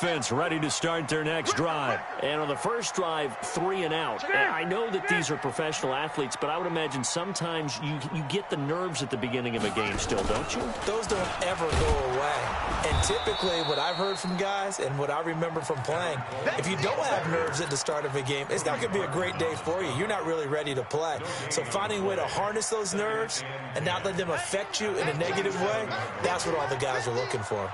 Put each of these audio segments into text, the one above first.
offense ready to start their next drive. And on the first drive, 3 and out. And I know that these are professional athletes, but I would imagine sometimes you get the nerves at the beginning of a game still, don't you? Those don't ever go away. And typically what I've heard from guys and what I remember from playing, if you don't have nerves at the start of a game, it's not going to be a great day for you. You're not really ready to play. So finding a way to harness those nerves and not let them affect you in a negative way, that's what all the guys are looking for.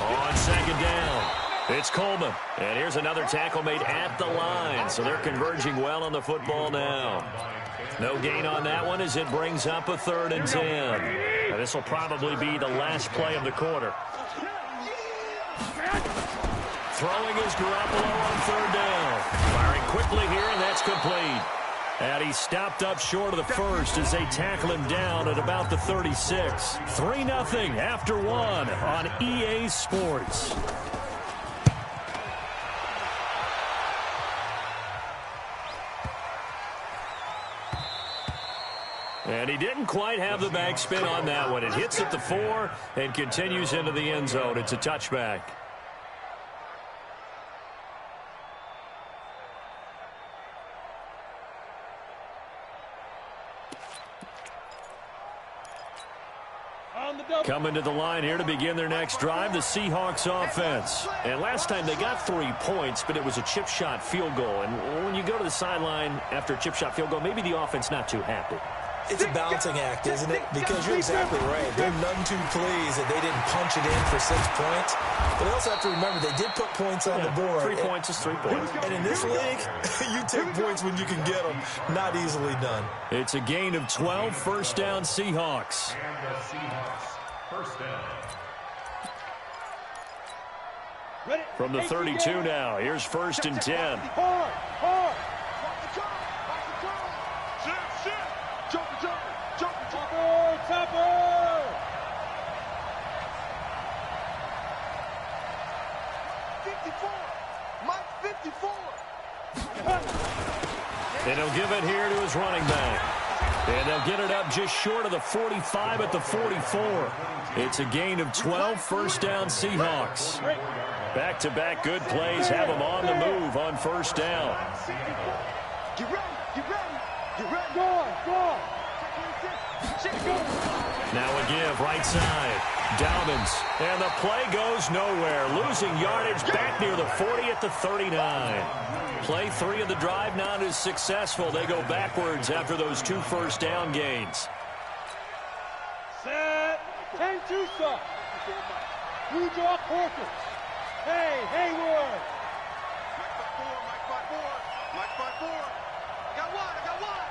On second down, it's Coleman. And here's another tackle made at the line. So they're converging well on the football now. No gain on that one as it brings up a 3rd and 10. Now, this will probably be the last play of the quarter. Throwing is Garoppolo on 3rd down. Firing quickly here, and that's complete. And he stopped up short of the first as they tackle him down at about the 36. 3-0 after 1 on EA Sports. And he didn't quite have the backspin on that one. It hits at the 4 and continues into the end zone. It's a touchback. Coming to the line here to begin their next drive, the Seahawks offense. And last time they got 3 points, but it was a chip shot field goal. And when you go to the sideline after a chip shot field goal, maybe the offense not too happy. It's a balancing act, isn't it? Because you're exactly right. They're none too pleased that they didn't punch it in for 6 points. But they also have to remember they did put points on the board. 3 points is 3 points. And in this league, you take points when you can get them. Not easily done. It's a gain of 12, first down Seahawks. From the 32 now, here's 1st and 10. And he'll give it here to his running back. And they'll get it up just short of the 45 at the 44. It's a gain of 12, first down Seahawks. Back-to-back good plays have them on the move on 1st down. Get ready, get ready, get ready. Go on. Now a give, right side. Dobbins, and the play goes nowhere. Losing yardage back near the 40 at the 39. Play 3 of the drive not as successful. They go backwards after those 2 first down gains. Set. 10-2 stop. Blue draw quarters. Hey, Hayward. Mike 5-4. I got one.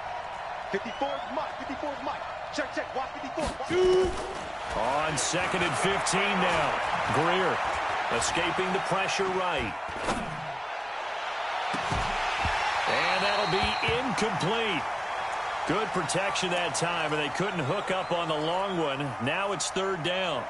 54 is Mike. Check. Watch 54. 2. On 2nd and 15 now. Greer escaping the pressure right. And that'll be incomplete. Good protection that time, and they couldn't hook up on the long one. Now it's 3rd down.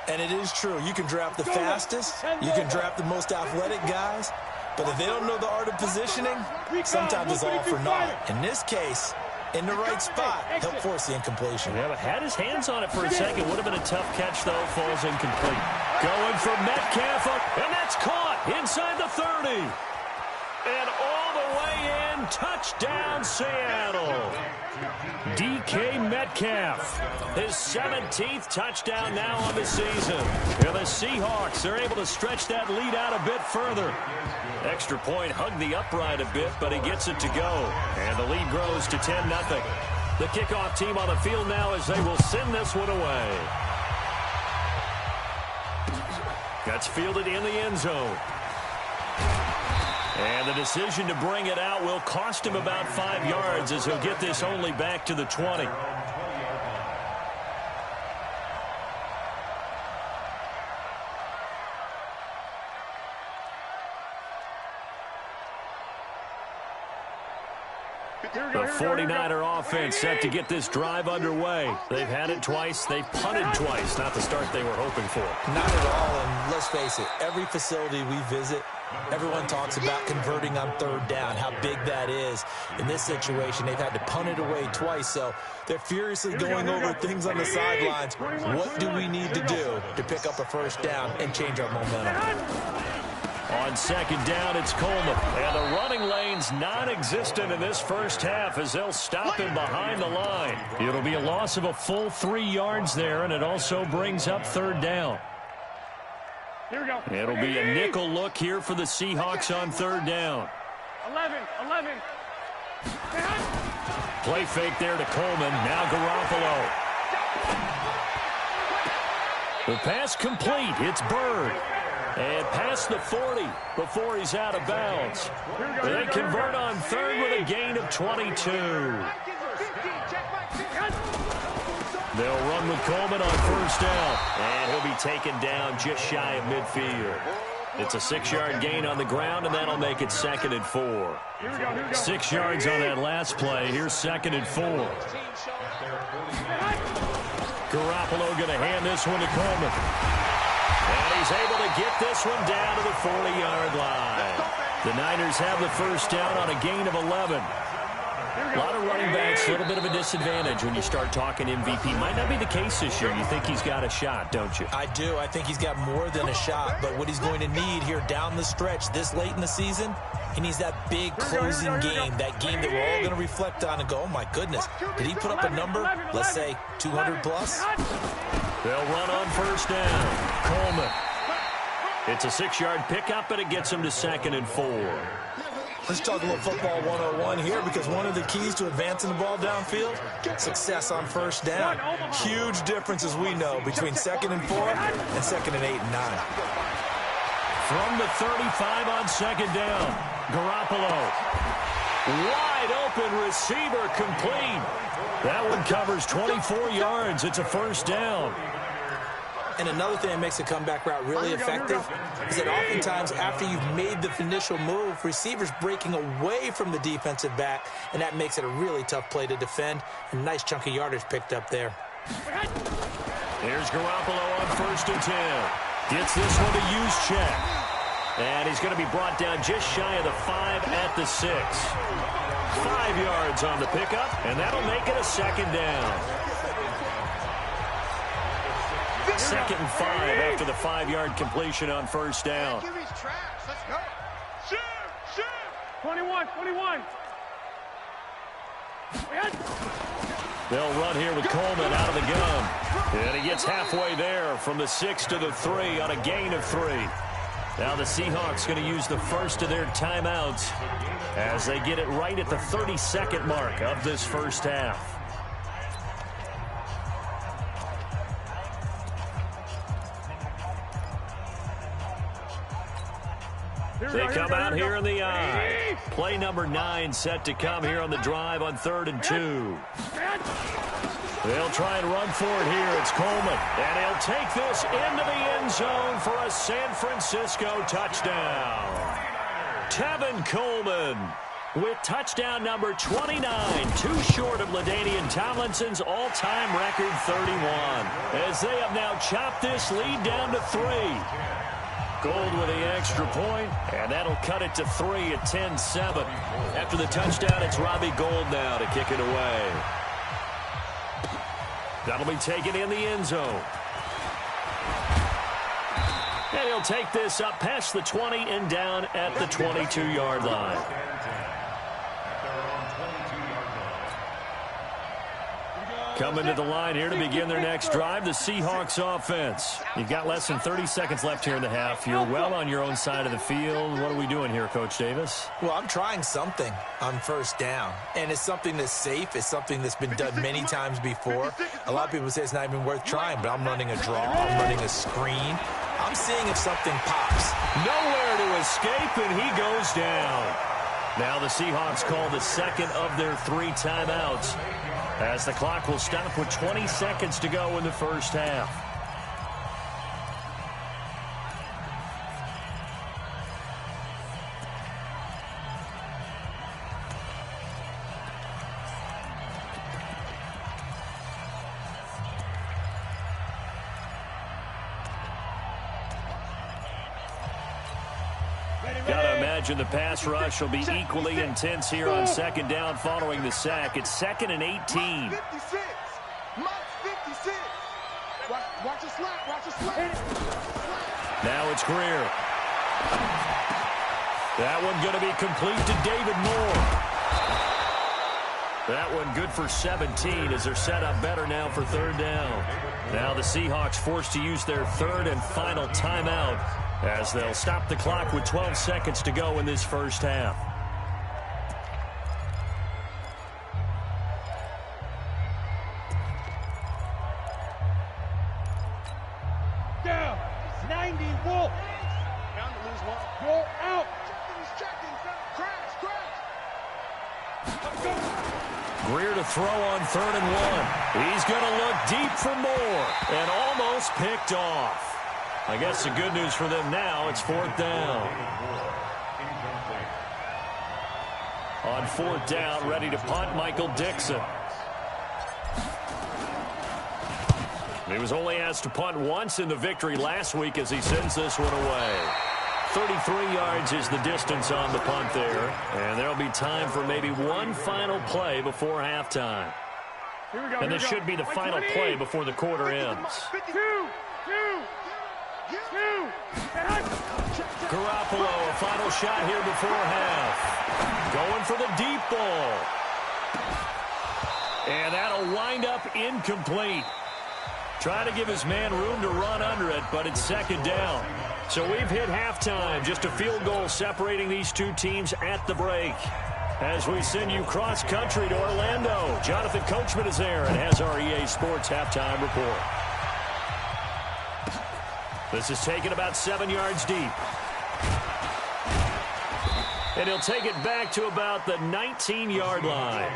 And it is true. You can draft the fastest. You can draft the most athletic guys. But if they don't know the art of positioning, sometimes it's all for naught. In this case, in the right spot, help force the incompletion. Yeah, but had his hands on it for a second. Would have been a tough catch, though. Falls incomplete. Going for Metcalf, and that's caught inside the 30. And all the way in, touchdown Seattle. DK Metcalf, his 17th touchdown now on the season. And the Seahawks are able to stretch that lead out a bit further. Extra point hugged the upright a bit, but he gets it to go. And the lead grows to 10-0. The kickoff team on the field now as they will send this one away. That's fielded in the end zone. And the decision to bring it out will cost him about 5 yards as he'll get this only back to the 20. The 49er offense set to get this drive underway. They've had it twice. They've punted twice. Not the start they were hoping for. Not at all, and let's face it, every facility we visit, Everyone talks about converting on third down, how big that is. In this situation, they've had to punt it away twice, so they're furiously going over things on the sidelines. What do we need to do to pick up a first down and change our momentum? On second down, it's Coleman. And the running lane's non-existent in this first half as they'll stop him behind the line. It'll be a loss of a full 3 yards there, and it also brings up third down. Here we go. It'll be a nickel look here for the Seahawks on third down. 11. Play fake there to Coleman. Now Garoppolo. The pass complete. It's Bird. And past the 40 before he's out of bounds. They convert on third with a gain of 22. They'll run with Coleman on first down. And he'll be taken down just shy of midfield. It's a 6-yard gain on the ground, and that'll make it 2nd and 4. 6 yards on that last play. Here's 2nd and 4. Garoppolo going to hand this one to Coleman. And he's able to get this one down to the 40-yard line. The Niners have the first down on a gain of 11. A lot of running backs, a little bit of a disadvantage when you start talking MVP. Might not be the case this year. You think he's got a shot, don't you? I do. I think he's got more than a shot. But what he's going to need here down the stretch this late in the season, he needs that big closing game, that game that we're all going to reflect on and go, oh, my goodness, did he put up a number, let's say, 200 plus? They'll run on first down. Coleman. It's a 6-yard pickup, but it gets him to 2nd and 4. Let's talk a little football 101 here, because one of the keys to advancing the ball downfield, success on first down. Huge difference, as we know, between 2nd and 4 and 2nd and 8 and 9. From the 35 on second down, Garoppolo. Wide open receiver complete. That one covers 24 yards. It's a first down. And another thing that makes a comeback route really effective is that oftentimes after you've made the initial move, receivers breaking away from the defensive back, and that makes it a really tough play to defend. A nice chunk of yardage picked up there. Here's Garoppolo on 1st and 10. Gets this one to Juszczyk. And he's going to be brought down just shy of the 5 at the 6. 5 yards on the pickup, and that'll make it a 2nd down. 2nd and 5 after the 5-yard completion on first down. 21. They'll run here with Coleman out of the gun. And he gets halfway there from the 6 to the 3 on a gain of 3. Now the Seahawks going to use the first of their timeouts as they get it right at the 32nd mark of this first half. They come out here in the eye. Play number 9 set to come here on the drive on 3rd and 2. They'll try and run for it here. It's Coleman. And he'll take this into the end zone for a San Francisco touchdown. Tevin Coleman with touchdown number 29, too short of LaDainian Tomlinson's all-time record 31. As they have now chopped this lead down to 3. Gold with the extra point, and that'll cut it to 3 at 10-7. After the touchdown, it's Robbie Gould now to kick it away. That'll be taken in the end zone. And he'll take this up past the 20 and down at the 22-yard line. Coming to the line here to begin their next drive, the Seahawks offense. You've got less than 30 seconds left here in the half. You're well on your own side of the field. What are we doing here, Coach Davis? Well, I'm trying something on first down, and it's something that's safe. It's something that's been done many times before. A lot of people say it's not even worth trying, but I'm running a draw. I'm running a screen. I'm seeing if something pops. Nowhere to escape, and he goes down. Now the Seahawks call the second of their 3 timeouts, as the clock will stop with 20 seconds to go in the first half. Gotta imagine the pass rush will be equally intense here on second down following the sack. It's 2nd and 18. 56. Mike 56. Watch the slap. Watch the slap. Now it's Greer. That one going to be complete to David Moore. That one good for 17 as they're set up better now for third down. Now the Seahawks forced to use their third and final timeout as they'll stop the clock with 12 seconds to go in this first half. Down. 90 Wolf. Bound to lose one. Go out. Checking. Crash. Greer to throw on 3rd and 1. He's going to look deep for Moore and almost picked off. I guess the good news for them now, it's 4th down. On 4th down, ready to punt, Michael Dixon. He was only asked to punt once in the victory last week as he sends this one away. 33 yards is the distance on the punt there. And there'll be time for maybe one final play before halftime. Here we go. And this should be the final play before the quarter ends. 2. Garoppolo, a final shot here before half. Going for the deep ball. And that'll wind up incomplete. Trying to give his man room to run under it, but it's 2nd down. So we've hit halftime. Just a field goal separating these two teams at the break. As we send you cross-country to Orlando, Jonathan Coachman is there and has our EA Sports halftime report. This is taken about 7 yards deep. And he'll take it back to about the 19-yard line.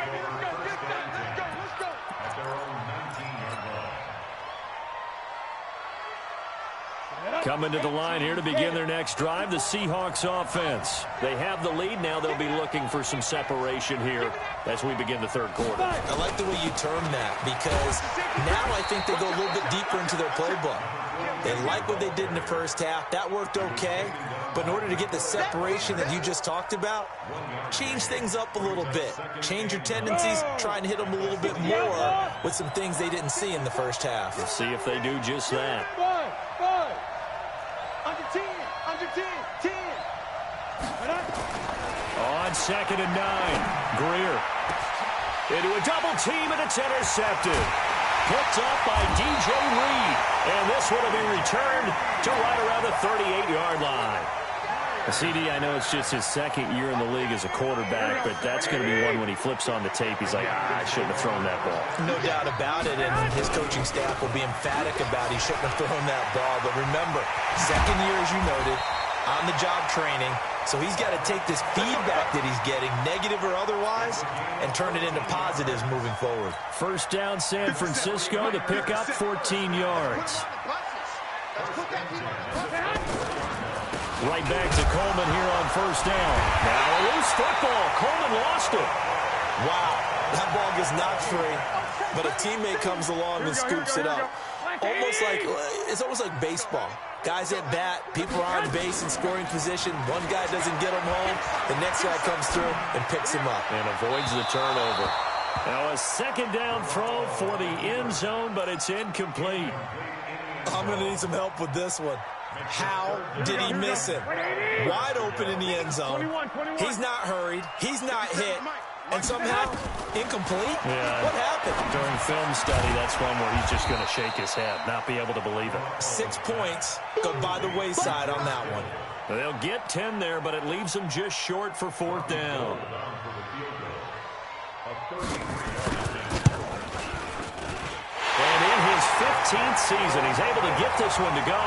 Coming to the line here to begin their next drive, the Seahawks offense. They have the lead. Now they'll be looking for some separation here as we begin the third quarter. I like the way you term that because now I think they go a little bit deeper into their playbook. They like what they did in the first half. That worked okay. But in order to get the separation that you just talked about, change things up a little bit. Change your tendencies, try and hit them a little bit more with some things they didn't see in the first half. We'll see if they do just that. Under 10. 10. On 2nd and 9, Greer. Into a double team, and it's intercepted. Picked up by DJ Reed. And this one will be returned to right around the 38-yard line. CD, I know it's just his 2nd year in the league as a quarterback, but that's going to be one when he flips on the tape. He's like, I shouldn't have thrown that ball. No doubt about it, and his coaching staff will be emphatic about he shouldn't have thrown that ball. But remember, 2nd year, as you noted, on-the-job training, so he's got to take this feedback that he's getting, negative or otherwise, and turn it into positives moving forward. First down, San Francisco, the pickup, 14 yards. Right back to Coleman here on first down. Now a loose football. Coleman lost it. Wow, that ball gets knocked free, but a teammate comes along and scoops it up. It's almost like baseball. Guys at bat, people are on base in scoring position. One guy doesn't get him home. The next guy comes through and picks him up. And avoids the turnover. Now a 2nd down throw for the end zone, but it's incomplete. I'm going to need some help with this one. How did he miss him? Wide open in the end zone. He's not hurried. He's not hit. And somehow, incomplete? Yeah. What happened? During film study, that's one where he's just going to shake his head, not be able to believe it. 6 points go by the wayside on that one. They'll get 10 there, but it leaves them just short for 4th down. And in his 15th season, he's able to get this one to go,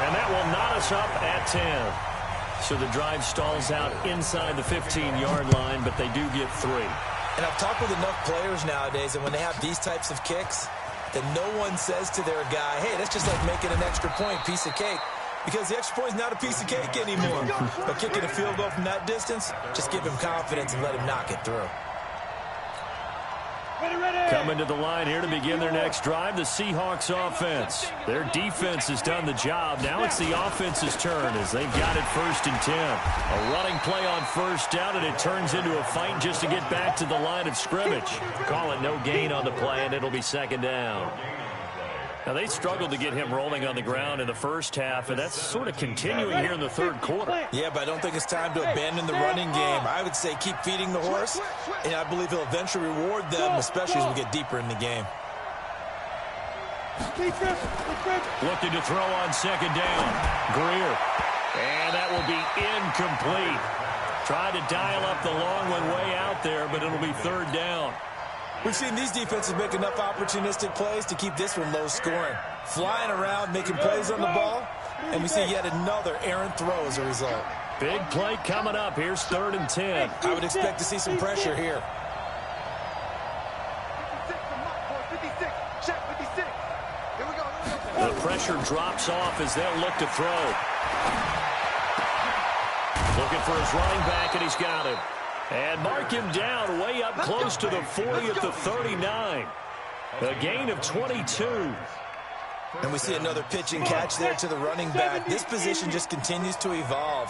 and that will knot us up at 10. So the drive stalls out inside the 15-yard line, but they do get 3. And I've talked with enough players nowadays, and when they have these types of kicks, that no one says to their guy, hey, that's just like making an extra point, piece of cake. Because the extra point is not a piece of cake anymore. But kicking a field goal from that distance, just give him confidence and let him knock it through. Coming to the line here to begin their next drive, the Seahawks offense. Their defense has done the job. Now it's the offense's turn as they've got it 1st and 10. A running play on 1st down, and it turns into a fight just to get back to the line of scrimmage. Call it no gain on the play, and it'll be 2nd down. Now, they struggled to get him rolling on the ground in the first half, and that's sort of continuing here in the 3rd quarter. Yeah, but I don't think it's time to abandon the running game. I would say keep feeding the horse, and I believe he'll eventually reward them, especially as we get deeper in the game. Looking to throw on 2nd down. Greer. And that will be incomplete. Tried to dial up the long one way out there, but it'll be 3rd down. We've seen these defenses make enough opportunistic plays to keep this one low scoring. Flying around, making plays on the ball, and we see yet another errant throw as a result. Big play coming up. Here's 3rd and 10. I would expect to see some pressure here. 56. Check 56. Here we go. The pressure drops off as they'll look to throw. Looking for his running back, and he's got him. And mark him down way up close to the 40 at the 39. A gain of 22. And we see another pitch and catch there to the running back. This position just continues to evolve.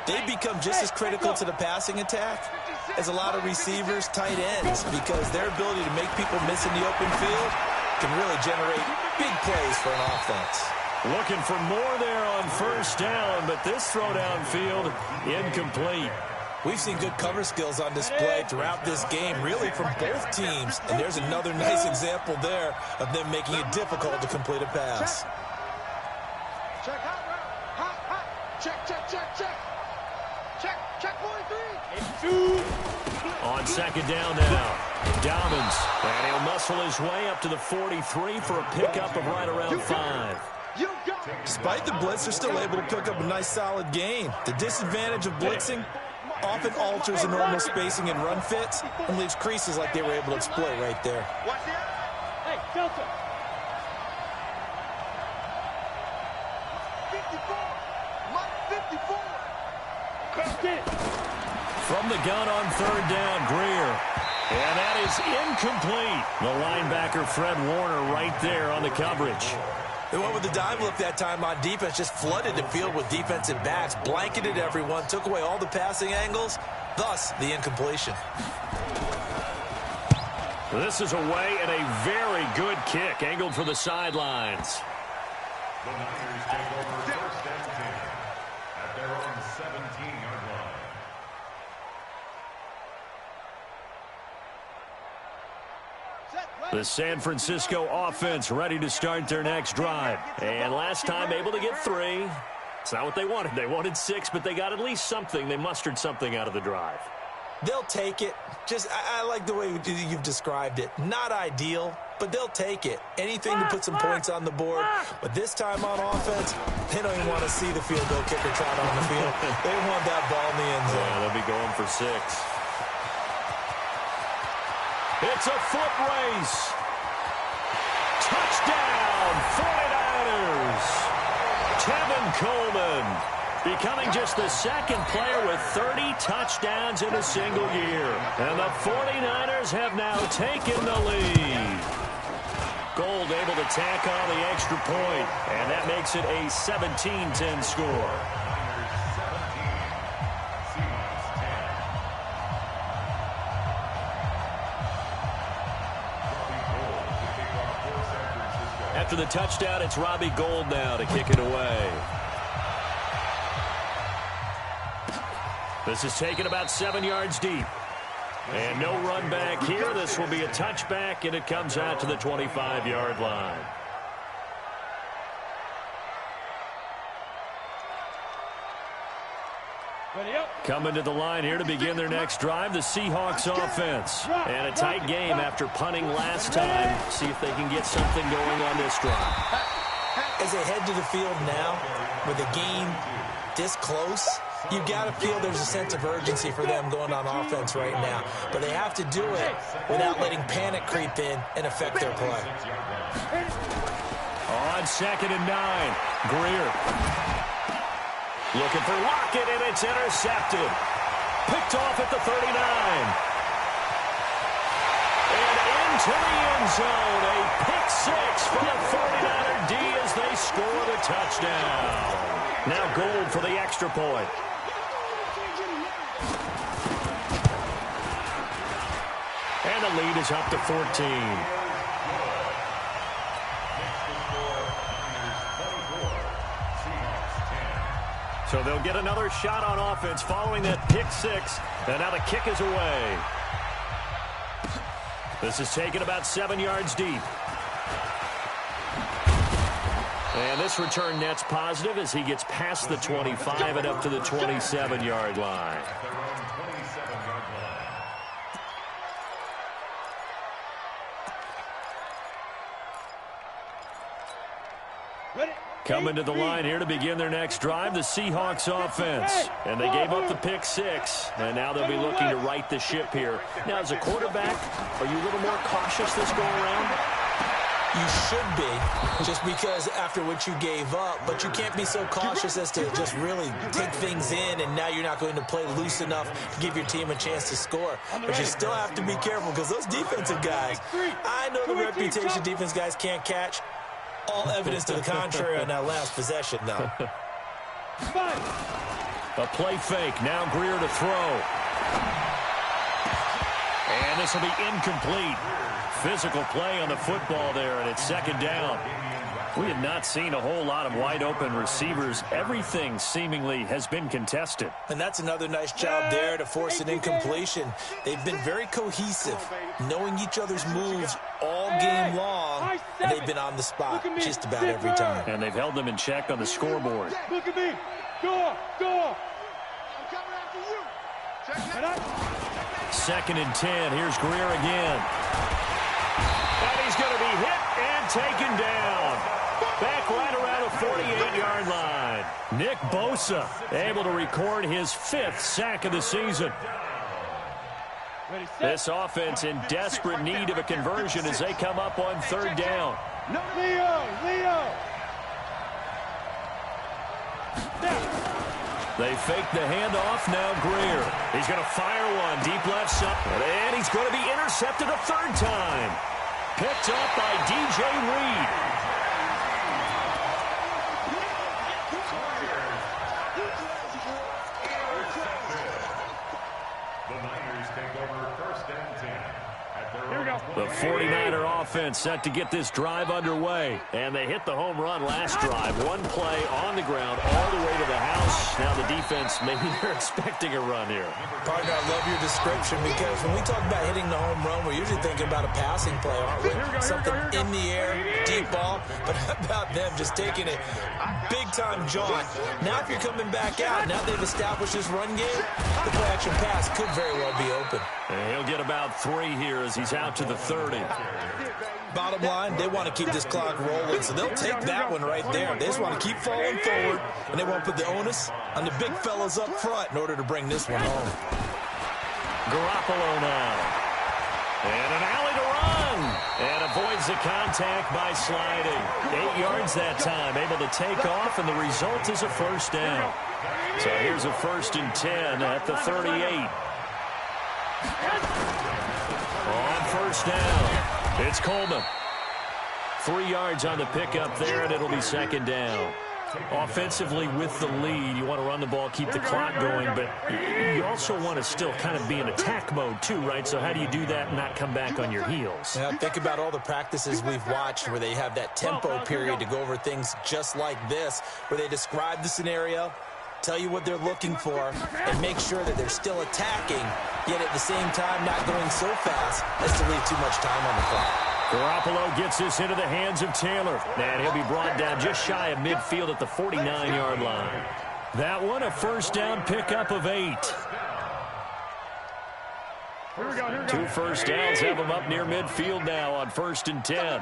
They become just as critical to the passing attack as a lot of receivers, tight ends, because their ability to make people miss in the open field can really generate big plays for an offense. Looking for more there on 1st down, but this throw downfield incomplete. We've seen good cover skills on display throughout this game, really from both teams. And there's another nice example there of them making it difficult to complete a pass. Check hot. Check 43. On 2nd down now, Dobbins. And he'll muscle his way up to the 43 for a pickup of right around 5. Despite the blitz, they're still able to pick up a nice solid gain. The disadvantage of blitzing often alters the normal spacing and run fits and leaves creases like they were able to exploit right there. Watch the eye. Hey, Delta. 54. Mike 54. Let's get it. From the gun on 3rd down, Greer. And that is incomplete. The linebacker, Fred Warner, right there on the coverage. They went with the dive look that time on defense, just flooded the field with defensive backs, blanketed everyone, took away all the passing angles, thus the incompletion. This is away and a very good kick, angled for the sidelines. The Niners take over 1st and 10 at their own 17-yard line. The San Francisco offense ready to start their next drive. And last time able to get 3. It's not what they wanted. They wanted 6, but they got at least something. They mustered something out of the drive. They'll take it. I like the way you've described it. Not ideal, but they'll take it. Anything to put some points on the board. But this time on offense, they don't even want to see the field goal kicker trot on the field. They want that ball in the end zone. Yeah, they'll be going for 6. It's a foot race. Touchdown, 49ers. Tevin Coleman becoming just the 2nd player with 30 touchdowns in a single year. And the 49ers have now taken the lead. Gold able to tack on the extra point, and that makes it a 17-10 score. After the touchdown, it's Robbie Gould now to kick it away. This is taken about 7 yards deep. And no run back here. This will be a touchback, and it comes out to the 25-yard line. Coming to the line here to begin their next drive, the Seahawks offense. And a tight game after punting last time. See if they can get something going on this drive. As they head to the field now, with the game this close, you've got to feel there's a sense of urgency for them going on offense right now. But they have to do it without letting panic creep in and affect their play. On 2nd and 9, Greer. Looking for Lockett, and it's intercepted. Picked off at the 39. And into the end zone. A pick six for the 49er D as they score the touchdown. Now Gold for the extra point. And the lead is up to 14. So they'll get another shot on offense following that pick six. And now the kick is away. This is taken about 7 yards deep. And this return net's positive as he gets past the 25 and up to the 27-yard line. Coming to the line here to begin their next drive, the Seahawks offense. And they gave up the pick six, and now they'll be looking to right the ship here. Now, as a quarterback, are you a little more cautious this go around? You should be, just because after what you gave up, but you can't be so cautious as to just really take things in, and now you're not going to play loose enough to give your team a chance to score. But you still have to be careful because those defensive guys, I know the reputation defense guys can't catch. All evidence to the contrary on that last possession, though. A play fake. Now Greer to throw. And this will be incomplete. Physical play on the football there, and it's second down. We have not seen a whole lot of wide-open receivers. Everything seemingly has been contested. And that's another nice job there to force an incompletion. They've been very cohesive, knowing each other's moves all game long, and they've been on the spot just about every time. And they've held them in check on the scoreboard. Look at me. Go. Second and 10. Here's Greer again. And he's going to be hit and taken down. Back right around the 48-yard line. Nick Bosa able to record his 5th sack of the season. This offense in desperate need of a conversion as they come up on third down. Leo. They fake the handoff. Now Greer. He's going to fire one deep left side. And he's going to be intercepted a third time. Picked up by DJ Reed. The 49er offense set to get this drive underway. And they hit the home run last drive. One play on the ground all the way to the house. Now the defense, maybe they're expecting a run here. Partner, I love your description because when we talk about hitting the home run, we're usually thinking about a passing play, aren't we? Something in the air, deep ball. But how about them just taking it big-time jaunt? Now if you're coming back out, now they've established this run game, the play-action pass could very well be open. And he'll get about 3 here as he's out to the 30. Bottom line, they want to keep this clock rolling, so they'll take that one right there. They just want to keep falling forward, and they want to put the onus on the big fellas up front in order to bring this one home. Garoppolo now. And an alley to run. And avoids the contact by sliding. 8 yards that time, able to take off, and the result is a first down. So here's a 1st and 10 at the 38. On first down, it's Coleman. 3 yards on the pickup there, and it'll be second down. Offensively with the lead, you want to run the ball, keep the clock going, but you also want to still kind of be in attack mode too, right? So how do you do that and not come back on your heels? Yeah, think about all the practices we've watched where they have that tempo period to go over things just like this, where they describe the scenario, tell you what they're looking for, and make sure that they're still attacking, yet at the same time not going so fast as to leave too much time on the clock. Garoppolo gets this into the hands of Taylor, and he'll be brought down just shy of midfield at the 49-yard line. That one, a first down pickup of 8. 2 first downs have them up near midfield now on 1st and 10.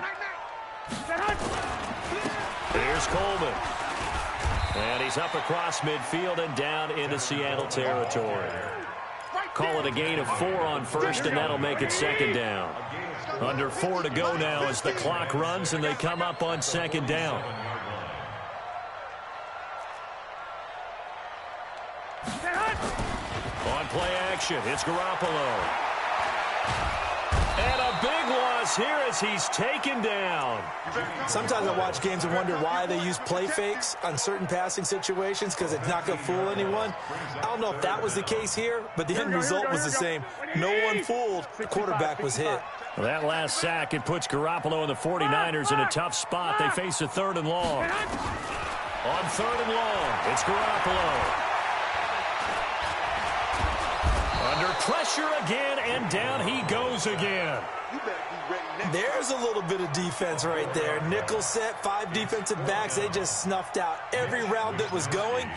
Here's Coleman. And he's up across midfield and down into Seattle territory. Call it a gain of 4 on 1st, and that'll make it second down. Under 4 to go now as the clock runs, and they come up on second down. On play action, it's Garoppolo. And a big one miss here as he's taken down. Sometimes I watch games and wonder why they use play fakes on certain passing situations because it's not going to fool anyone. I don't know if that was the case here, but the end result was the same. No one fooled. The quarterback was hit. Well, that last sack, it puts Garoppolo and the 49ers in a tough spot. They face a 3rd and long. On 3rd and long, it's Garoppolo. Under pressure again, and down he goes again. There's a little bit of defense right there. Nickel set, 5 defensive backs. They just snuffed out every route that was going.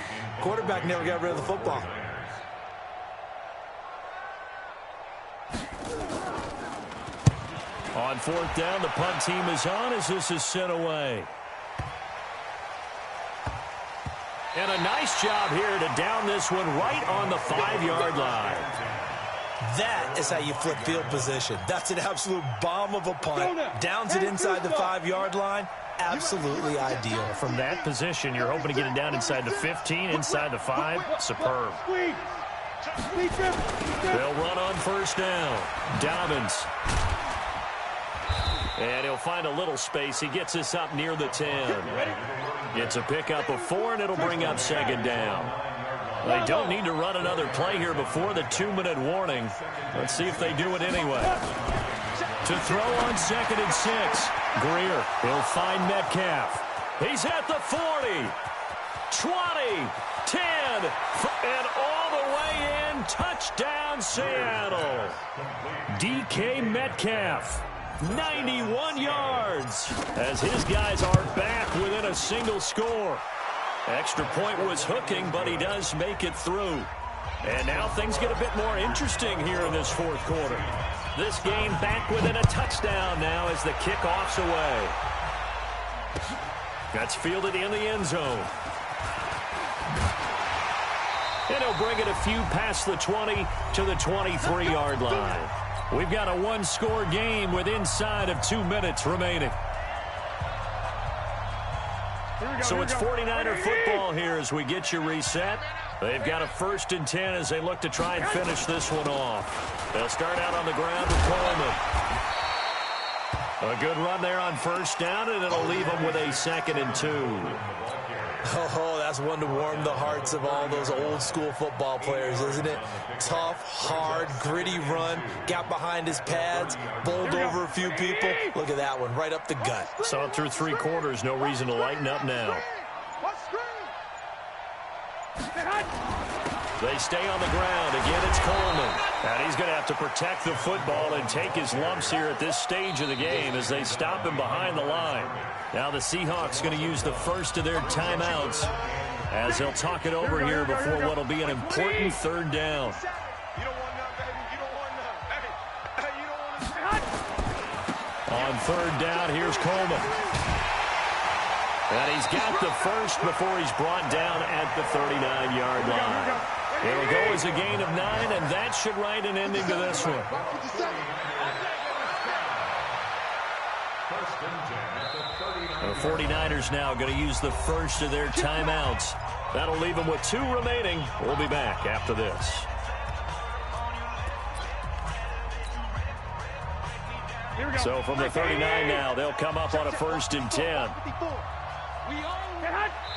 Quarterback never got rid of the football. On 4th down, the punt team is on as this is sent away. And a nice job here to down this one right on the 5-yard line. That is how you flip field position. That's an absolute bomb of a punt. Downs it inside the 5-yard line. Absolutely ideal. From that position, you're hoping to get it down inside the 15, inside the 5. Superb. They'll run on 1st down. Dobbins. And he'll find a little space. He gets us up near the 10. Gets a pickup of 4, and it'll bring up 2nd down. They don't need to run another play here before the 2-minute warning. Let's see if they do it anyway. To throw on 2nd and 6. Greer, he'll find Metcalf. He's at the 40, 20, 10, and all the way in. Touchdown, Seattle. DK Metcalf. 91 yards as his guys are back within a single score. Extra point was hooking, but he does make it through. And now things get a bit more interesting here in this 4th quarter. This game back within a touchdown now as the kickoff's away. That's fielded in the end zone. And he'll bring it a few past the 20 to the 23-yard line. We've got a 1-score game with inside of 2 minutes remaining. So it's 49er football here as we get you reset. They've got a 1st and 10 as they look to try and finish this one off. They'll start out on the ground with Coleman. A good run there on 1st down, and it'll leave them with a 2nd and 2. Oh, that's one to warm the hearts of all those old-school football players, isn't it? Tough, hard, gritty run. Got behind his pads, bowled over a few people. Look at that one, right up the gut. Saw it through 3 quarters. No reason to lighten up now. They stay on the ground. Again, it's Coleman. And he's going to have to protect the football and take his lumps here at this stage of the game as they stop him behind the line. Now the Seahawks going to use the first of their timeouts as they'll talk it over here before what will be an important 3rd down. On 3rd down, here's Coleman. And he's got the first before he's brought down at the 39-yard line. It'll go as a gain of 9, and that should write an ending to this one. The 49ers now going to use the first of their timeouts. That'll leave them with 2 remaining. We'll be back after this. So from the 39 now, they'll come up on a 1st and 10.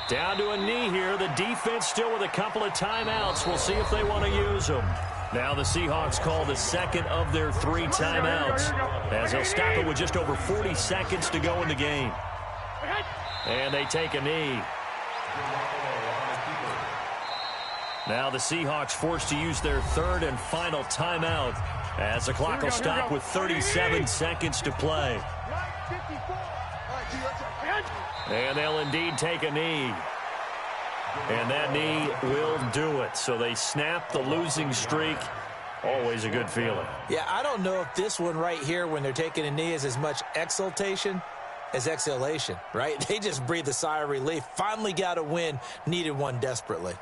Down to a knee here. The defense still with a couple of timeouts. We'll see if they want to use them. Now the Seahawks call the 2nd of their 3 timeouts as they'll stop it with just over 40 seconds to go in the game. And they take a knee. Now the Seahawks forced to use their 3rd and final timeout as the clock will stop with 37 seconds to play. And they'll indeed take a knee. And that knee will do it. So they snap the losing streak. Always a good feeling. Yeah, I don't know if this one right here when they're taking a knee is as much exultation as exhalation, right? They just breathe a sigh of relief. Finally got a win. Needed one desperately.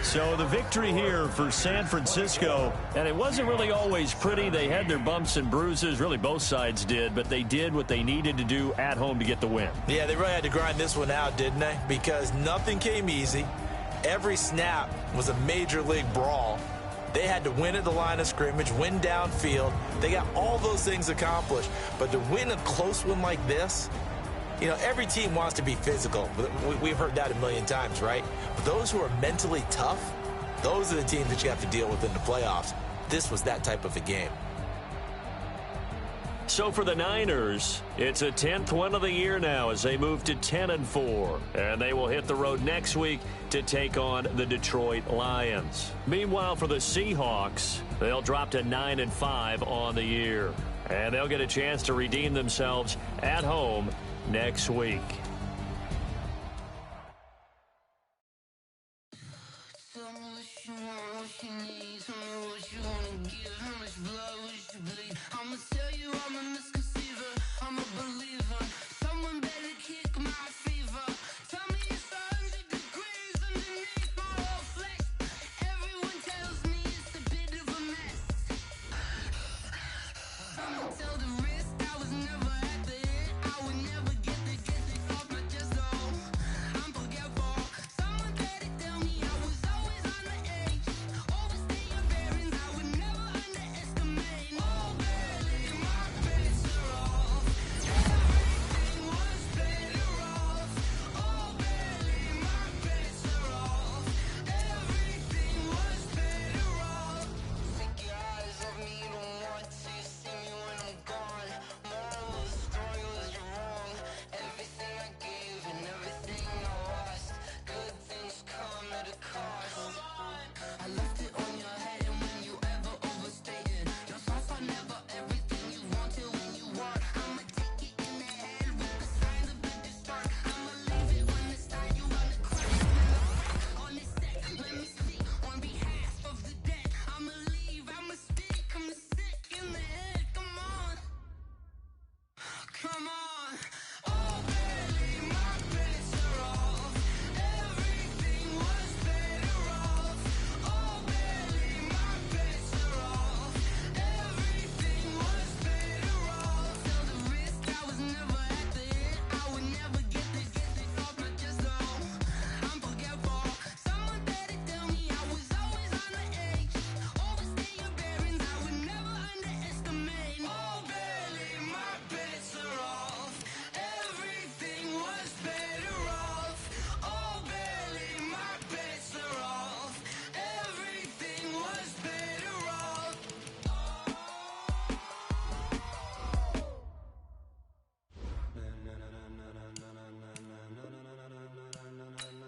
So the victory here for San Francisco, and it wasn't really always pretty. They had their bumps and bruises, really both sides did, but they did what they needed to do at home to get the win. Yeah, they really had to grind this one out, didn't they? Because nothing came easy. Every snap was a major league brawl. They had to win at the line of scrimmage, win downfield. They got all those things accomplished. But to win a close one like this, you know, every team wants to be physical. We've heard that a million times, right? But those who are mentally tough, those are the teams that you have to deal with in the playoffs. This was that type of a game. So for the Niners, it's a 10th win of the year now as they move to 10-4. And they will hit the road next week to take on the Detroit Lions. Meanwhile, for the Seahawks, they'll drop to 9-5 on the year. And they'll get a chance to redeem themselves at home next week.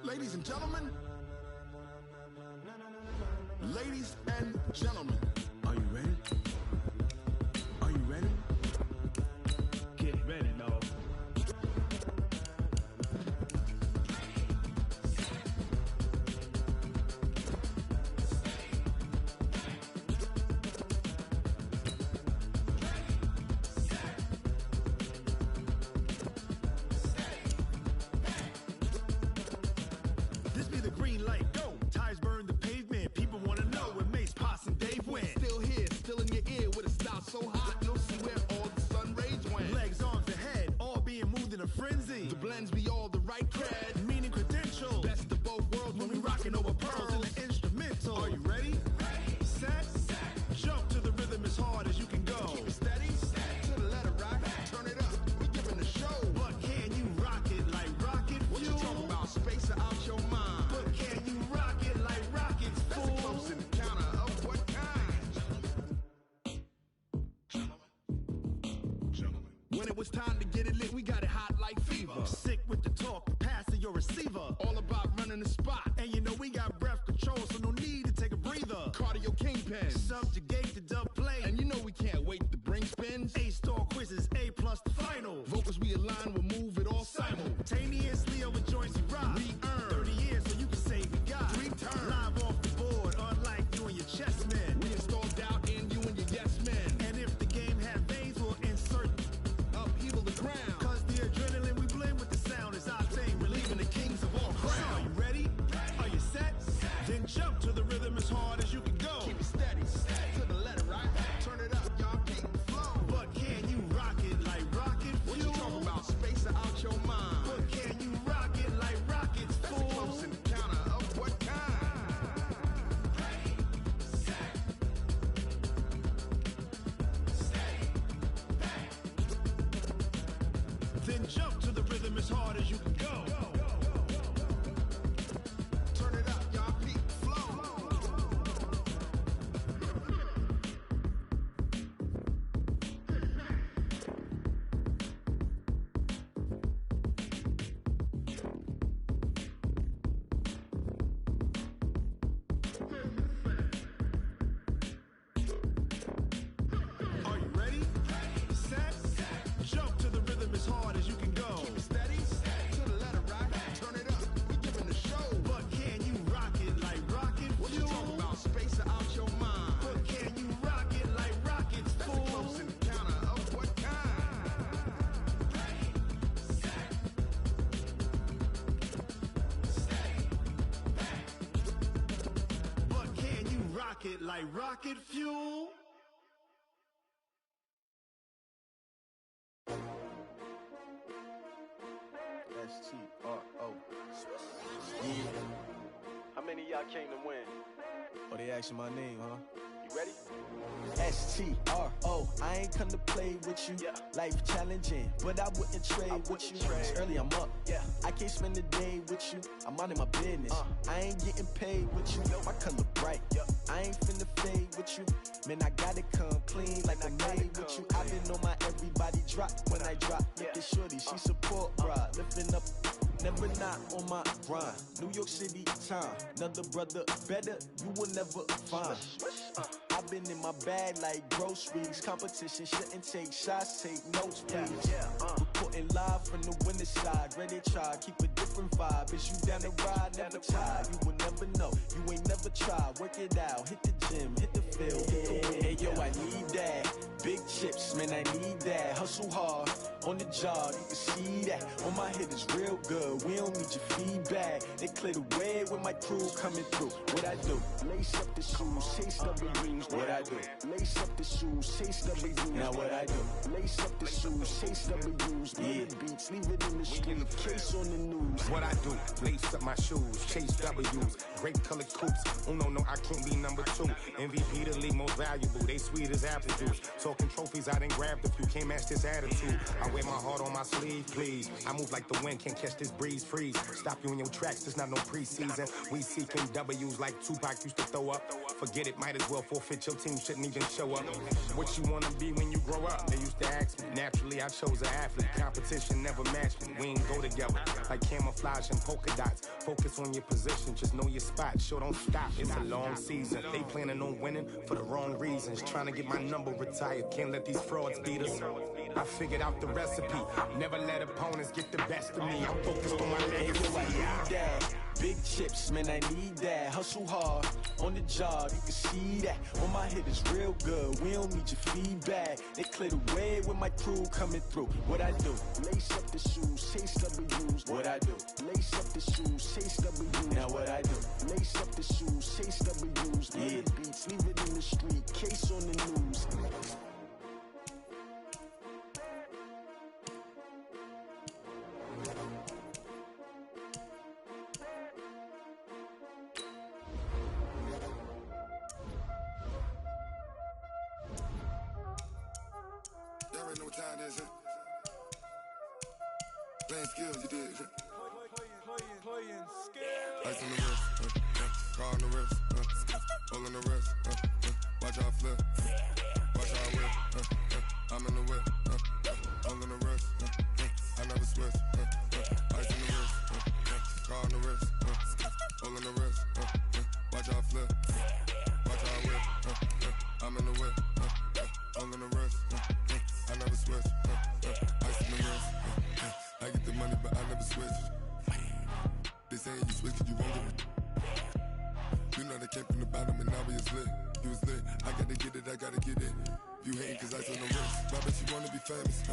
Ladies and gentlemen, ladies and gentlemen, are you ready? Are you ready? Get ready, dog. This be the green light, go. Tires burn the pavement. People want to know where Mace, Potts, and Dave went. Still here, still in your ear with a style so hot, you'll see where all the sun rays went. Legs, arms, ahead, all being moved in a frenzy. The blends be all the right cred, meaning credentials. Best of both worlds when we rocking over pearls in the instrumental. Are you ready? Set, jump to the rhythm as hard as you can go. Keep it steady, to the letter right. Turn it up, we giving the show. But can you rock it like rocket fuel? What you talking about? Space out your mind. But can you rock it like rockets, fool? That's a close encounter of what kind? Gentlemen. When it was time to get it lit, we got it hot like fever. Sick with the talk, pass to your receiver. All about running the spot. And you know we got breath control, so no need to take a breather. Cardio kingpin, subjugate the dub play. And you know we can't wait to bring spins. A-star quizzes, A+ the final. Vocals we align, we'll move it all simultaneously over joints we rock. We earn 30 years so you can say we got 3 turns. Live off the board, unlike you and your chess men. We installed doubt in you and your yes men. And if the game had veins, we'll insert upheaval the ground. Cause the adrenaline we blend with the sound is our thing, relieving the kings of all crowns. Are you ready? Are you set? Then Then jump to the rhythm as hard as you can go. Turn it up, y'all. Peak flow. Are you ready? Set. Jump to the rhythm as hard as you can go. Keep it steady. To the letter, right? Turn it up. We giving the show. But can you rock it like rocket fuel? What you talking about? Space or out your mind? But can you rock it like rockets, fool? That's a close encounter of what kind? But can you rock it like rocket fuel? S-T-R-O. How many of y'all came to win? Oh, they asking my name, huh? You ready? S-T-R-O. I ain't come to play with you. Yeah. Life challenging, but I wouldn't trade with you. It's early, I'm up. Yeah. I can't spend the day with you. I'm minding my business. I ain't getting paid with you. My color bright. Yeah. I ain't finna fade with you. Man, I gotta come clean like I'm made with you. I've been on my everybody drop when I drop. Look at shorty, she support ride. Lifting up, never not on my grind. New York City time. Another brother better, you will never find. I've been in my bag like groceries. Competition shouldn't take shots, take notes, please. Reporting live from the winter side. Ready to try, keep a different vibe. Is you down the ride, never tired. You will never know, you ain't never tried. Work it out, hit the gym, hit the field, hit the wind. Hey yo, I need that. Big chips, man, I need that. Hustle hard, on the job, you can see that. On my head is real good, we don't need your feedback. They clear the way with my crew coming through. What I do? Lace up the shoes, chase W's. What I do? Lace up the shoes, chase W's. Now what I do? Lace up the shoes, chase W's. Yeah. Beats, leave it in the street, case on the news. What I do? Lace up my shoes, chase W's. Great colored coops. Oh no, I can't be number 2. MVP the league most valuable. They sweet as apple juice. Talking trophies, I done grabbed a few. Can't match this attitude. I wear my heart on my sleeve, please. I move like the wind, can't catch this breeze. Freeze. Stop you in your tracks. There's not no preseason. We seeking W's like Tupac used to throw up. Forget it, might as well forfeit. Your team shouldn't even show up. What you wanna be when you grow up? They used to ask me. Naturally, I chose an athlete. Competition never matched me. We ain't go together like camouflage and polka dots. Focus on your position, just know your spot. Sure, don't stop. It's a long season. They planning on winning for the wrong reasons. Trying to get my number retired. Can't let these frauds beat us. I figured out the recipe. Never let opponents get the best of me. I'm focused on my legacy. I need that. Big chips, man, I need that. Hustle hard, on the job, you can see that. On my head is real good, we don't need your feedback. They clear the way with my crew coming through. What I do? Lace up the shoes, chase W's. What I do? Lace up the shoes, chase W's. Now what I do? Lace up the shoes, chase W's. Yeah. Beats, leave it in the street, case on the news. Y'all already know what time it is, huh? Playing skills, you did. Playing skills. Ice on the wrist, car on the wrist, hole in the wrist, watch how I flip, watch how I whip, I'm in the whip, hole in the wrist, I never switch, ice on the wrist, car on the wrist, hole in the wrist, watch how I flip, watch how I whip, I'm in the whip, hole in the wrist, I never switch, ice on the wrist, I get the money but I never switch. They saying you switch 'cause you won't get it. You know they came from the bottom and now we is lit. You was lit, I gotta get it, I gotta get it. You hating 'cause I on the wrist. Why bet you wanna be famous,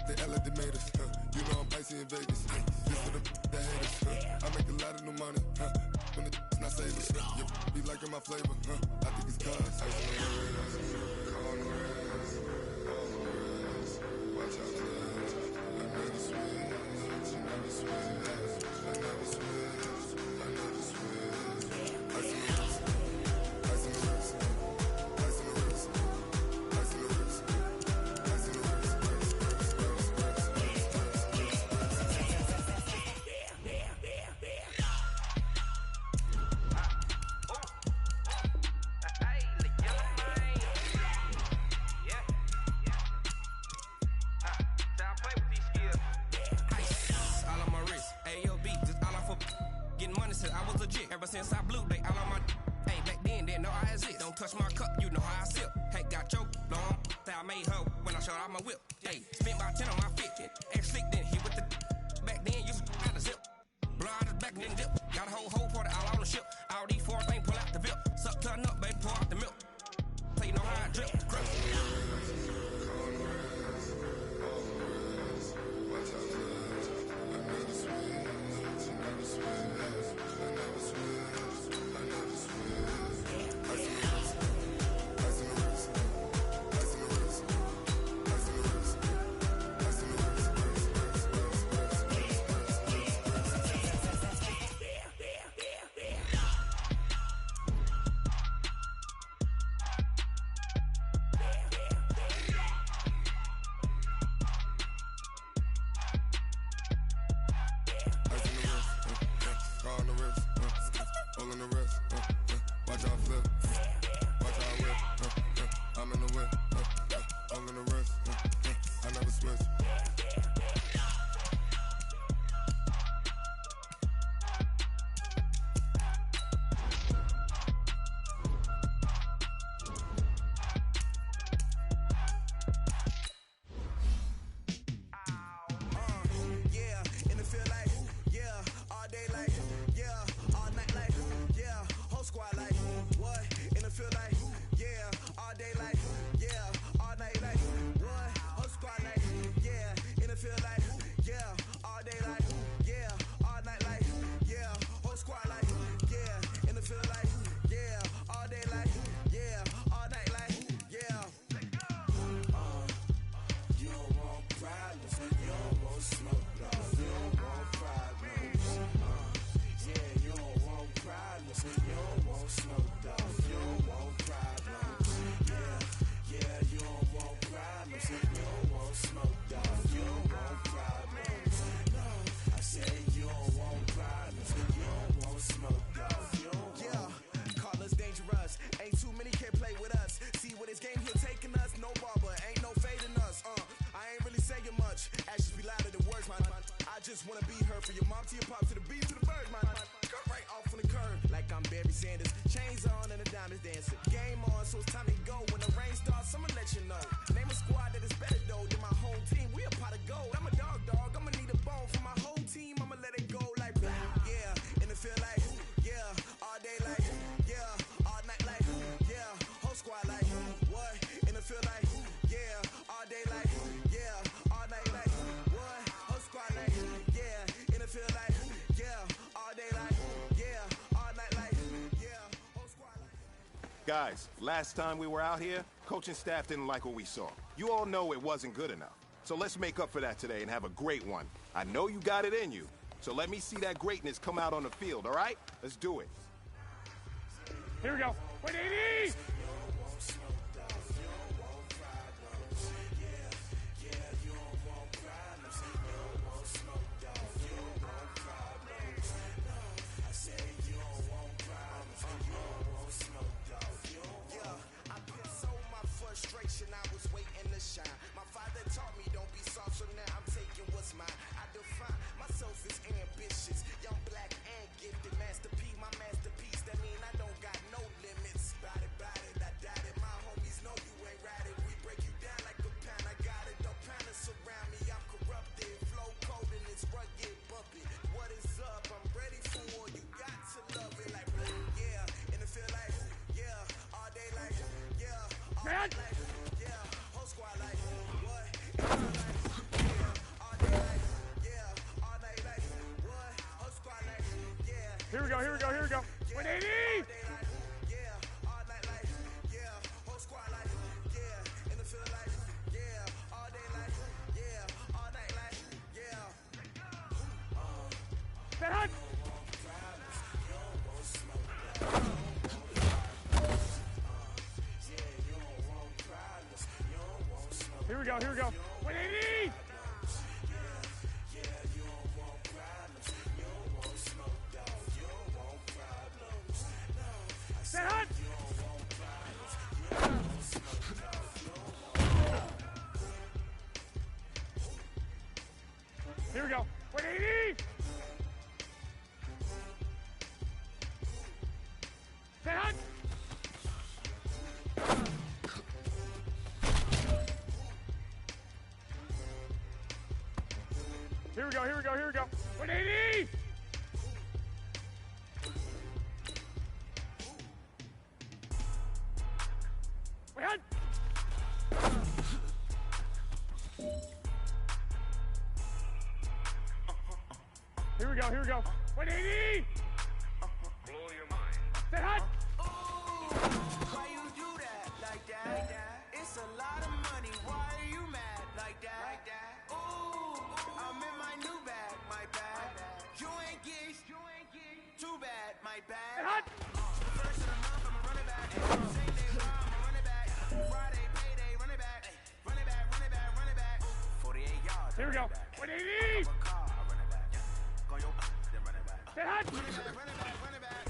They act like they made us, You know I'm icy in Vegas, This for the haters, I make a lot of new money, When the not savers, You be liking my flavor, I think it's cause ice on the wrist, on the wrist, on the wrist. Watch out, I never switch, I never switch. I never switch, I never switch. Ice in the wrist, ice in the wrist, ice in the wrist, ice in the wrist, ice in the wrist, Ever since I blew, they all on my. Hey, back then, didn't know I exist. Don't touch my cup, you know how I sip. Hey, got your long. I made her when I showed out my whip. Hey, spent about 10 on my fit. Ex-slick, then hit with the. Back then, used to out the zip. Blow out his back, then dip. Got a whole for the all on the ship. All these four things, pull out the VIP. Suck, turn up, baby, pour out the milk. Play, you know how I drip. Guys, last time we were out here, coaching staff didn't like what we saw. You all know it wasn't good enough. So let's make up for that today and have a great one. I know you got it in you, so let me see that greatness come out on the field, all right? Let's do it. Here we go. 180! I was waiting to shine. My father taught me don't be soft, so now I'm taking what's mine. I define myself as ambitious, young, black, and gifted. Master P, my masterpiece. That mean I don't got no limits. Bout it, I doubt it. My homies know you ain't ratted. We break you down like a pound. I got it. Don't panic surround me. I'm corrupted. Flow cold and it's rugged, bumpy. What is up? I'm ready for war. You got to love it like yeah. And it feel like yeah. All day like yeah. All night like Here we go, here we go, here we go. 180! That hunt! Here we go, here we go. 180! That hunt! Here we go. 180! Here we go, here we go, here we go. 180! Wait on! Here we go, here we go. 180! Blow your mind. Stay hot! Why you do that like that? It's a lot of money. Why are you mad like that? Ooh, I'm in my new bag, my bad. You ain't geeks, too bad, my bad. Stay hot! First of the month, I'ma run it back. Same day, I'ma run it back. Friday, payday, run it back. Run it back, run it back, run it back. 48 yards. Here we go. 180! Stay hot! Run it back, run it back, run it back.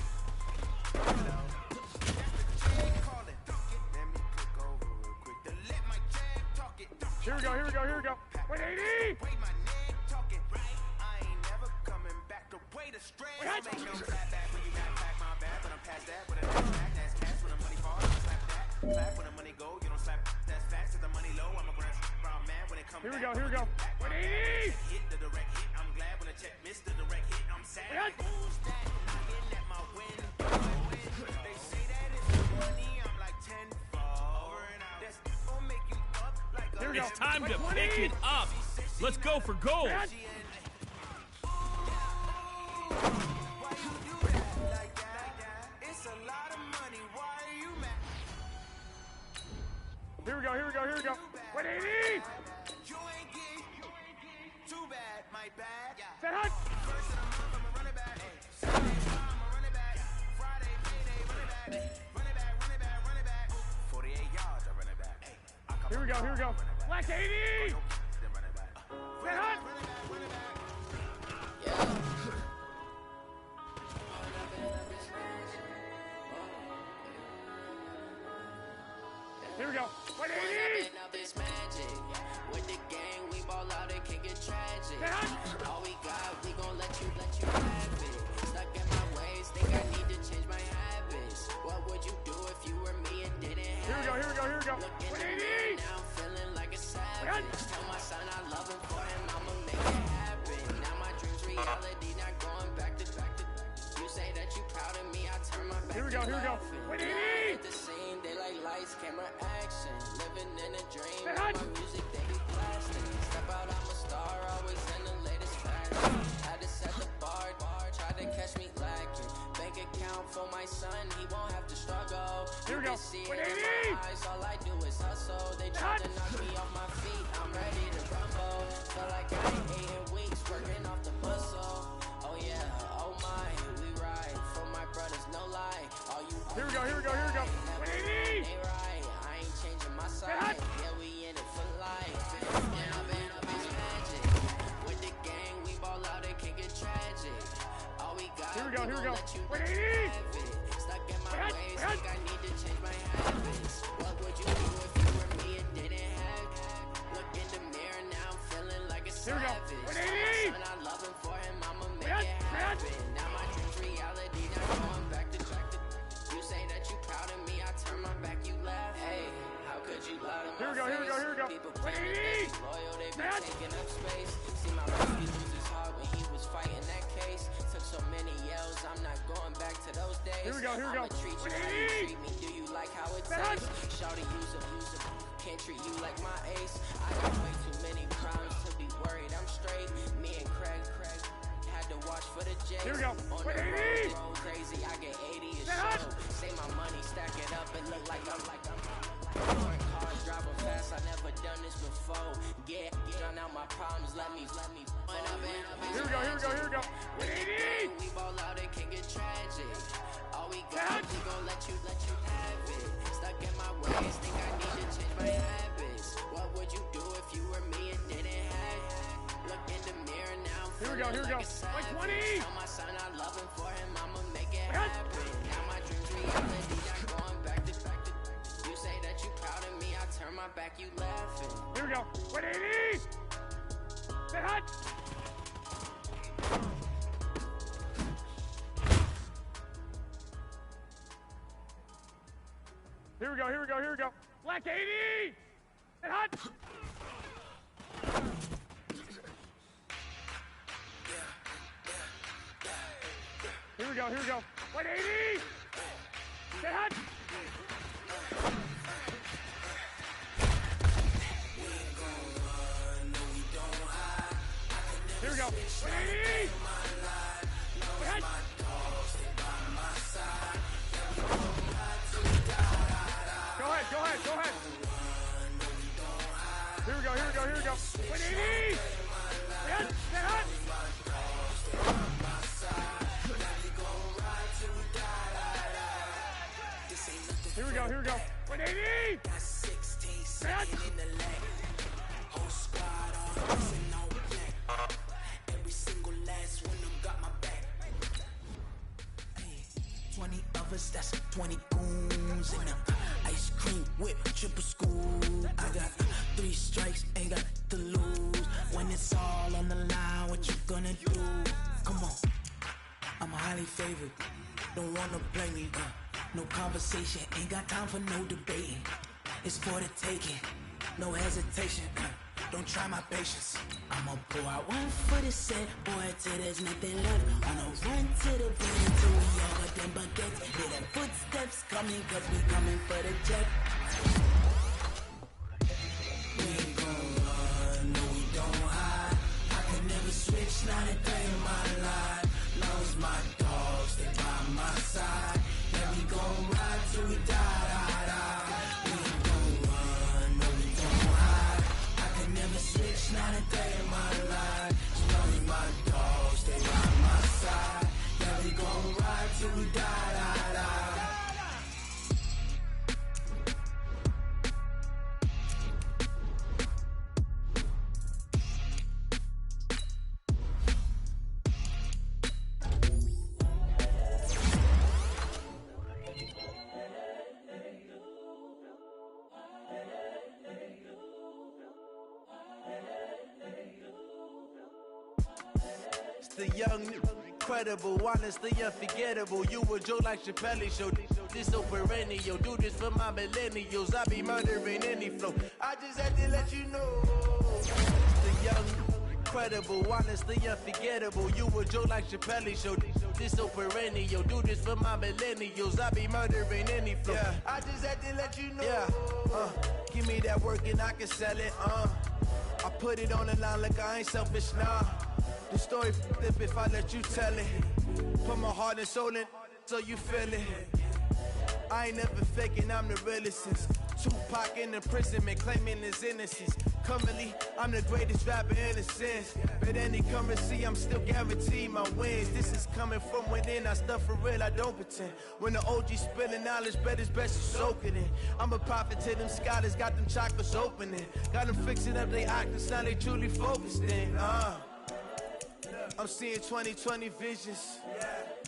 Here we go, here we go, here we go. 180! Wait, my neck talking right. I ain't never coming back. The way the stress make no clap back when you back my bad, but I'm past that. With a back, that's cash when the money falls. I slap that. Clap when the money go. You don't slap. That's fast. If the money low, I'm a brown man when it comes. Here we go, here we go. 180! Hit the direct hit. I'm glad when the check missed the direct hit. I'm sad. Who's that knocking at my window? They say that it's money. I'm like 10 over and out. That's gonna make you up like a. It's time to pick it up. Let's go for gold. Why you do that like that? It's a lot of money. Why are you mad? Here we go, here we go, here we go. 180! You ain't geek, too bad, my bad. Stay hot! First of the month, I'ma run it back. Saturday, I'ma run it back. Friday, payday, run it back. Run it back, run it back, run it back. 48 yards, I run it back. Here we go, here we go. Black 80! Then run it back. Stay hot! Run it back, run it back. Here we go. 180! This magic. With the gang, we ball out, it can get tragic. All we got, we gon' let you have it. Stuck in my ways, think I need to change my habits. What would you do if you were me and didn't have it? Here we go, here we go, here we go. 180! Now I'm feeling like a savage. Tell my son I love him for him, I'ma make it happen. Now my dreams reality, not going back to back to back. You say that you proud of me, I turn my back. Here we go, here we go. 180! At the scene, they like lights, camera, action. Living in a dream, Stay my hot! music, they be blasting. Step out, I'm a star, always in the latest fashion. Had to set the bar, tried to catch me lacking. Bank account for my son, he won't have to struggle. Here we You go. can see it 180! in my eyes, all I do is hustle. They tried to knock me off my feet, I'm ready to rumble. Feel like I ain't 8 in weeks, working off the muscle. Oh yeah, oh my, we ride for my brothers, no lie. All you Here we go, here we go, here we go. 180! ain't right, I ain't changing my side. Yeah, we in it for life. And I've been up is magic. With the gang, we ball out, it can get tragic. All we got, Here we go, here we gon' go. let you 180! have it. Stuck in my Hot, ways, hot. think I need to change my habits. What would you do if you were me and didn't have it? Look in the mirror, now I'm feeling like a Here we go. savage. 180! Son, I love him for him, I'ma make Hot, it hot. happen. Now my dreams reality, not going back to back to. You say that you proud of me, I turn my back, you laugh. Hey, how could you lie to Here my we go, here we go, face? here we go. People claiming they 180! be loyal, they be Hot. taking up space. See my baby lose his heart when he was fighting that case. Took so many yells, I'm not going back to those days. Here we go, here we go. I'ma treat you how you treat me. Do you like how it Hot. tastes? Shawty, use a can't treat you like my ace. I got way too many crimes to be worried. I'm straight. Me and Craig had to watch for the J's. Here we go. On the 180! road, crazy. I get 80 a Hot. show. Say my money, stack it up and look like I'm foreign cars, driving fast. I never done this before. Get drown out my problems. Let me. Here we go, here we go, here we go. 180! We ball out, it can get tragic. All we Hot. got, we gon' let you have it. Stuck in my ways, think I need to change my habits. What would you do if you were me and didn't have it? Look in the mirror now. Here we go, here we go. Like 20! Tell my son I love him for him, I'ma make it Hot. happen. Now my dreams reality, not going back to back to. You say that you proud of me, I turn my back, you laughing. Here we go. 180! Stay hot! Here we go, here we go, here we go. Black 80! Stay hot! here we go, here we go. 180! Get hot! Here we go. 180! Get hot! Go ahead, go ahead, go ahead. Here we go, here we go, here we go. 180! Get hot, get hot! Here we go, here we go. 180! Get hot! Every single last one of them got my back. 20 of us, that's 20 goons in them. Ice cream whip, triple school. I got 3 strikes, ain't got to lose. When it's all on the line, what you gonna do? Come on, I'm highly favored. Don't wanna play me, no conversation, ain't got time for no debating. It's for the taking, no hesitation. Don't try my patience. I'ma pour out one for the set, boy, till there's nothing left. Wanna run to the bridge until we all got them baguettes. Hear them footsteps coming, cause we coming for the jet. We ain't gon' run, no we don't hide. I can never switch, not a day in my life. Long as my dogs, they by my side. Yeah, we gon' ride till we die. Switch, not a day in my life. As long as my dogs stay by my side. Yeah, we gon' ride till we die. The young, incredible, honestly unforgettable. You a joke like Chappelle show. This so perennial. Do this for my millennials. I be murdering any flow. I just had to let you know. The young, incredible, honestly unforgettable. You a joke like Chappelle show. This so perennial. Do this for my millennials. I be murdering any flow. Yeah. I just had to let you know. Yeah. Give me that work and I can sell it. I put it on the line like I ain't selfish, nah. The story flip if I let you tell it. Put my heart and soul in so you feel it. I ain't never faking, I'm the realest since Tupac in imprisonment, claiming his innocence. Currently, I'm the greatest rapper in a sense. But any currency, I'm still guaranteed my wins. This is coming from within, I stuff for real, I don't pretend. When the OG spilling knowledge, bet it's best to soak it in. I'm a prophet to them scholars, got them chakras opening. Got them fixing up they octaves, now they truly focused in. I'm seeing 2020 visions,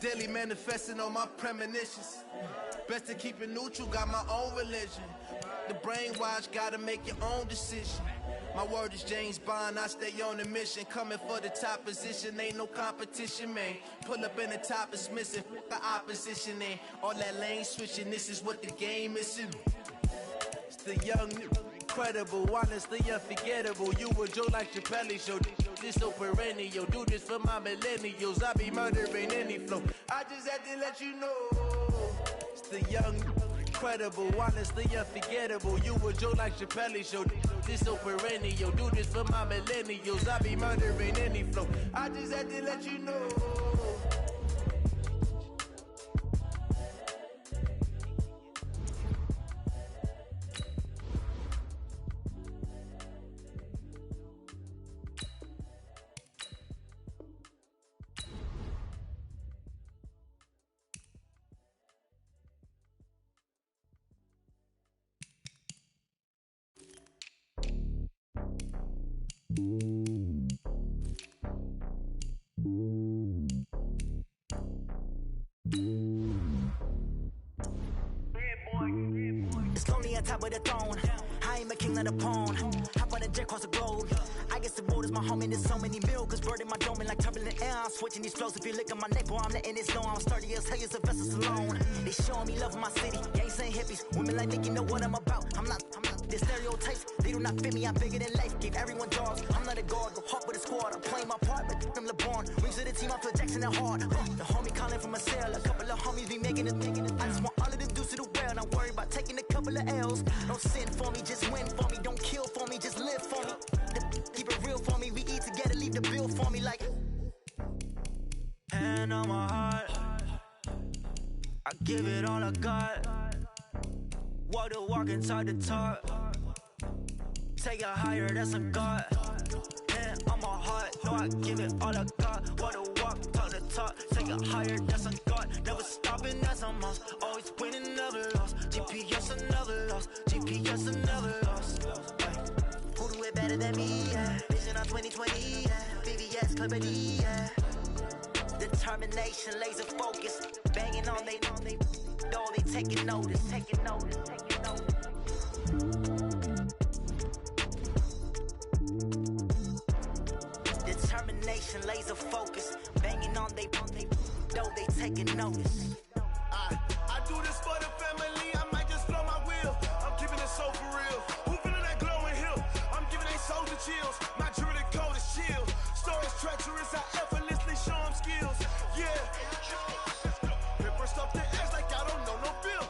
daily manifesting on my premonitions. Best to keep it neutral, got my own religion. The brainwash, gotta make your own decision. My word is James Bond, I stay on a mission. Coming for the top position, ain't no competition, man. Pull up in the top is missing, the opposition ain't. All that lane switching, this is what the game is. It's the young, incredible, honestly unforgettable. You a joke like Chappelle show. This so perennial. Do this for my millennials. I be murdering any flow. I just had to let you know. It's the young, incredible, honestly unforgettable. You a joke like Chappelle show. This so perennial. Do this for my millennials. I be murdering any flow. I just had to let you know. It's lonely on top of the throne. I am a king, not a pawn. Hop on a jet across the globe. I guess the world is my home and there's so many mills. Bird in my dome and like turbulent air. I'm switching these flows. If you look at my neck, boy, I'm letting it slow. I'm sturdy as hell as a vessel alone. They showing me love in my city. Gangs ain't hippies. Women like Nick, you know what I'm about. I'm not. The stereotypes, they do not fit me. I'm bigger than life. Give everyone dogs. I'm not a guard. Go hard with a squad. I'm playing my part, but them LeBron. Rings to the team. I feel Jackson and hard. The homie calling from a I'ma sell. A couple of homies be making it. I just want all of the dudes to do well. Not worry about taking a couple of L's. Don't sin for me, just win for me. Don't kill for me, just live for me. Keep it real for me. We eat together, leave the bill for me like. Hand on my heart, I give it all I got. Walk the walk inside the talk. Take it higher, that's a God. Hand on my heart, no, I give it all I got. Walk the walk, talk the talk. Take it higher, that's a God. Never stopping, that's a must. Always winning, never lost. GPS, I never lost. GPS, I never lost. Who do it better than me? Yeah. Vision on 2020. Yeah. BBS, Clippity. Yeah. Determination, laser focus. Banging on they door, they taking notice. Taking notice, taking notice. Determination, laser focus. Banging on they door, they taking notice. I do this for the family. I might just blow my wheel. I'm keeping it so for real. Who feeling that glowing hill? I'm giving they soldier chills. My jewelry code is chill. Stories treacherous. I effortlessly show them skills. Yeah. Paper stuff the edge like I don't know no feel.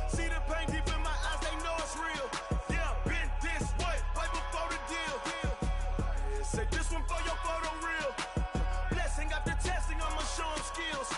See the pain deep in my eyes. They know it's real. Yeah, been this way before the deal. Say this one for your photo real. Blessing after testing. I'ma show them skills.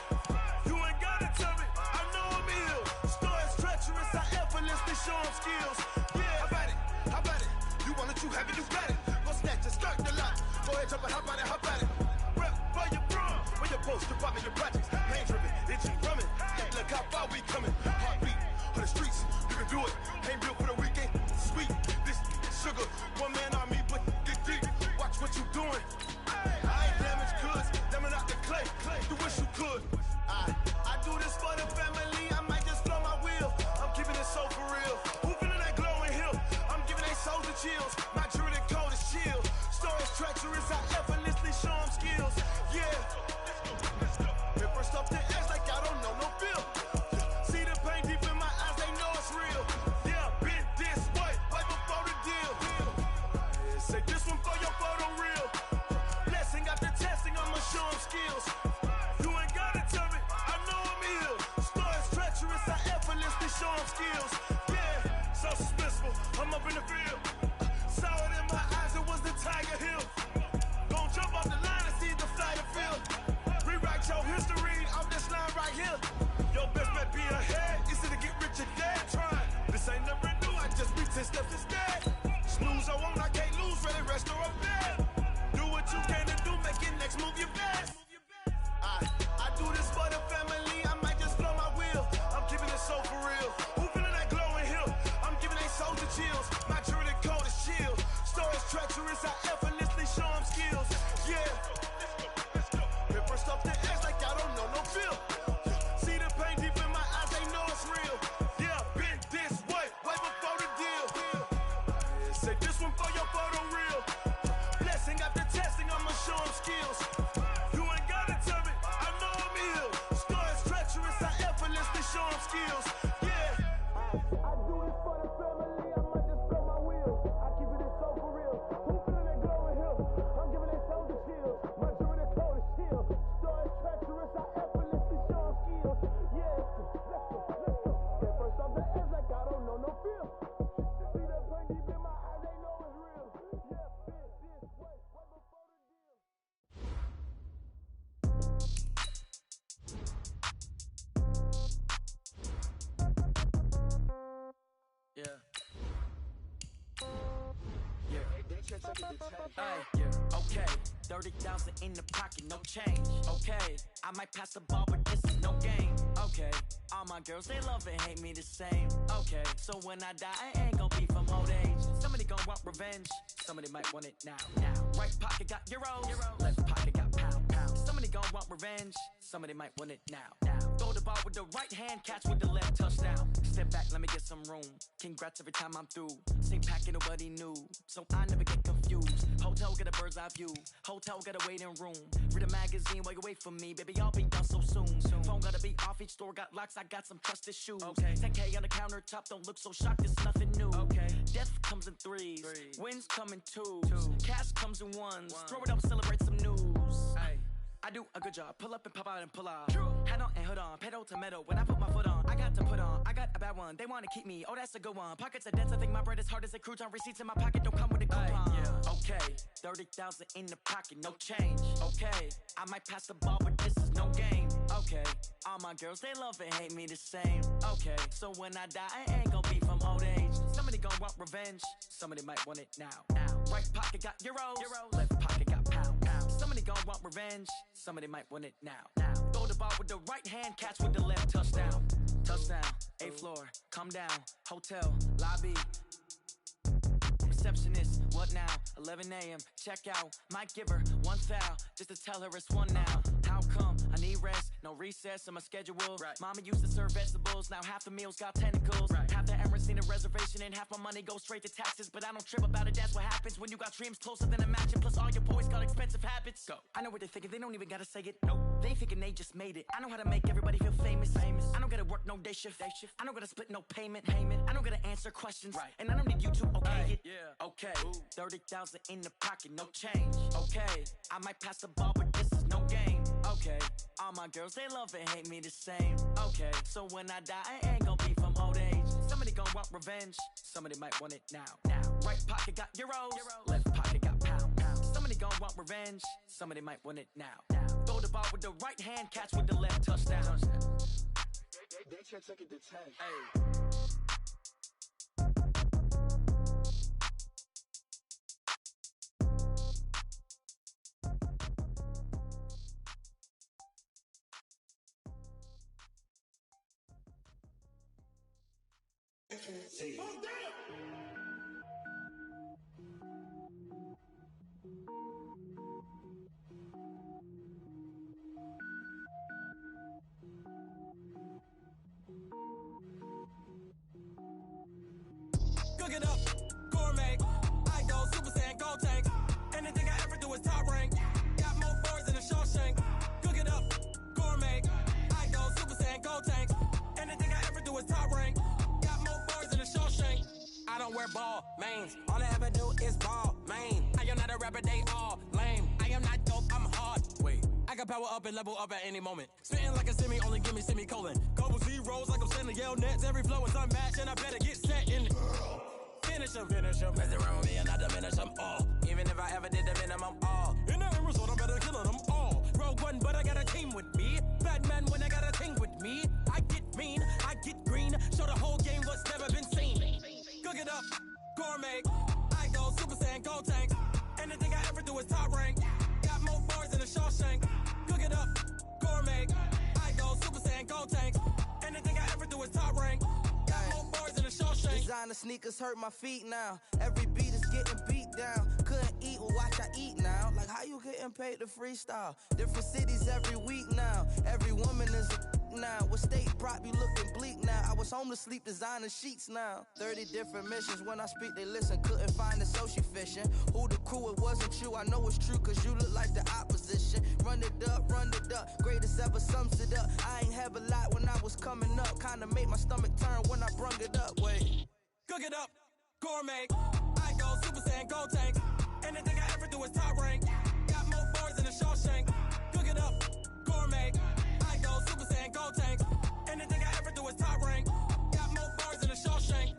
You ain't gotta tell me. I know I'm ill. Stories treacherous. I effortlessly show them skills. Yeah, how about it? How about it? You want it, you have it, you got it. Go snatch it, start the lot. Go ahead, jump it, how about it? How about it? Rep where you from? Where you post, you pop in your projects. Pain driven, itchy drumming. Hey, look how far we coming. Heartbeat on the streets, you can do it. Ain't built for the weekend. Sweet, this sugar. One man army, but get deep. Watch what you doing. I ain't damaged goods, damn out the clay. You wish you could. I do this for the family. I might just blow my wheel. I'm keeping it so for real. Who feeling that glowing hill? I'm giving they soldier chills. My jewelry code is chill. Stories treacherous. I effortlessly show them skills. Yeah. Paper stuff the edge like I don't know no feel. See the pain deep in my eyes. They know it's real. Yeah, been this way before the deal. Say this one for your photo real. Blessing after testing. I'ma show them skills. You ain't gotta tell me. I know I'm ill. Stories treacherous. I effortlessly show them skills. Yeah, so suspenseful. I'm up in the field. Saw it in my eyes. It was the Tiger Hill. Gon' jump off the line and see the flight of field. Rewrite your history off this line right here. Your best bet be ahead. Easy to get rich or dead. Trying. This ain't never new. I just be 10 steps instead. Snooze or won't. I can't lose. Ready, rest or I'm dead. Do what you can to do. Make it next move your best. I do this for the family. I might just blow my wheel. I'm keeping it so for real. Who feeling that glowing hill? I'm giving they soldier chills. My jewelry code is chill. Stories treacherous. I effortlessly show them skills. Yeah. Paper stuff the edge like I don't know no feel. See the pain deep in my eyes. They know it's real. Yeah, been this way before the deal. Say this one for your photo real. Blessing after testing. I'ma show them skills. You ain't gotta tell me. I know I'm ill. Stories treacherous. I effortlessly show them skills. Yeah. I do this for the family. I might just blow my wheel. I keep it so for real. Who feeling that glowing hill? I'm giving they soldier chills. My jewelry code is chill. Stories treacherous. I effortlessly show them skills. Yeah. Let's go. Get first off the edge like I don't know no feel. See that pain deep in my eyes. They know it's real. Yeah. Been this way before the deal. Yeah. Yeah. Okay. 30,000 in the pocket, no change. Okay. I might pass the ball, but this is no game. Okay. All my girls, they love and hate me the same. Okay. So when I die, I ain't gonna be from old age. Somebody gonna want revenge. Somebody might want it now. Right pocket got euros. Left pocket got pound. Somebody gonna want revenge. Somebody might want it now. Throw the ball with the right hand, catch with the left, touchdown. Step back, let me get some room. Congrats every time I'm through. Same packet, nobody knew, so I never get confused. Hotel get a bird's eye view. Hotel got a waiting room. Read a magazine while you wait for me, baby. I'll be done so soon. Phone gotta be off. Each store got locks. I got some trusted shoes. Okay. 10K on the countertop. Don't look so shocked. It's nothing new. Okay. Death comes in threes. Wins come in twos. Cash comes in ones. Throw it up, celebrate some news. Ay. I do a good job. Pull up and pop out and pull out. Head on and hood on, pedal to metal. When I put my foot on, I got to put on. I got a bad one, they wanna keep me. Oh, that's a good one. Pockets are dense, I think my bread is hard as a crouton. Receipts in my pocket don't come with a coupon. Yeah. Okay, 30,000 in the pocket, no change. Okay, I might pass the ball, but this is no game. Okay, all my girls, they love and hate me the same. Okay, so when I die, I ain't gon' be from old age. Somebody gon' want revenge, somebody might want it now. Right pocket got euros, left pocket got pound. Somebody gon' want revenge, somebody might want it now. Throw the ball with the right hand, catch with the left, touchdown. Touchdown, 8th floor, come down, hotel, lobby. Receptionist, what now? 11 a.m., check out. Might give her one foul, just to tell her it's one now. How come? I need rest, no recess in my schedule. Right. Mama used to serve vegetables, now half the meals got tentacles. Right. Half the Emirates need a reservation and half my money goes straight to taxes. But I don't trip about it, that's what happens when you got dreams closer than a match. And plus all your boys got expensive habits. Go. I know what they're thinking, they don't even gotta say it. Nope. They ain't thinking they just made it. I know how to make everybody feel famous. I don't gotta work no day shift. I don't gotta split no payment. I don't gotta answer questions. Right. And I don't need you to okay it. Yeah. Okay, 30,000 in the pocket, no change. Okay, I might pass the ball, but this is no game. Okay, all my girls, they love and hate me the same. Okay, so when I die, I ain't gon' be from old age. Somebody gon' want revenge, somebody might want it now. Right pocket got euros, left pocket got pound. Somebody gon' want revenge, somebody might want it now. Throw the ball with the right hand, catch with the left, touchdown. They check it to 10. Hey. See. Oh, damn! Cook it up, gourmet. I go Super Saiyan, gold tank. Anything I ever do is top rank. Got more boards than a Shawshank. Cook it up, gourmet. I go Super Saiyan, gold tank. Anything I ever do is top rank. I don't wear ball mains. All I ever do is ball main. I am not a rapper, they all lame. I am not dope, I'm hard. Wait, I can power up and level up at any moment. Spitting like a semi, only give me semicolon. Couple zeros like I'm sending yell nets. Every flow is unmatched and I better get set in. Finish them. Mess around with me and I diminish them all. Even if I ever did the minimum all. In the end result, I'm better killing them all. Rogue One, but I got a team with me. Batman when I got a team with me. I get mean, I get green. Show the whole game what's never been seen. Cook it up, gourmet. I go Super Saiyan, gold tank. Anything I ever do is top rank. Got more bars than a Shawshank. Cook it up, gourmet. I go Super Saiyan, gold tank. Anything I ever do is top rank. Got more bars than a Shawshank. Designer sneakers hurt my feet now. Every beat is getting beat down. Couldn't eat, well watch I eat now. Like how you getting paid to freestyle? Different cities every week now. Every woman is a now. What state brought me looking bleak now? I was homeless, sleep designer sheets now. 30 different missions. When I speak, they listen. Couldn't find the social fishing. Who the crew? It wasn't you. I know it's true, cause you look like the opposition. Run it up. Greatest ever sums it up. I ain't have a lot when I was coming up. Kinda made my stomach turn when I brung it up. Wait. Cook it up, gourmet. I go Super Saiyan, gold tank. Anything I ever do is top rank. Got more bars than a Shawshank. Cook it up, gourmet. I go Super Saiyan, gold tank. Anything I ever do is top rank. Got more bars than a Shawshank.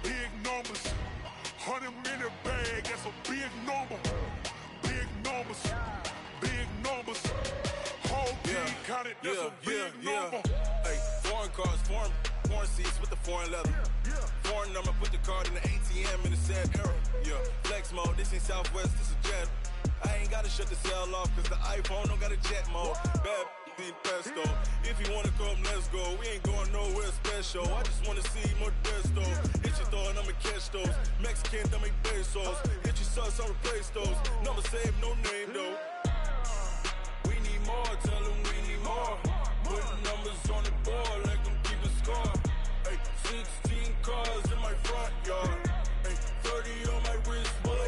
Big numbers, 100 minute bag, that's a big number. Big numbers, whole team counted, that's a big number. Hey, foreign cars, foreign seats with the foreign leather. Foreign number, put the card in the ATM in the sad era. Yeah, flex mode, this ain't Southwest, this is Jet. I ain't gotta shut the cell off, cause the iPhone don't got a jet mode. Bad need pesto. If you wanna come, let's go. We ain't going nowhere special. I just wanna see more desto. Hit your thought, I'ma catch those. Mexican, don't make pesos. Hit your sus, I'll replace those. Number save, no name though. We need more, tell them we need more. Putting numbers on the board, like them keep a score. Hey, 16 cars in my front yard. Hey, 30 on my wrist, boy.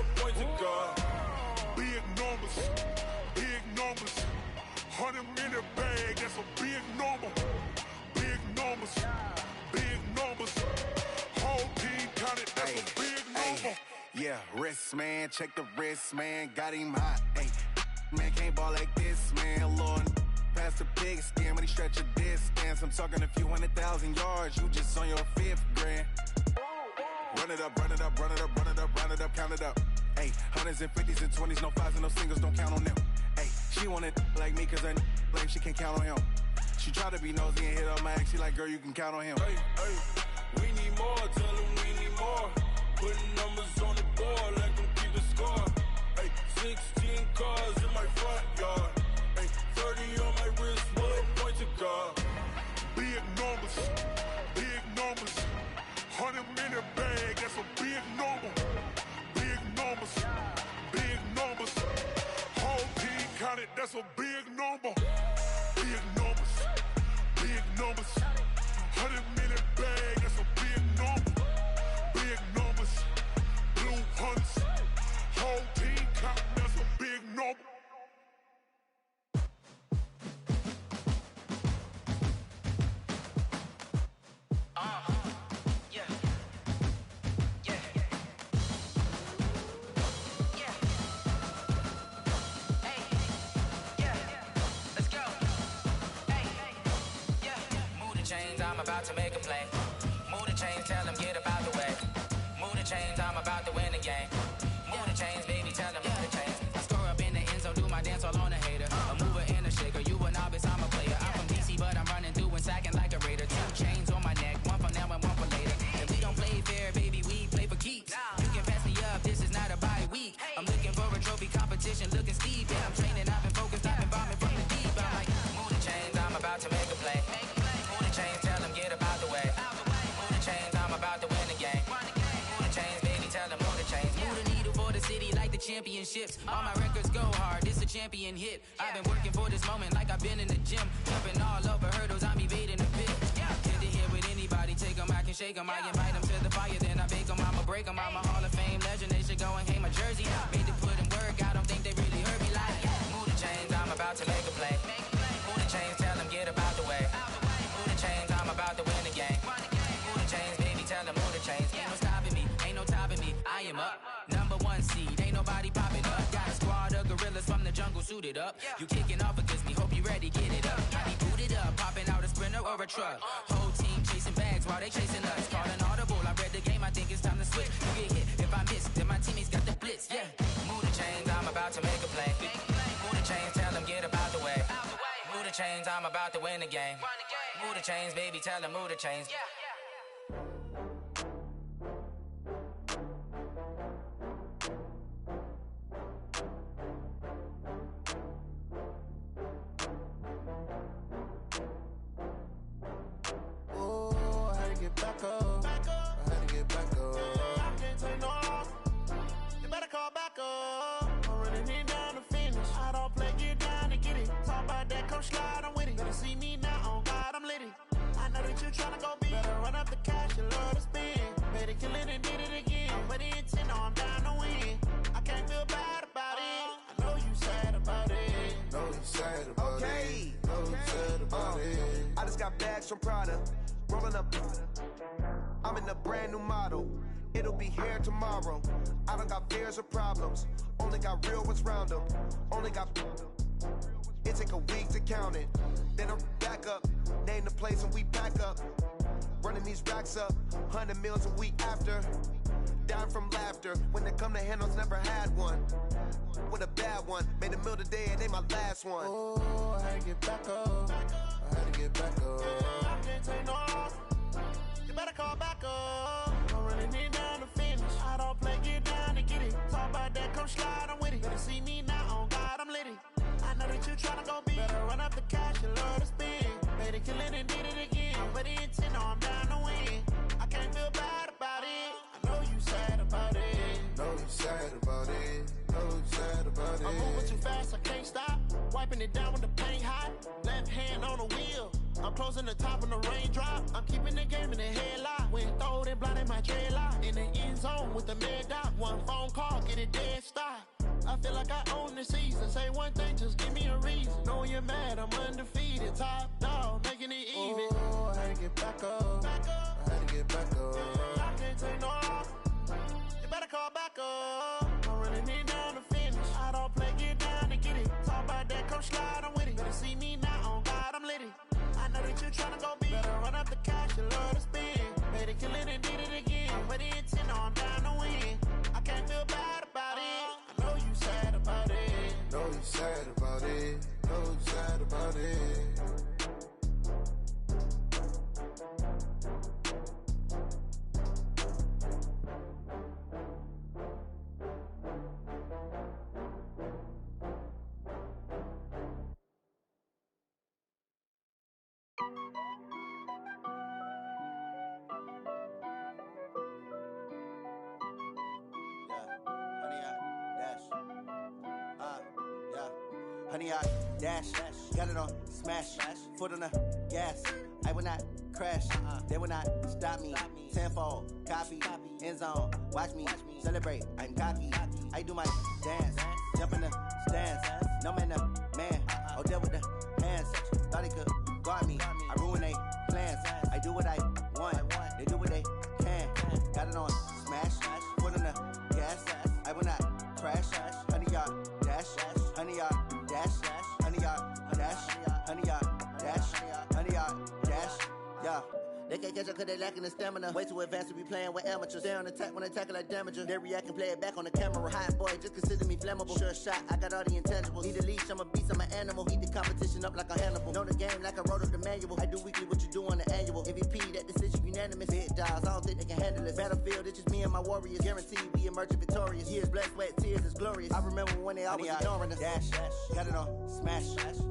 Yeah, wrist, man, check the wrist, man, got him hot. Hey, man, can't ball like this, man, Lord. Past the pig skin when he stretch a distance. I'm talking a few 100,000 yards, you just on your 5th grand. Run it up, run it up, run it up, run it up, run it up, count it up. Hey, hundreds and 50s and 20s, no 5s and no singles, don't count on them. Hey, she want it like me cause her like she can't count on him. She try to be nosy and hit up my ex, she like, girl, you can count on him. Hey, we need more, tell them we need more. Putting numbers on the board, let them keep the score. Hey, 16 cars in my front yard. Hey, 30 on my wrist, one point to guard. Big numbers, big numbers. 100-minute bag, that's a big number. Big numbers, big numbers. Whole team counted, that's a big number. Big numbers, big numbers. 100-minute bag, that's a big number. Big numbers, blue hunts. Whole team counting, that's a big number. I'm about to make a play. Move the chains, tell them get up out the way. Move the chains, I'm about to win the game. Move the chains, baby, tell them move the chains. I score up in the end zone, do my dance all on a hater. A mover and a shaker, you a novice, I'm a player. I'm from DC, but I'm running through and sacking like a raider. 2 chains on my neck, one for now and one for later. And we don't play fair, baby, we play for keeps. You can pass me up, this is not a bye week. I'm looking for a trophy competition, looking steep. Yeah, I'm training, I've been focused, I've been bombing from the deep. I'm like, move the chains, I'm about to make a play. Move the chains, tell them get up out the way. Move the chains, I'm about to win the game. Move the chains, baby, tell them move the chains. Move the needle for the city like the championships. All my records go hard, this a champion hit. I've been working for this moment like I've been in the gym. Jumping all over hurdles, I'm evading the pit. Get to here with anybody, take them, I can shake them. I invite them to the fire, then I bake them, I'ma break them. I'm a Hall of Fame legend, they should go and hang my jersey. Made to put in work, I don't think they really heard me like. Move the chains, I'm about to make a play. Move the chains, tell them get up out the way. Move the chains, I'm about to win the game. Move the chains, baby, tell them move the chains. Ain't no stopping me, ain't no topping me. I am up, #1 seed, ain't nobody popping up. Got a squad of gorillas from the jungle suited up. You kicking off against me, hope you ready, get it up. I be booted up, popping out a Sprinter or a truck. Whole team chasing bags while they chasing us. Calling audible, I read the game, I think it's time to switch. You get hit, if I miss, then my teammates got the blitz, yeah. Move the chains, I'm about to make a play. Move the chains, tell them get up out the way. Move the chains, I'm about to win the game. Move the chains, baby, tell them move the chains. Oh, I had to get back up. I had to get back up. I can't take no loss. You better call back up. I'm running it down to finish. I don't play, get down to get it. Talk about that, come slide, I'm with it. Better see me now, on God, I'm lit it. I know that you tryna go big. Better run up the cash, you love to spend. Better kill it and did it again. But the intent, no, I'm down to win. I can't feel bad about it. I know you sad about it. Know you sad about it. Know you sad about it. I just got bags from Prada. Rolling up. I'm in a brand new model. It'll be here tomorrow. I don't got fears or problems. Only got real ones round them. Only got. It take a week to count it. Then I'm back up. Name the place and we pack up. Running these racks up. 100 meals a week after. Down from laughter. When they come to handles, never had one. With a bad one. Made a meal today and they my last one. Oh, I had to get back up. I had to get back up. I can't take no loss. You better call back up. I'm running it down to finish. I don't play, get down to get it. Talk about that, come slide, I'm with it. Better see me now, on God, I'm lit it. I know that you tryna go big. Better run up the cash, you love to spend. Better kill it and did it again. But the intent, no, I'm down to win. I can't feel bad about it. I know you sad about it. Know you sad about it. Know you sad about it. I'm moving too fast, I can't stop. Wiping it down when the paint hot. Left hand on the wheel. I'm closing the top when the raindrop. I'm keeping the game in the headlock. When throwed and blinded my dreadlock. In the end zone with the mad dot. One phone call, get it dead stop. I feel like I own the season. Say one thing, just give me a reason. Knowing you're mad, I'm undefeated. Top dog, making it even. Oh, I had to get back up. I had to get back up. I can't take no loss. You better call back up. honey, I dash. Got it on smash, foot on the gas. I will not crash, they will not stop me. Tenfold, copy, end zone, watch me celebrate. I'm cocky, I do my dance, jump in the stands. No man, the man, oh, deal with the hands. Thought he could guard me, I ruin they plans. I do what I want, they do what they can. Got it on smash, foot on the gas. I will not crash, honey, yard dash, honey, yard dash, honey, yard dash, honey, yard dash, honey, yard dash, yeah. They can't catch up cause they lacking the stamina. Way too advanced to be playing with amateurs. Stay on attack when they tackle like damager. They react and play it back on the camera. Hot boy, just consider me flammable. Sure shot, I got all the intangibles. Need a leash, I'm a beast, I'm an animal. Heat the competition up like a Hannibal. Know the game like I wrote up the manual. I do weekly what you do on the annual. MVP, that decision unanimous. Big dials, I don't think they can handle it. Battlefield, it's just me and my warriors. Guaranteed we emerging victorious. Years, blood, sweat, tears, is glorious. I remember when they always ignoring us. Dash, got it on smash,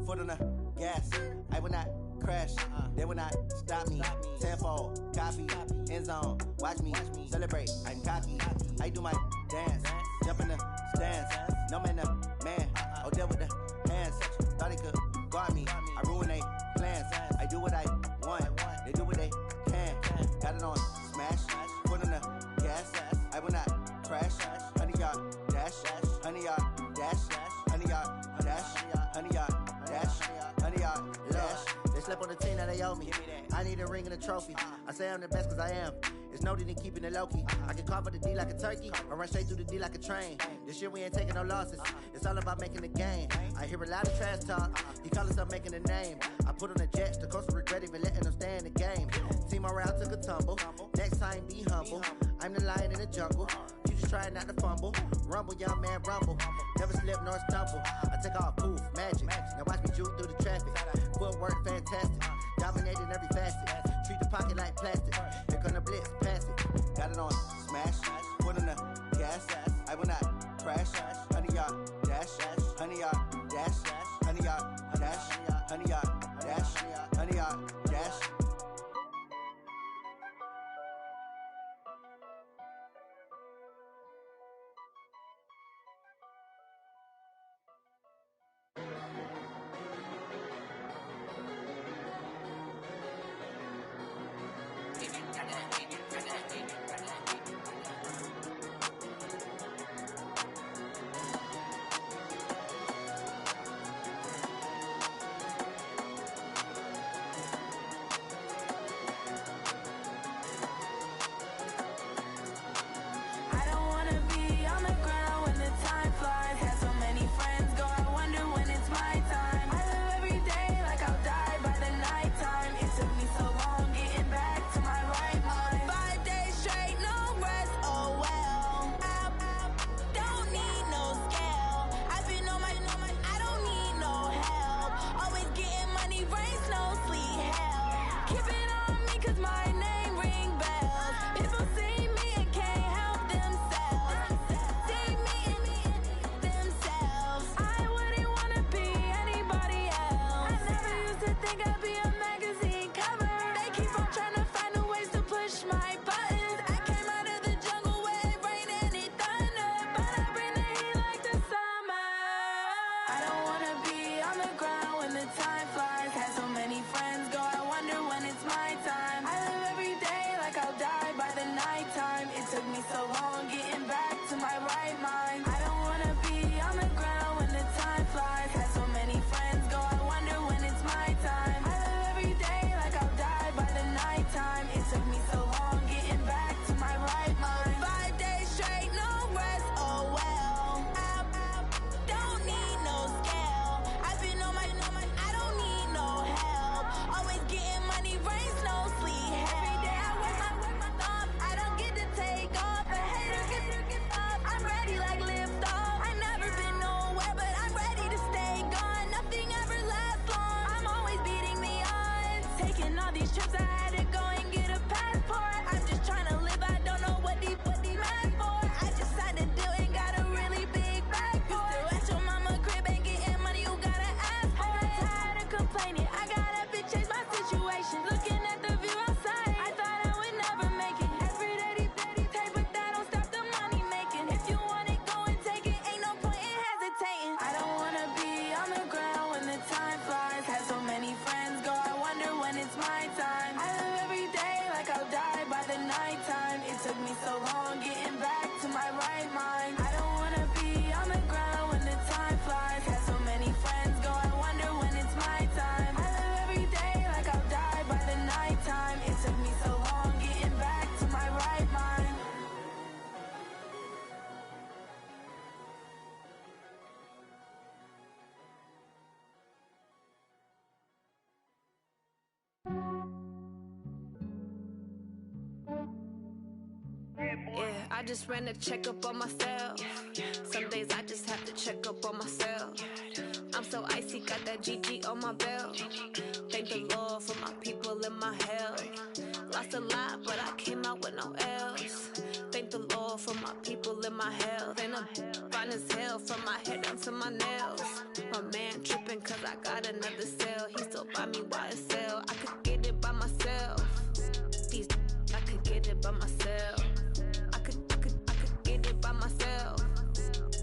foot on the gas. I will not crash, they will not stop me. Tenfold, copy, end zone, watch me celebrate. I'm cocky, I do my dance, jump in the stands. No man, the man, oh, deal with the hands. Thought he could guard me, I ruin they plans. I do what I want, they do what they can. Got it on smash, foot on the gas. I will not crash, honey, yard dash, honey, yard dash, honey, yard dash, honey, yard dash, honey, yard dash. They slept on the team that they owe me. I need a ring and a trophy. I say I'm the best cause I am. It's noted in keeping it low-key. I can carve for the D like a turkey, or run straight through the D like a train. This year we ain't taking no losses. It's all about making the game. I hear a lot of trash talk. He call himself making a name. I put on the Jets. The coach regret even letting them stay in the game. Team morale took a tumble. Next time be humble. I'm the lion in the jungle. You just trying not to fumble. Rumble, young man, rumble. Never slip nor stumble. I take off, poof, magic. Now watch me juke through the traffic. Footwork fantastic. Dominating every facet. Treat the pocket like plastic. Here come the blitz, pass it. Got it on smash, foot on the gas. I will not crash. Honey, yard dash, honey, yard dash, honey, yard dash, honey, yard dash, honey, yard dash. Every day I work my thumb, I don't get to take off. A hater Yeah, I just ran a checkup on myself. Some days I just have to check up on myself. I'm so icy, got that GG on my belt. Thank the Lord for my people in my health. Lost a lot, but I came out with no L's. Thank the Lord for my people in my health. And I'm fine as hell from my head down to my nails. My man tripping cause I got another cell. He still buy me YSL. I could get it by myself. These I could get it by myself. I could get it by myself.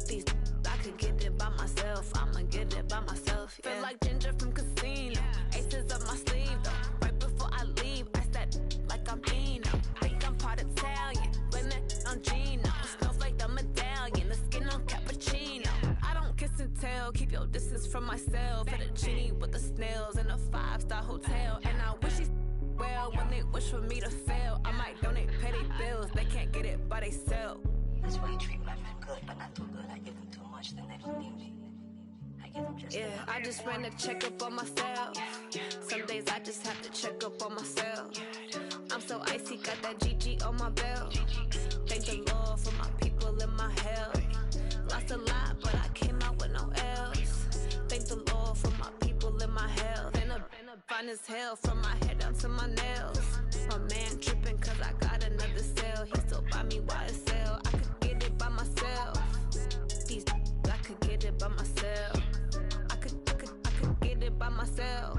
These I could get it by myself. I'ma get it by myself. Yeah. Feel like Ginger from Casino. Aces up my sleeve though. Right before I leave, I said like I'm Dino. Think I'm part Italian. Blame it on Gino. Snowflake the medallion. The skin on cappuccino. I don't kiss and tell. Keep your distance from myself. At a genie with the snails in a 5-star hotel. And I wish he's well when they wish for me to fail. I might donate petty bills. They can't get it by themselves. That's why you treat my men good, but not too good. I give them too much, then they don't need me. I give them just enough. I just ran a checkup on myself. Some days I just have to check up on myself. I'm so icy, got that GG on my belt. Thank the Lord for my people in my health. Lost a lot, but I came out with no L's. Thank the Lord for my people in my health. And I'm fine as hell from my head down to my nails. My man tripping cause I got another cell. He still buy me YSL. I could get it by myself. These I could get it by myself. I could get it by myself.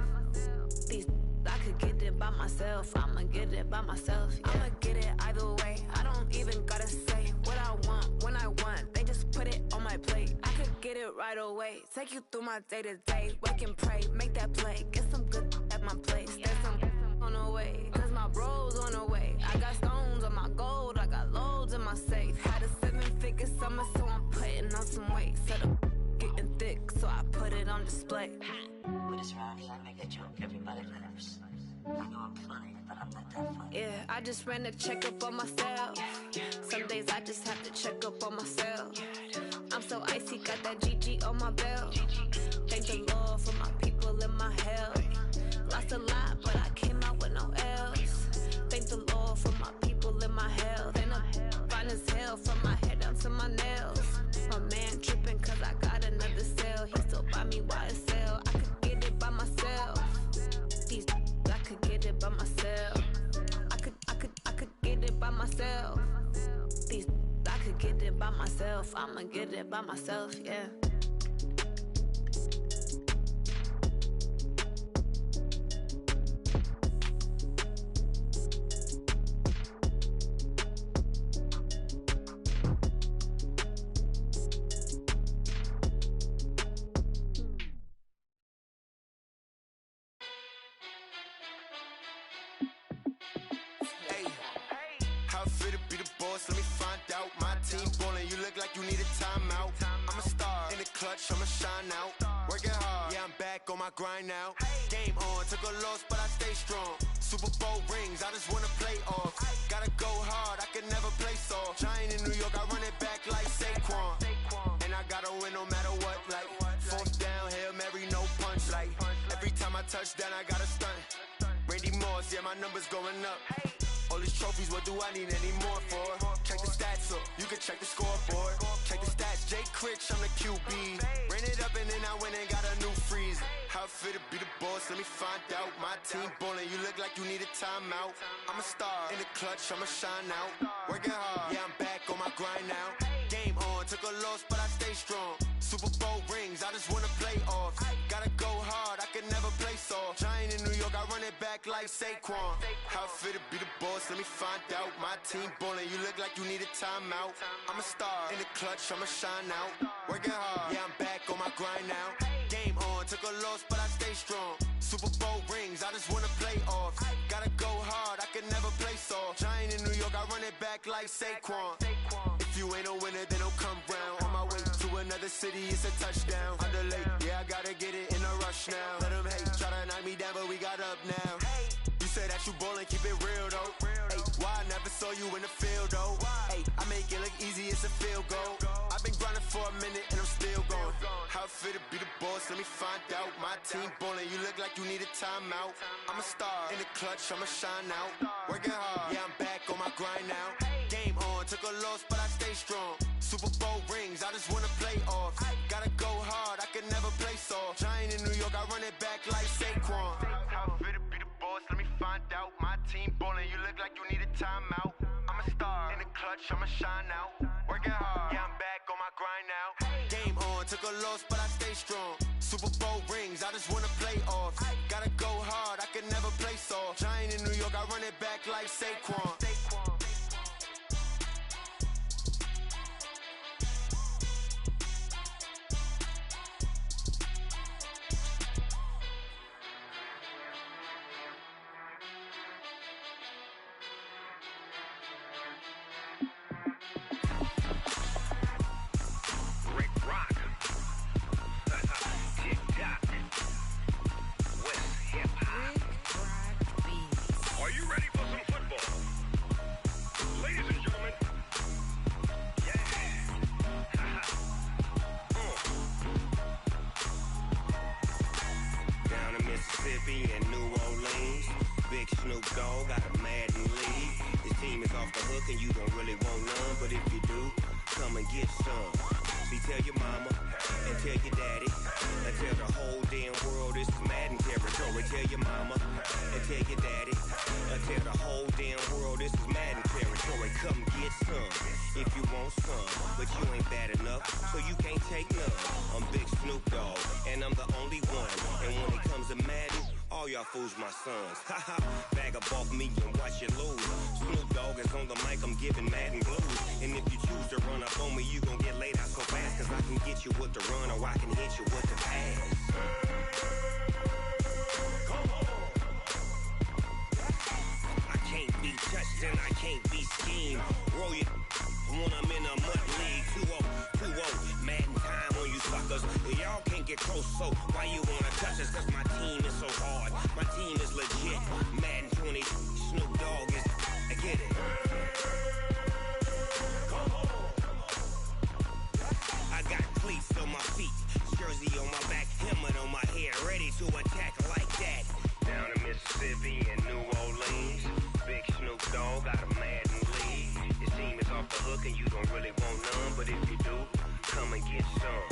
These I could get it by myself. I'ma get it by myself. Yeah. I'ma get it either way. I don't even gotta say what I want when I want. They just put it on my plate. I could get it right away. Take you through my day to day. Wake and pray, make that play. Get some good at my place. There's some on the way, cause my bros on the way. I got stones on my gold. I got loads in my safe. Had a 7-figure summer, so I'm putting on some weight. Set up getting thick, so I put it on display. With this round, I make a joke, everybody laughs. I know I'm funny, but I'm not that funny. Yeah, I just ran a checkup on myself. Some days I just have to check up on myself. I'm so icy, got that GG on my belt. Thank the Lord for my people in my health. Lost a lot, but I came out with no L's. Thank the Lord for my people in my health. And I'm fine as hell from my head down to my nails. My man tripping cause I got another cell. He still buy me YSL. I could get it by myself. These I could get it by myself. I could get it by myself. These I could get it by myself. I'ma get it by myself, yeah. Let me find out. My team ballin', you look like you need a timeout. I'm a star in the clutch, I'ma shine out. Working hard, yeah, I'm back on my grind now. Game on, took a loss, but I stay strong. Super Bowl rings, I just wanna play off. Gotta go hard, I can never play soft. Giant in New York, I run it back like Saquon. And I gotta win no matter what, like fourth down, Hail Mary, no punch. Like every time I touch down, I gotta stunt. Randy Moss, yeah, my numbers going up. All these trophies, what do I need any more for? Check the stats up, you can check the scoreboard. Check the stats, Jay Critch, I'm the QB. Ran it up and then I went and got a new freezer. How it fit to be the boss, let me find out. My team ballin', you look like you need a timeout. I'm a star in the clutch, I'ma shine out. Working hard, yeah, I'm back on my grind now. Game on, took a loss, but I stay strong. Super Bowl rings, I just wanna play off. Gotta go hard, I can never play soft. Giant in New York, I run it back like Saquon. How it fit to be the boss, let me find out. My team ballin', you look like you need a timeout. I'm a star in the clutch, I'ma shine out. Working hard, yeah, I'm back on my grind now. Game on, took a loss, but I stay strong. Super Bowl rings, I just wanna play off. Gotta go hard, I can never play soft. Giant in New York, I run it back like Saquon. If you ain't a winner, then don't come round. On my way to another city, it's a touchdown. Underlay, yeah, I gotta get it in a rush now. Let them hate, try to knock me down, but we got up now. You say that you ballin', keep it real though. Ay, why I never saw you in the field though? Ay, I make it look easy, it's a field goal. I've been grinding for a minute and I'm still going. How it feel to be the boss, let me find out. My team ballin', you look like you need a timeout. I'm a star in the clutch, I'ma shine out. Working hard, yeah, I'm back on my grind now. Game on, took a loss, but I stay strong. Super Bowl rings, I just wanna play off. Gotta go hard, I can never play soft. Giant in New York, I run it back like Saquon. How it feel to be the boss, let me find out. My team ballin', you look like you need a timeout. I'm a star in the clutch, I'ma shine out. Working hard, yeah, I'm back on my grind now. Game on, took a loss, but I stay strong. Super Bowl rings, I just wanna play off. Gotta go hard, I can never play soft. Giant in New York, I run it back like Saquon. Mississippi and New Orleans. Big Snoop Dogg got a Madden LiFe. His team is off the hook and you don't really want none, but if you do, come and get some. See, tell your mama and tell your daddy and tell the whole damn world this is Madden territory. Tell your mama and tell your daddy and tell the whole damn world this is Madden territory. Come get some if you want some, but you ain't bad enough, so you can't take none. I'm Big Snoop Dogg and I'm the only one, and when it comes to Madden, all y'all fools my sons. Haha, bag up off me and watch you lose. Snoop Dogg is on the mic, I'm giving Madden blues. And if you choose to run up on me, you gon' get laid out so fast, cause I can get you with the run or I can hit you with the pass. I can't be touched and I can't be schemed. Roll you when I'm in a mud league. 2-0, Madden time on you suckers. Y'all can't get close, so why you wanna touch us? Cause my team is so hard, my team is legit. Madden 20, Snoop Dogg is, I get it. I got cleats on my feet, jersey on my back, helmet on my head, ready to attack like that. Down in Mississippi and New Orleans, Big Snoop Dogg got a Madden LiFe. His team is off the hook and you don't really want none, but if you do, come and get some.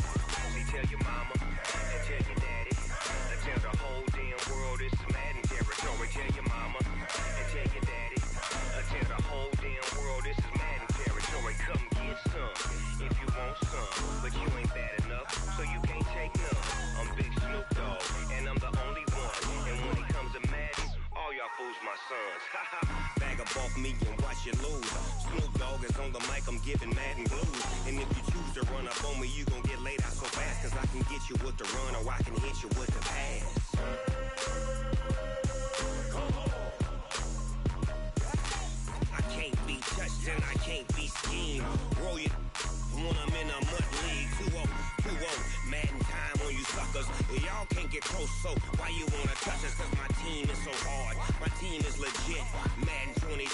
See, tell your mama and tell your daddy and tell the whole damn world this is Madden territory. Tell your mama and tell your daddy and tell the whole damn world this is Madden territory. Come get some if you want some, but you ain't bad enough, so you can't take none. I'm Big Snoop Dogg and I'm the only one, and when it comes to Madden, all y'all fools my sons. Bag up off me and watch you lose. Snoop Dogg is on the mic, I'm giving Madden blues. And if you choose to run up on me, you gon' get laid out so fast, cause I can get you with the run or I can hit you with the pass. I can't be touched and I can't be schemed. Roll you when I'm in a mud league. 2-0, Madden time on you suckers. Y'all can't get close, so why you wanna touch us? Cause my team is so hard, my team is legit. Madden 20,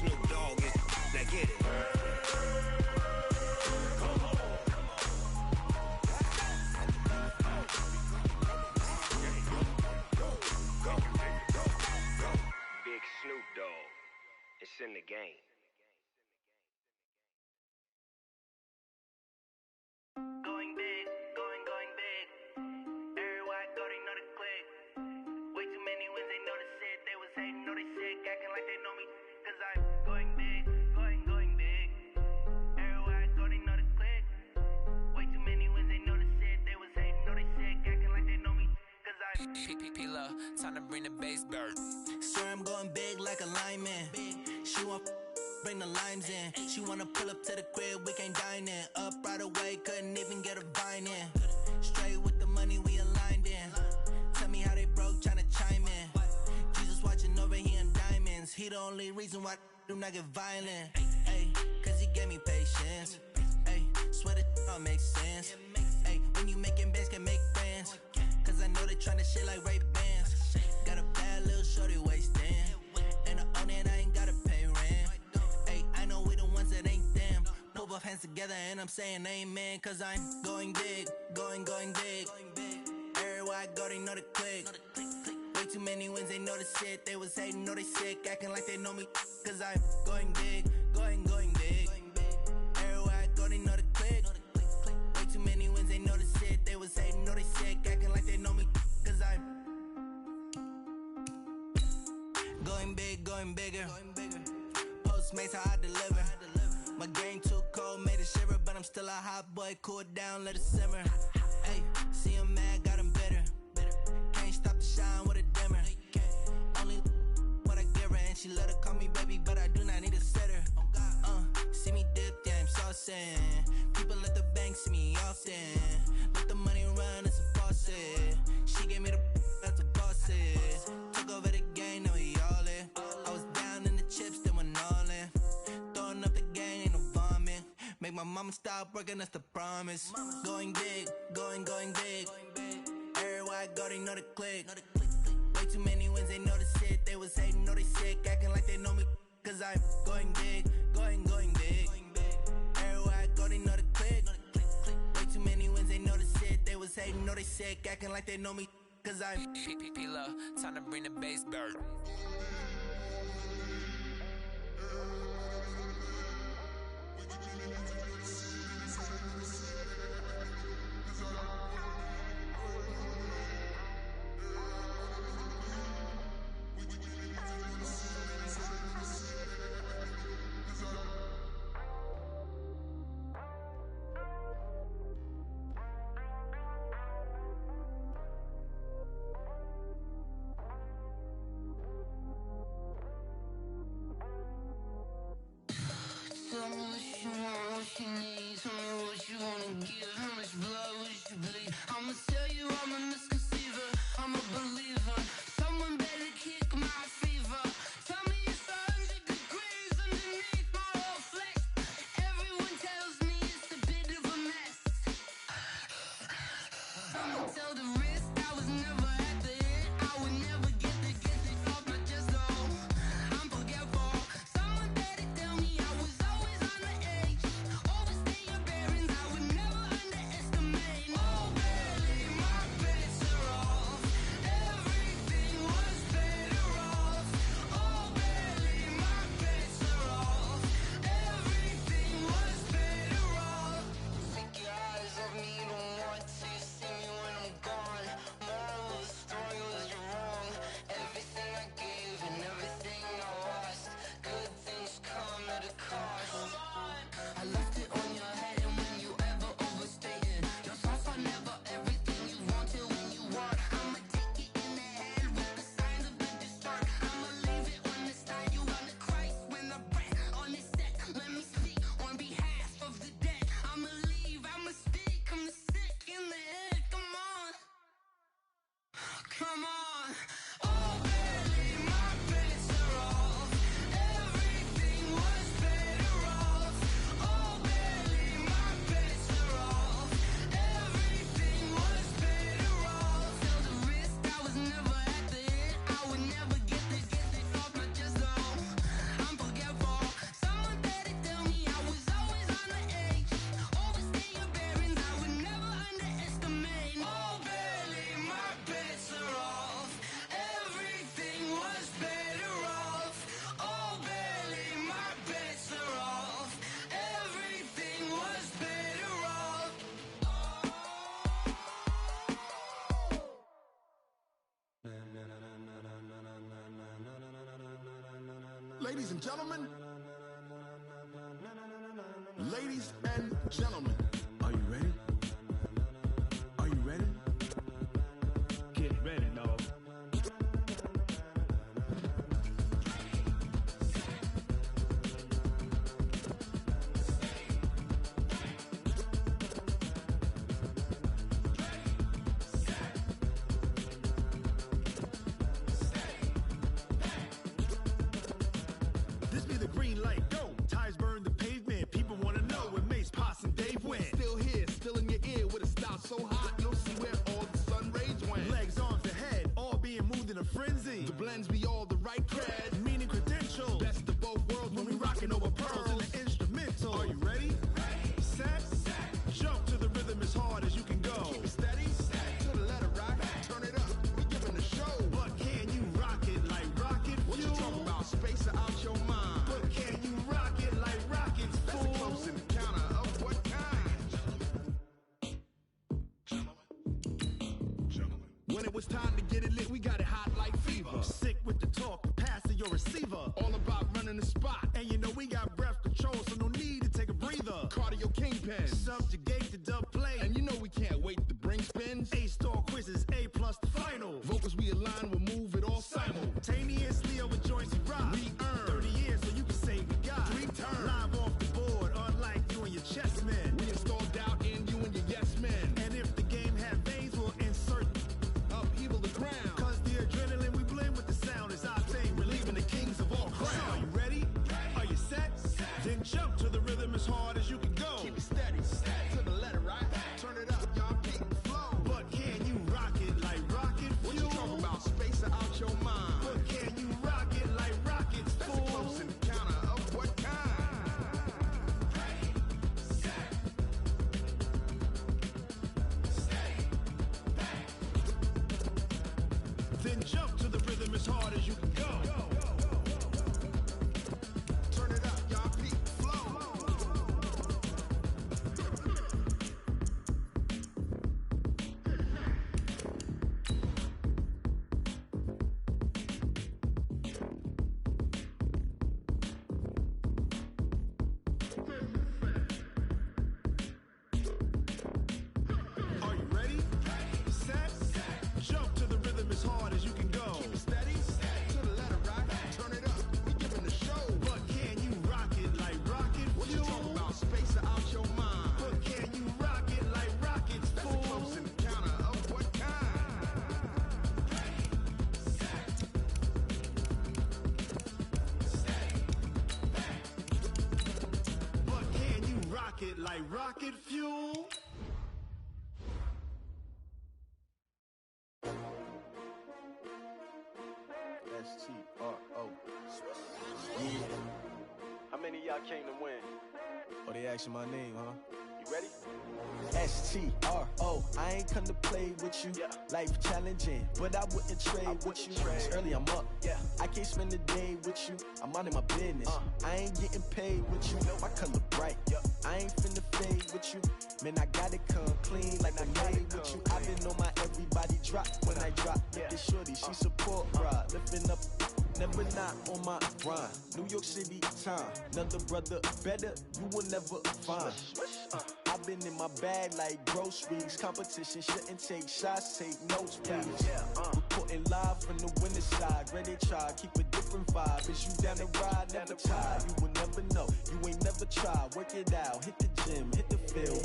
Snoop Dogg is, now get it. Big Snoop Dogg, it's in the game. Going big, going big. Everywhere I go, they know the click. Way too many wins, they know the shit. They was hating, know they sick, acting like they know me. Cause I'm going big, going big. Everywhere I go, they know the click. Way too many wins, they know the shit. They was hating, know they sick, acting like they know me. Cause I'm P-P-P-Love, time to bring the bass bird. Swear I'm going big like a lineman. She want bring the limes in. She wanna pull up to the crib, we can't dine in. Up right away, couldn't even get a vine in. Straight with the money, we aligned in. Tell me how they broke, tryna chime in. Jesus watching over here in diamonds. He the only reason why do not get violent. Ay, cause he gave me patience. Ay, swear that all makes sense. Ay, when you making bands, can make friends. Cause I know they tryna shit like Ray Bans. Got a bad little shorty wasting. And I own it, I ain't gotta pay rent. Ay, I know we the ones that ain't them. Move a both hands together and I'm saying amen, cause I'm going big, going big. Everywhere I go, they know the click. Way too many wins, they know the shit. They was hating, know they sick, acting like they know me, cause I'm going big, going big. Everywhere I go, they know the click. Way too many wins, they know the shit. They was hating, know they sick, acting like they know me, cause I'm going big, going bigger. Postmates, how I deliver. My game too cold, made it shiver, but I'm still a hot boy. Cool it down, let it simmer. Hey, see him mad, got him bitter. Can't stop the shine with a dimmer. Only what I give her, and she let her call me baby, but I do not need a sitter. See me dip, yeah, I'm saucing. People at the bank see me often. Let the money run, it's a faucet. She gave me the that's a boss it. Took over the game, now we all in. I was down in the chips, then went all in. Throwing up the game, ain't no vomit. Make my mama stop working, that's the promise. Going big, going big. Everywhere I go, they know the click. Way too many wins, they know the shit. They was hating, know they sick, acting like they know me, cause I'm going big, going big. Everywhere I go, they know the click. Way too many wins, they know the shit. They was hating, know they sick, acting like they know me, cause I'm P-Lo, time to bring the bass bird. Tell me what you want, what you need. Tell me what you wanna give. How much blood would you bleed? I'ma tell you I'm a misconceiver. I'm a believer. Someone better kick my fever. Tell me it's 100 degrees underneath my whole flesh. Everyone tells me it's a bit of a mess. I'ma tell the risk I was never at the end. I would never get it off my chest though. I'm forgetful. Someone better tell me I was always on the edge. Overstay your bearings, I would never underestimate. Oh baby, my bets are off. Everything was better off. Oh baby, my bets are off. Everything was better off. Take your eyes off me, don't want to see me when I'm gone. Moral of the story was you're wrong. Everything I gave and everything I lost. Good things come at a cost. I left it on your head, and when you ever overstated, your thoughts are never everything you wanted when you want. I'ma take it in the head with the signs of the distort. I'ma leave it on the side. You on the Christ when the breath on this set. Let me speak on behalf of the dead. I'ma leave, I'ma speak. I'm sick in the head. Come on, come on. Oh baby, my bets are off. Everything was better off. Oh baby, my bets are off. Everything was better off. Feel the risk, I was never at the end. I would never get it off my chest though. I'm forgetful. Someone better tell me I was always on the edge. Overstay your bearings, I would never underestimate. Oh baby, my bets are off. Everything was better off. Oh baby, my bets are off. Everything was better off. Ladies and gentlemen, ladies and gentlemen, are you ready? Are you ready? Get ready, dog. This be the green light, go. Ties burn the pavement. People wanna know when Mace, Poss, and Dave win. it was time to get it lit, we got it hot like fever. Sick with the talk, pass to your receiver. All about running the spot. And you know we got breath control, so no need to take a breather. Cardio kingpin, subjugate the dub play. And you know we can't wait to bring spins. A-star quizzes, A+ the final. Vocals we align, we'll move it all simultaneously over joints we rock. We earn 30 years so you can say we got 3 turns. Live off the board, unlike you and your chess men. We install doubt in you and your yes men. And if the game had veins, we'll insert upheaval the ground. Cause the adrenaline we blend with the sound is our thing, relieving the kings of all crowns. So are you ready? Are you set? Then jump to the rhythm as hard as you can go. Keep it steady, to the letter, right? Turn it up, y'all, keep it flow. But can you rock it like rocket fuel? What you talking about? Space out your mind. But can you rock it like rockets, fool? That's a close encounter of what kind? Then jump to the rhythm as hard as you can go. Turn it up, y'all, peak flow. Are you ready? Set? Jump to the rhythm as hard as you can go. Keep it steady, to the letter, right? Turn it up, we giving the show. But can you rock it like rocket fuel? What you talking about? Space out your mind. But can you rock it like rockets, fool? That's a close encounter of what kind? But can you rock it like rocket fuel? S-T-R-O. Yeah. How many of y'all came to win? Oh, they asking my name, huh? You ready? S-T-R-O. I ain't come to play with you. Life challenging, but I wouldn't trade with you. It's early, I'm up. I can't spend the day with you. I'm minding my business. I ain't getting paid with you. My color bright. I ain't finna fade with you. Man, I gotta come clean like I'm made with you. I've been on my everybody drop when I drop. This shorty, she support ride. Lifting up, never not on my grind. New York City time. Another brother better, you will never find. I've been in my bag like groceries. Competition shouldn't take shots, take notes, please. Reporting live from the winning side. Ready to try, keep a different vibe. Is you down the ride, never tired. You will never know, you ain't never tried. Work it out, hit the gym, hit the field.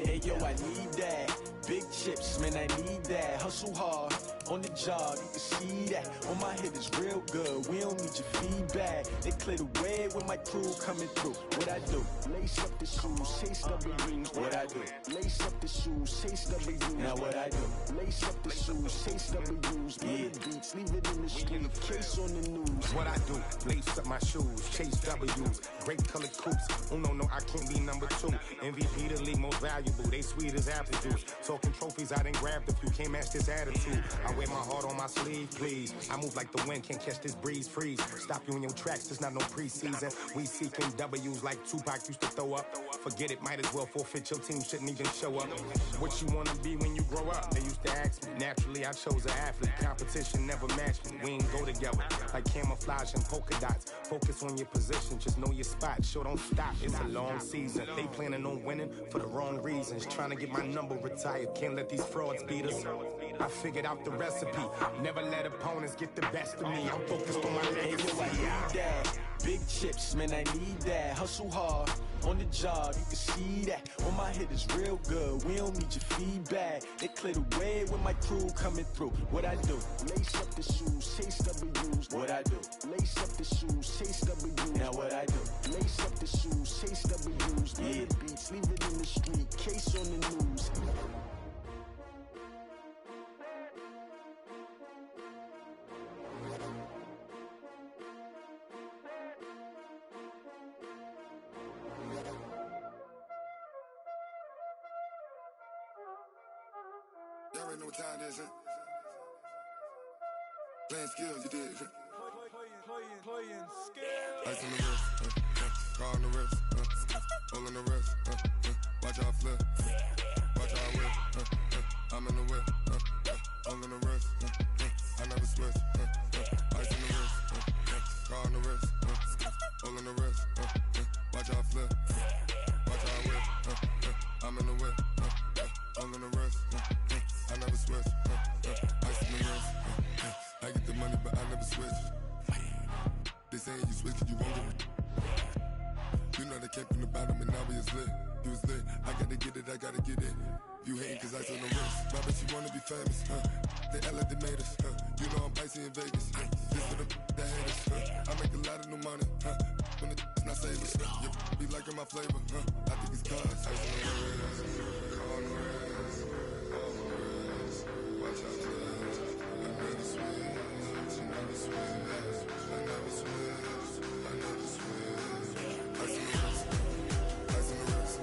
Hey yo, I need that. Big chips, man, I need that. Hustle hard, on the job, you can see that. On my head is real good, we don't need your feedback. They clear the way with my crew coming through. What I do? Lace up the shoes, chase W's. What I do? Lace up the shoes, chase W's. Now what I do? Lace up the shoes, chase W's. Get the beats, leave it in the street, case on the news. What I do? Lace up my shoes, chase W's. Great colored coops. Oh no, I can't be number 2. MVP the league most valuable. They sweet as apple juice. Talking trophies, I didn't grab the few. Can't match this attitude. I wear my heart on my sleeve, please. I move like the wind, can't catch this breeze, freeze. Stop you in your tracks, there's not no preseason. We seeking W's like Tupac used to throw up. Forget it, might as well forfeit. Your team shouldn't even show up. What you wanna be when you grow up? They used to ask me. Naturally, I chose an athlete. Competition never matched me. We ain't go together like camouflage and polka dots. Focus on your position, just know your spot. Sure, don't stop. It's a long season. They planning on winning for the wrong reasons. Trying to get my number retired. Can't let these frauds beat us. I figured out the recipe. Never let opponents get the best of me. I'm focused on my legacy. I need that. Big chips, man, I need that. Hustle hard, on the job, you can see that. On my head is real good, we don't need your feedback. They clear the way with my crew coming through. What I do? Lace up the shoes, chase W's. What I do? Lace up the shoes, chase W's. Now what I do? Lace up the shoes, chase W's. Get the beats, leave it in the street, case on the news. Y'all already know what time it is, huh? Playing skills, you did, huh? Playing skills. Ice on the wrist, car on the wrist, roll on the wrist, watch y'all flip, watch y'all whip, I'm in the whip, All in the wrist, I never switch. Ice in the wrist, car on the wrist, all in the wrist. Watch how I flip, watch how I whip. I'm in the whip, all in the wrist. I never switch. Ice in the wrist. I get the money, but I never switch. They saying you switch, you won't get it. You know they came from the bottom and now we is lit. You was lit, I gotta get it, I gotta get it. You hating cause ice on the wrist. My bitch, you wanna be famous, They act like they made us, You know I'm icy in Vegas, Just for the that hate us, I make a lot of new money, When it's not savers, You be liking my flavor, I think it's cause ice on the wrist, on the wrist, on the wrist. Watch out, cuz I never switch, I never switch, I never switch, I never switch. Ice on the wrist, ice on the wrist, ice on the wrist, ice on the wrist, ice on the wrist,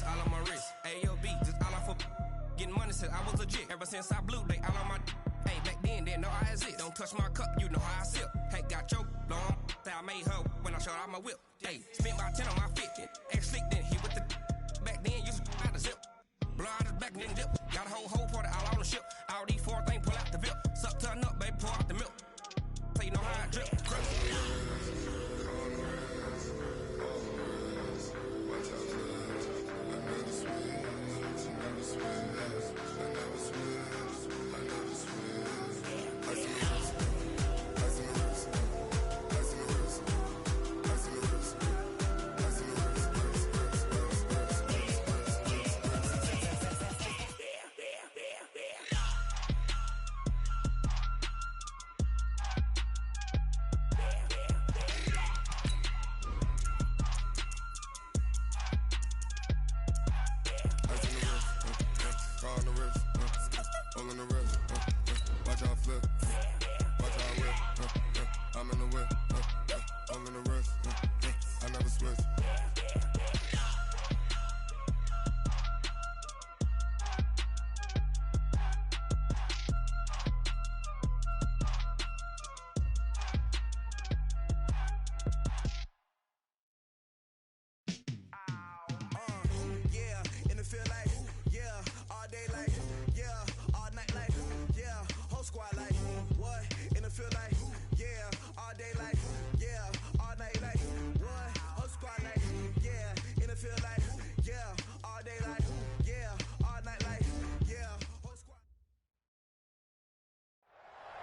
all on my wrist, AOB, just all off of getting money since I was legit. Ever since I blew, they all on my hey, back then, didn't know I exist. Don't touch my cup, you know how I sip. Hey, got your long, that I made her when I showed out my whip. Hey, spent my 10 on my 50, ex-slick, then hit with the back then, used to out the zip. Blow out his back, then dip. Got a whole party all on the ship. All these four things, pull out the VIP. Suck, turn up, baby, pour out the milk. So you know how I drip.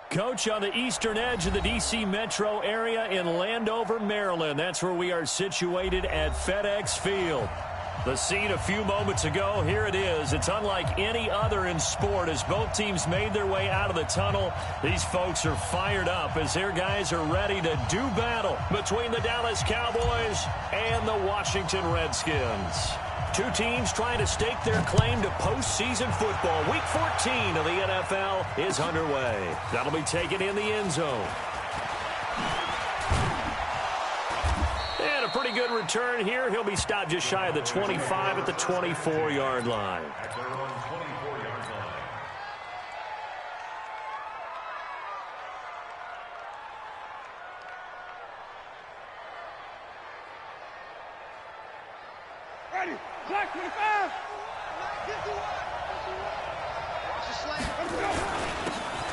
Coach, on the eastern edge of the D.C. metro area in Landover, Maryland. That's where we are situated at FedEx Field. The scene a few moments ago, here it is. It's unlike any other in sport as both teams made their way out of the tunnel. These folks are fired up as their guys are ready to do battle between the Dallas Cowboys and the Washington Redskins. Two teams trying to stake their claim to postseason football. Week 14 of the NFL is underway. That'll be taken in the end zone. And a pretty good return here. He'll be stopped just shy of the 25 at the 24-yard line. Black 25.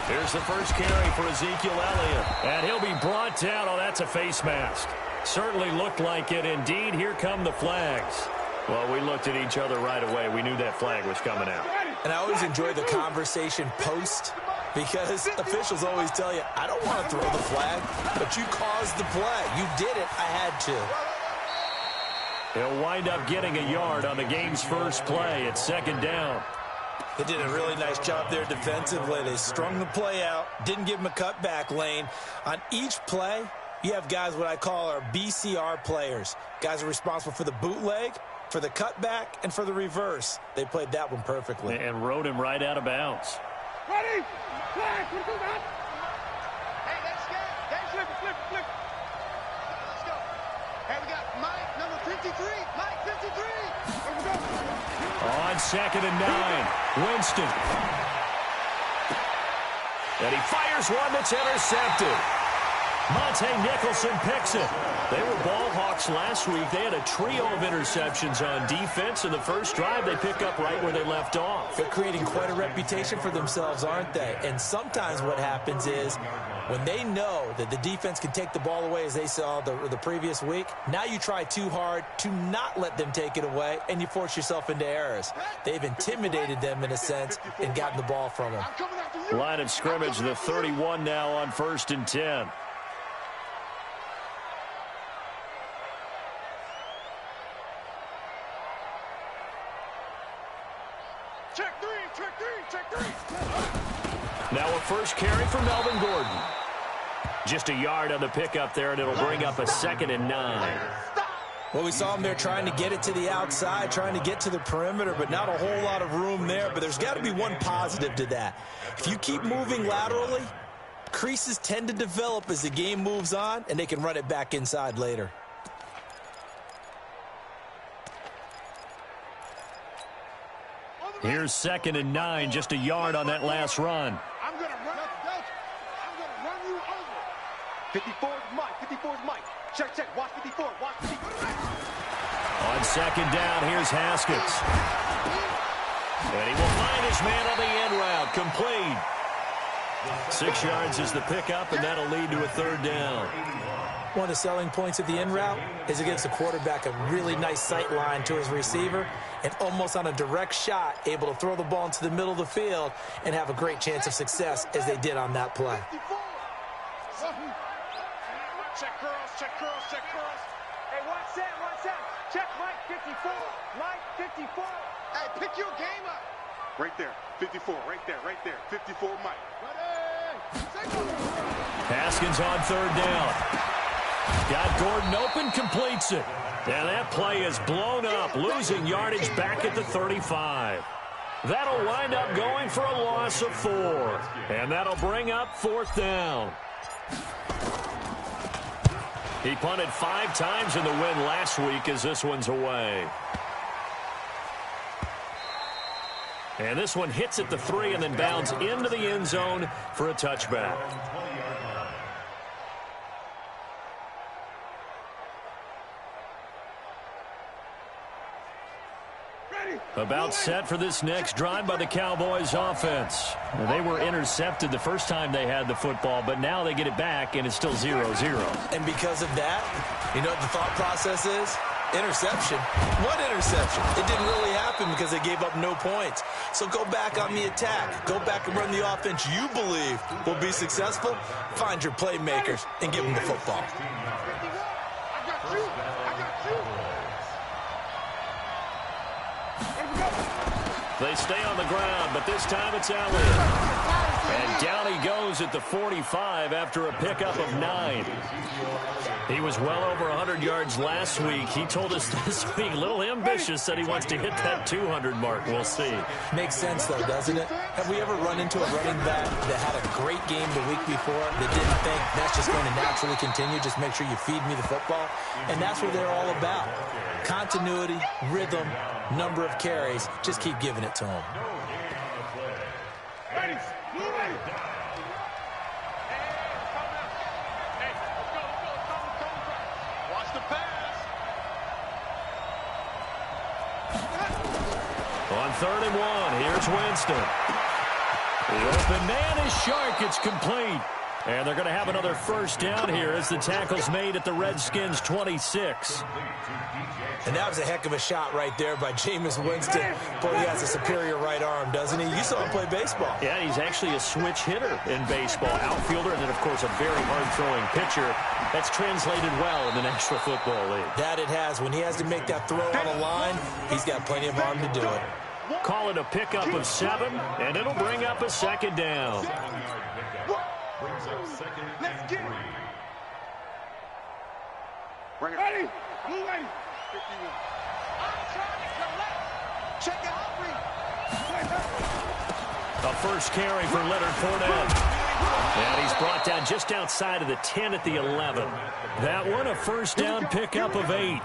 Here's the first carry for Ezekiel Elliott. And he'll be brought down. Oh, that's a face mask. Certainly looked like it. Indeed, here come the flags. Well, we looked at each other right away. We knew that flag was coming out. And I always enjoy the conversation post because officials always tell you, I don't want to throw the flag, but you caused the play. You did it. I had to. He'll wind up getting a yard on the game's first play. It's second down. They did a really nice job there defensively. They strung the play out, didn't give him a cutback lane. On each play, you have guys what I call our BCR players. Guys are responsible for the bootleg, for the cutback, and for the reverse. They played that one perfectly. And rode him right out of bounds. Ready? Flag. What you got? Hey, that's scared. Flip. Let's go. Hey, we got Mike, number 53. Mike, 53. Here we go. On 2nd and 9, Winston. And he fires one that's intercepted. Monte Nicholson picks it. They were ball hawks last week. They had a trio of interceptions on defense. In the first drive, they pick up right where they left off. They're creating quite a reputation for themselves, aren't they? And sometimes what happens is when they know that the defense can take the ball away, as they saw the previous week, now you try too hard to not let them take it away, and you force yourself into errors. They've intimidated them in a sense and gotten the ball from them. Line of scrimmage, the 31 now on 1st and 10. Check three. Now a first carry for Melvin Gordon. Just a yard on the pickup there, and it'll bring up a 2nd and 9. Well, we saw him there trying to get it to the outside, trying to get to the perimeter, but not a whole lot of room there. But there's got to be one positive to that. If you keep moving laterally, creases tend to develop as the game moves on, and they can run it back inside later. Here's 2nd and 9, just a yard on that last run. I'm going to run you over. 54's Mike. Check. Watch 54. On 2nd down, here's Haskins. And he will find his man on the end route, complete. 6 yards is the pickup, and that'll lead to a 3rd down. One of the selling points of the in route is it gives the quarterback a really nice sight line to his receiver and almost on a direct shot able to throw the ball into the middle of the field and have a great chance of success as they did on that play. Check curls. Hey, watch that. Check Mike 54. Mike 54. Hey, pick your game up. Right there. 54. Right there. 54 Mike. Ready. Haskins on 3rd down. Got Gordon open, completes it. And that play is blown up, losing yardage back at the 35. That'll wind up going for a loss of 4. And that'll bring up 4th down. He punted 5 times in the win last week as this one's away. And this one hits at the 3 and then bounds into the end zone for a touchback. About set for this next drive by the Cowboys offense. They were intercepted the first time they had the football, but now they get it back, and it's still 0-0. And because of that, you know what the thought process is? Interception. What interception? It didn't really happen because they gave up no points. So go back on the attack. Go back and run the offense you believe will be successful. Find your playmakers and give them the football. They stay on the ground, but this time it's Elliott. And down he goes at the 45 after a pickup of 9. He was well over 100 yards last week. He told us this week, a little ambitious, said he wants to hit that 200 mark. We'll see. Makes sense, though, doesn't it? Have we ever run into a running back that had a great game the week before that didn't think that's just going to naturally continue? Just make sure you feed me the football. And that's what they're all about. Continuity, rhythm, number of carries. Just keep giving it to them. On 3rd and 1, here's Winston. The open man is Shark. It's complete. And they're going to have another first down here as the tackle's made at the Redskins' 26. And that was a heck of a shot right there by Jameis Winston. Boy, he has a superior right arm, doesn't he? You saw him play baseball. Yeah, he's actually a switch hitter in baseball. Outfielder, and then, of course, a very hard-throwing pitcher. That's translated well in the National Football League. That it has. When he has to make that throw on a line, he's got plenty of arm to do it. Call it a pickup of 7, and it'll bring up a 2nd down. Let's get it. Ready? Blue ready. 51. I'm trying to collect. Check out. A first carry for Leonard Fournette. And he's brought down just outside of the 10 at the 11. That one, a first down pickup of 8.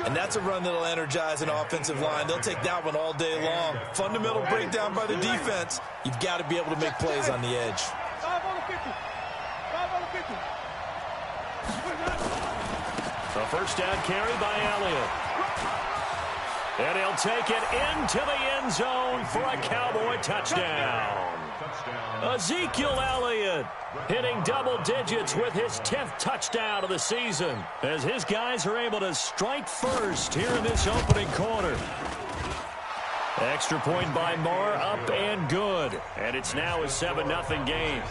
And that's a run that'll energize an offensive line. They'll take that one all day long. Fundamental breakdown by the defense. You've got to be able to make plays on the edge. 5 on the 50. 5 on the 50. A first down carry by Elliott. And he'll take it into the end zone for a Cowboy touchdown. Ezekiel Elliott hitting double digits with his 10th touchdown of the season as his guys are able to strike first here in this opening quarter. Extra point by Moore, up and good. And it's now a 7-0 game.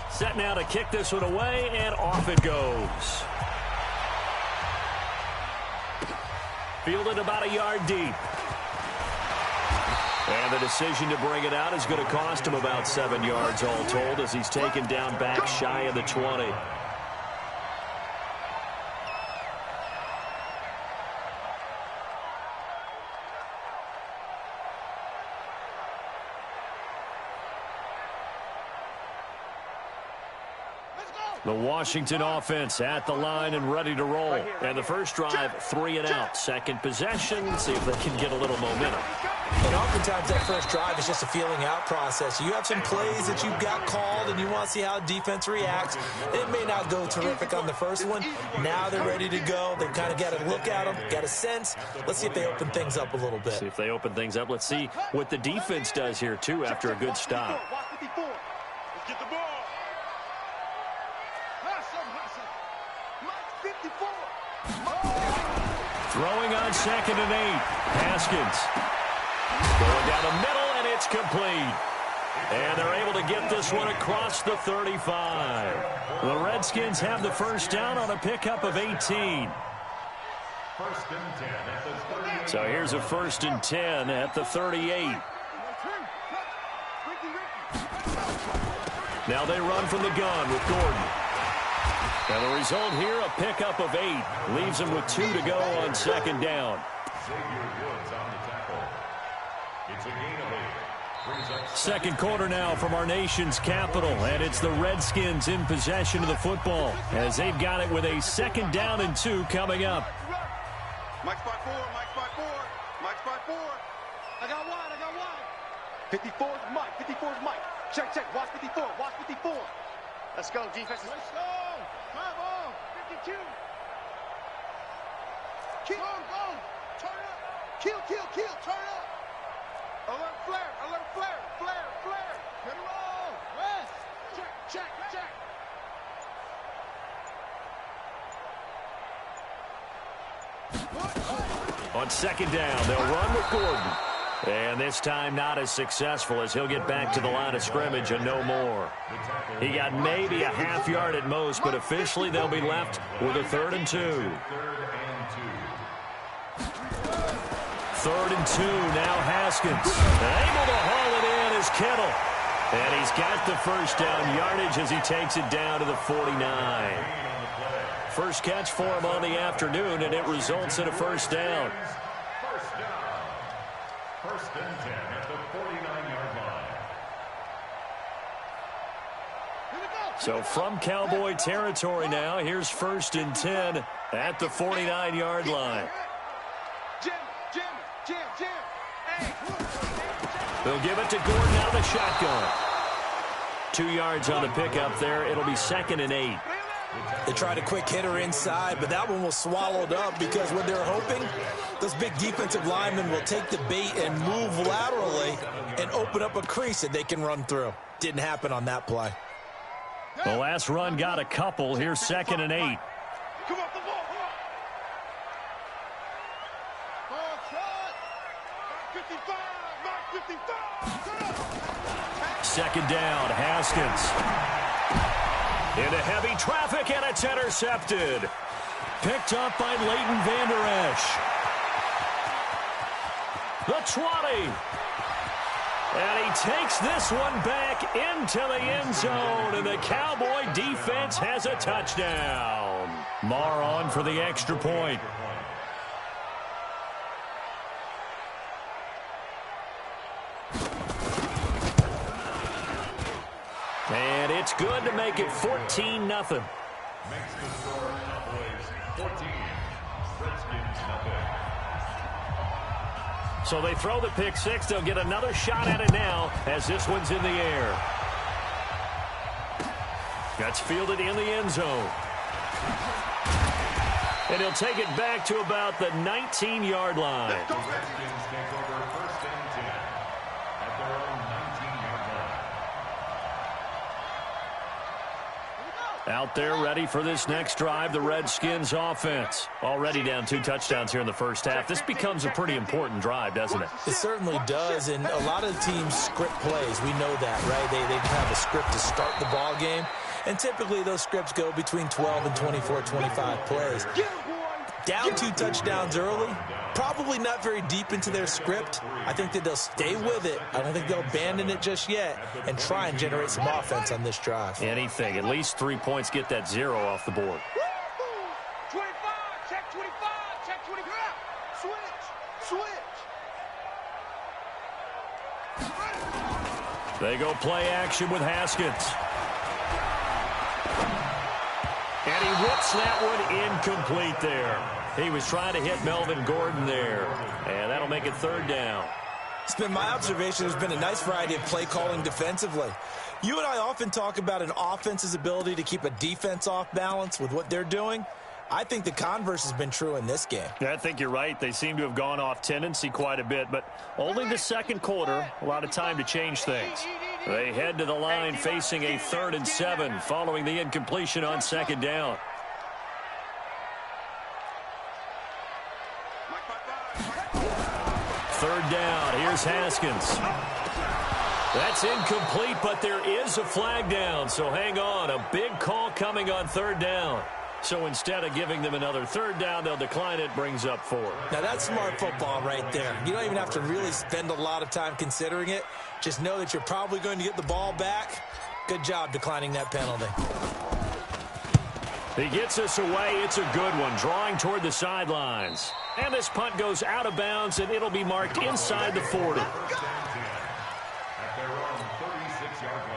Set now to kick this one away, and off it goes. Fielded about a yard deep. And the decision to bring it out is going to cost him about 7 yards all told as he's taken down back shy of the 20. The Washington offense at the line and ready to roll. And the first drive, 3 and out. Second possession, see if they can get a little momentum. And oftentimes that first drive is just a feeling out process. You have some plays that you've got called and you want to see how defense reacts. It may not go terrific on the first one. Now they're ready to go. They've kind of got to look at them, got a sense. Let's see if they open things up a little bit. See if they open things up. Let's see what the defense does here, too, after a good stop. Let's get the ball. Throwing on 2nd and 8. Haskins. Going down the middle, and it's complete. And they're able to get this one across the 35. The Redskins have the first down on a pickup of 18. So here's a 1st and 10 at the 38. Now they run from the gun with Gordon. And the result here, a pickup of 8. Leaves him with 2 to go on 2nd down. Second quarter now from our nation's capital, and it's the Redskins in possession of the football as they've got it with a 2nd down and 2 coming up. Mike's by 4, Mike's by 4, Mike's by 4. I got wide. 54 is Mike, 54 is Mike. Check, watch 54, watch 54. Let's go, defense. Let's go. 52. Kill, go. Turn up. Kill, turn up. Alert flare. Get it roll. West. Check. On 2nd down, they'll run with Gordon. And this time not as successful as he'll get back to the line of scrimmage and no more. He got maybe a half yard at most, but officially they'll be left with a 3rd and 2. 3rd and 2, now Haskins. Able to haul it in is Kittle. And he's got the first down yardage as he takes it down to the 49. First catch for him on the afternoon, and it results in a first down. First and 10 at the 49-yard line. So from Cowboy territory now, here's 1st and 10 at the 49-yard line. Jim. Hey. They'll give it to Gordon out of the shotgun. 2 yards on the pickup there. It'll be 2nd and 8. They tried a quick hitter inside, but that one was swallowed up because what they're hoping, those big defensive linemen will take the bait and move laterally and open up a crease that they can run through. Didn't happen on that play. The last run got a couple. Here's 2nd and 8. Come off the ball. Ball shot. 55. Mark 55. 2nd down, Haskins. Into heavy traffic, and it's intercepted. Picked up by Leighton Vander Esch. The 20. And he takes this one back into the end zone, and the Cowboy defense has a touchdown. Marr on for the extra point. And it's good to make it 14-0. Makes the score Cowboys 14, Redskins nothing. So they throw the pick six. They'll get another shot at it now as this one's in the air. That's fielded in the end zone. And he'll take it back to about the 19-yard line. The Redskins take over 1st and 10 at their own 19-yard line. Out there ready for this next drive, the Redskins offense. Already down 2 touchdowns here in the first half. This becomes a pretty important drive, doesn't it? It certainly does, and a lot of teams script plays. We know that, right? They have a script to start the ball game, and typically those scripts go between 12 and 24, 25 plays. Down 2 touchdowns early, probably not very deep into their script. I think that they'll stay with it. I don't think they'll abandon it just yet and try and generate some offense on this drive. Anything. At least 3 points, get that 0 off the board. 25, check 25, check 25. Switch. They go play action with Haskins. And he whips that one incomplete there. He was trying to hit Melvin Gordon there. And that'll make it 3rd down. It's been my observation there's been a nice variety of play calling defensively. You and I often talk about an offense's ability to keep a defense off balance with what they're doing. I think the converse has been true in this game. Yeah, I think you're right. They seem to have gone off tendency quite a bit, but only the second quarter, a lot of time to change things. They head to the line facing a 3rd and 7 following the incompletion on 2nd down. Third down. Here's Haskins. That's incomplete, but there is a flag down, so hang on. A big call coming on 3rd down. So instead of giving them another 3rd down, they'll decline it, brings up 4. Now, that's smart football right there. You don't even have to really spend a lot of time considering it. Just know that you're probably going to get the ball back. Good job declining that penalty. He gets us away. It's a good one, drawing toward the sidelines. And this punt goes out of bounds, and it'll be marked inside the 40. At their own 36-yard line.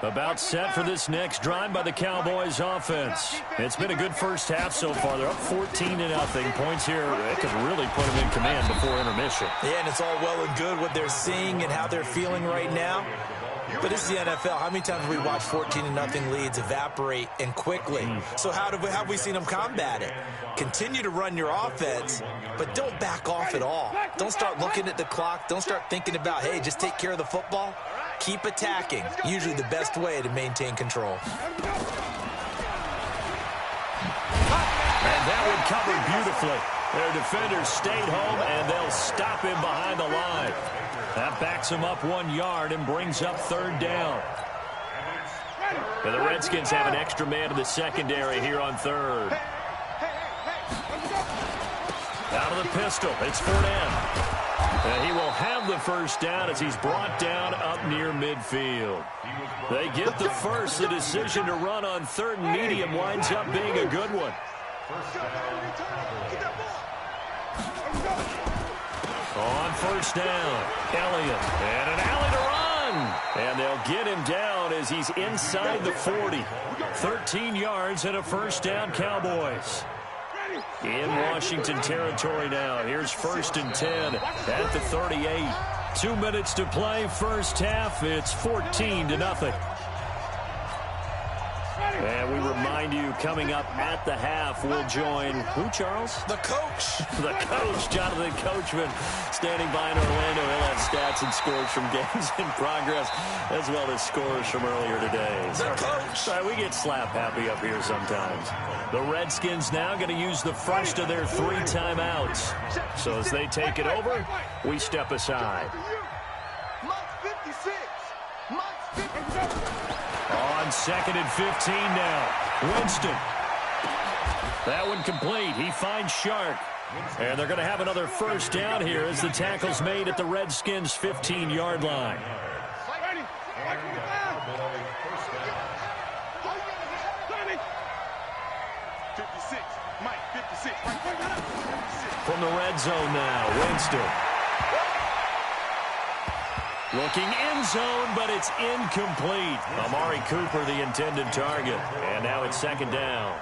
About set for this next drive by the Cowboys offense. It's been a good first half so far. They're up 14-0. Points here, it could really put them in command before intermission. Yeah, and it's all well and good what they're seeing and how they're feeling right now. But this is the NFL. How many times have we watched 14-0 leads evaporate and quickly? So how have we seen them combat it? Continue to run your offense, but don't back off at all. Don't start looking at the clock. Don't start thinking about, hey, just take care of the football. Keep attacking. Usually the best way to maintain control. And that one covered beautifully. Their defenders stayed home, and they'll stop him behind the line. That backs him up 1 yard and brings up 3rd down. And the Redskins have an extra man in the secondary here on 3rd. Out of the pistol, it's Fournette. And he will have the first down as he's brought down up near midfield. They get the first. The decision to run on 3rd and medium winds up being a good one. On 1st down, Elliott, and an alley to run. And they'll get him down as he's inside the 40. 13 yards and a 1st down, Cowboys. In Washington territory now. Here's 1st and 10 at the 38. 2 minutes to play, first half. It's 14-0. And we remind you, coming up at the half, we'll join who, Charles? The coach. The coach, Jonathan Coachman, standing by in Orlando. He'll have stats and scores from games in progress, as well as scores from earlier today. The coach. Sorry, we get slap happy up here sometimes. The Redskins now going to use the first of their 3 timeouts. So as they take it over, we step aside. On 2nd and 15 now. Winston. That one complete. He finds Shark. And they're going to have another 1st down here as the tackle's made at the Redskins' 15-yard line. From the red zone now, Winston. Looking in zone, but it's incomplete. Amari Cooper, the intended target. And now it's second down.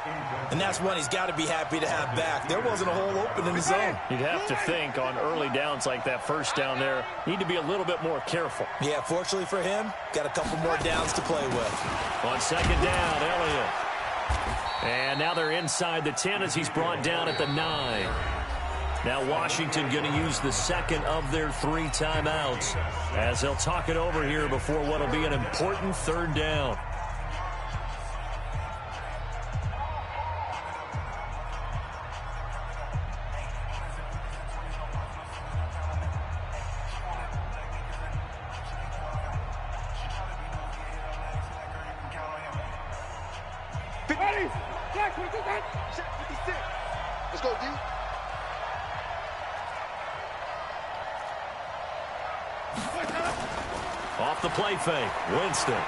And that's one he's got to be happy to have back. There wasn't a hole open in the zone. You'd have to think on early downs like that first down there, need to be a little bit more careful. Yeah, fortunately for him, got a couple more downs to play with. On second down, Elliott. And now they're inside the 10 as he's brought down at the 9. Now Washington going to use the second of their 3 timeouts as they'll talk it over here before what will be an important third down. Let's go, D. Off the play fake, Winston.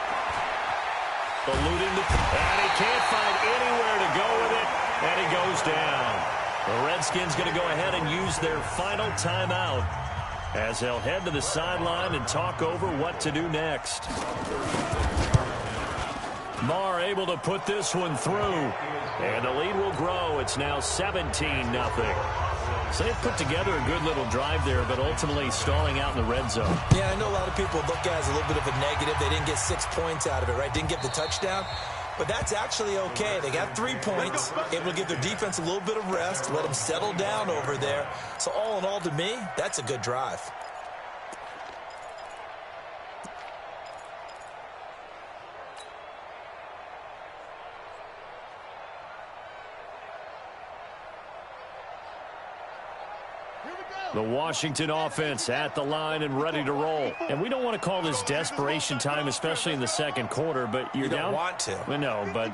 Eluding and he can't find anywhere to go with it, and he goes down. The Redskins going to go ahead and use their final timeout as they'll head to the sideline and talk over what to do next. Marr able to put this one through, and the lead will grow. It's now 17-0. So they've put together a good little drive there, but ultimately stalling out in the red zone. Yeah, I know a lot of people look at it as a little bit of a negative. They didn't get 6 points out of it, right? Didn't get the touchdown. But that's actually okay. They got 3 points. Able to give their defense a little bit of rest, let them settle down over there. So all in all, to me, that's a good drive. The Washington offense at the line and ready to roll. And we don't want to call this desperation time, especially in the second quarter, but you're down. You don't want to. Well, no, but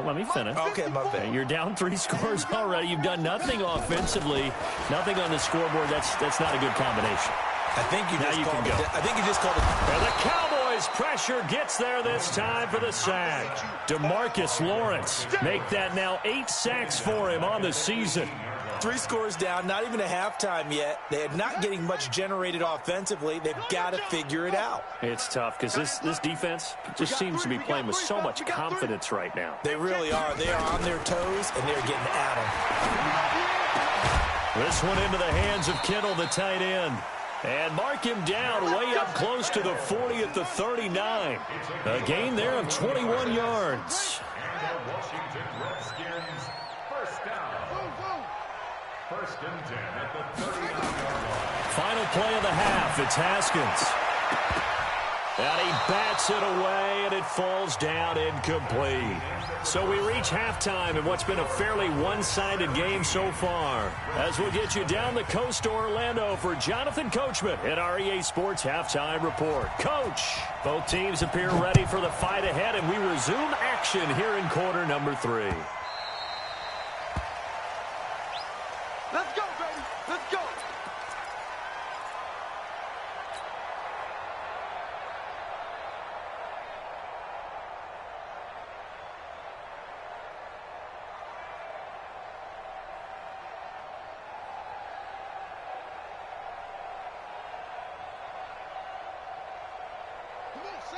let me finish. Okay, my bad. You're down 3 scores already. You've done nothing offensively, nothing on the scoreboard. That's not a good combination. I think you just called it. I think you just called it. And the Cowboys pressure gets there this time for the sack. DeMarcus Lawrence make that now 8 sacks for him on the season. 3 scores down, not even a halftime yet. They are not getting much generated offensively. They've got to figure it out. It's tough because this defense just seems to be playing with so much confidence right now. They really are. They are on their toes, and they're getting at them. This one into the hands of Kittle, the tight end. And mark him down way up close to the 40 at the 39. A gain there of 21 yards. Washington Redskins, first down. First and 10 at the 39-yard line. Final play of the half. It's Haskins. And he bats it away, and it falls down incomplete. So we reach halftime in what's been a fairly one-sided game so far. As we'll get you down the coast to Orlando for Jonathan Coachman at our EA Sports Halftime Report. Coach, both teams appear ready for the fight ahead, and we resume action here in quarter number 3. Let's go, baby. Let's go.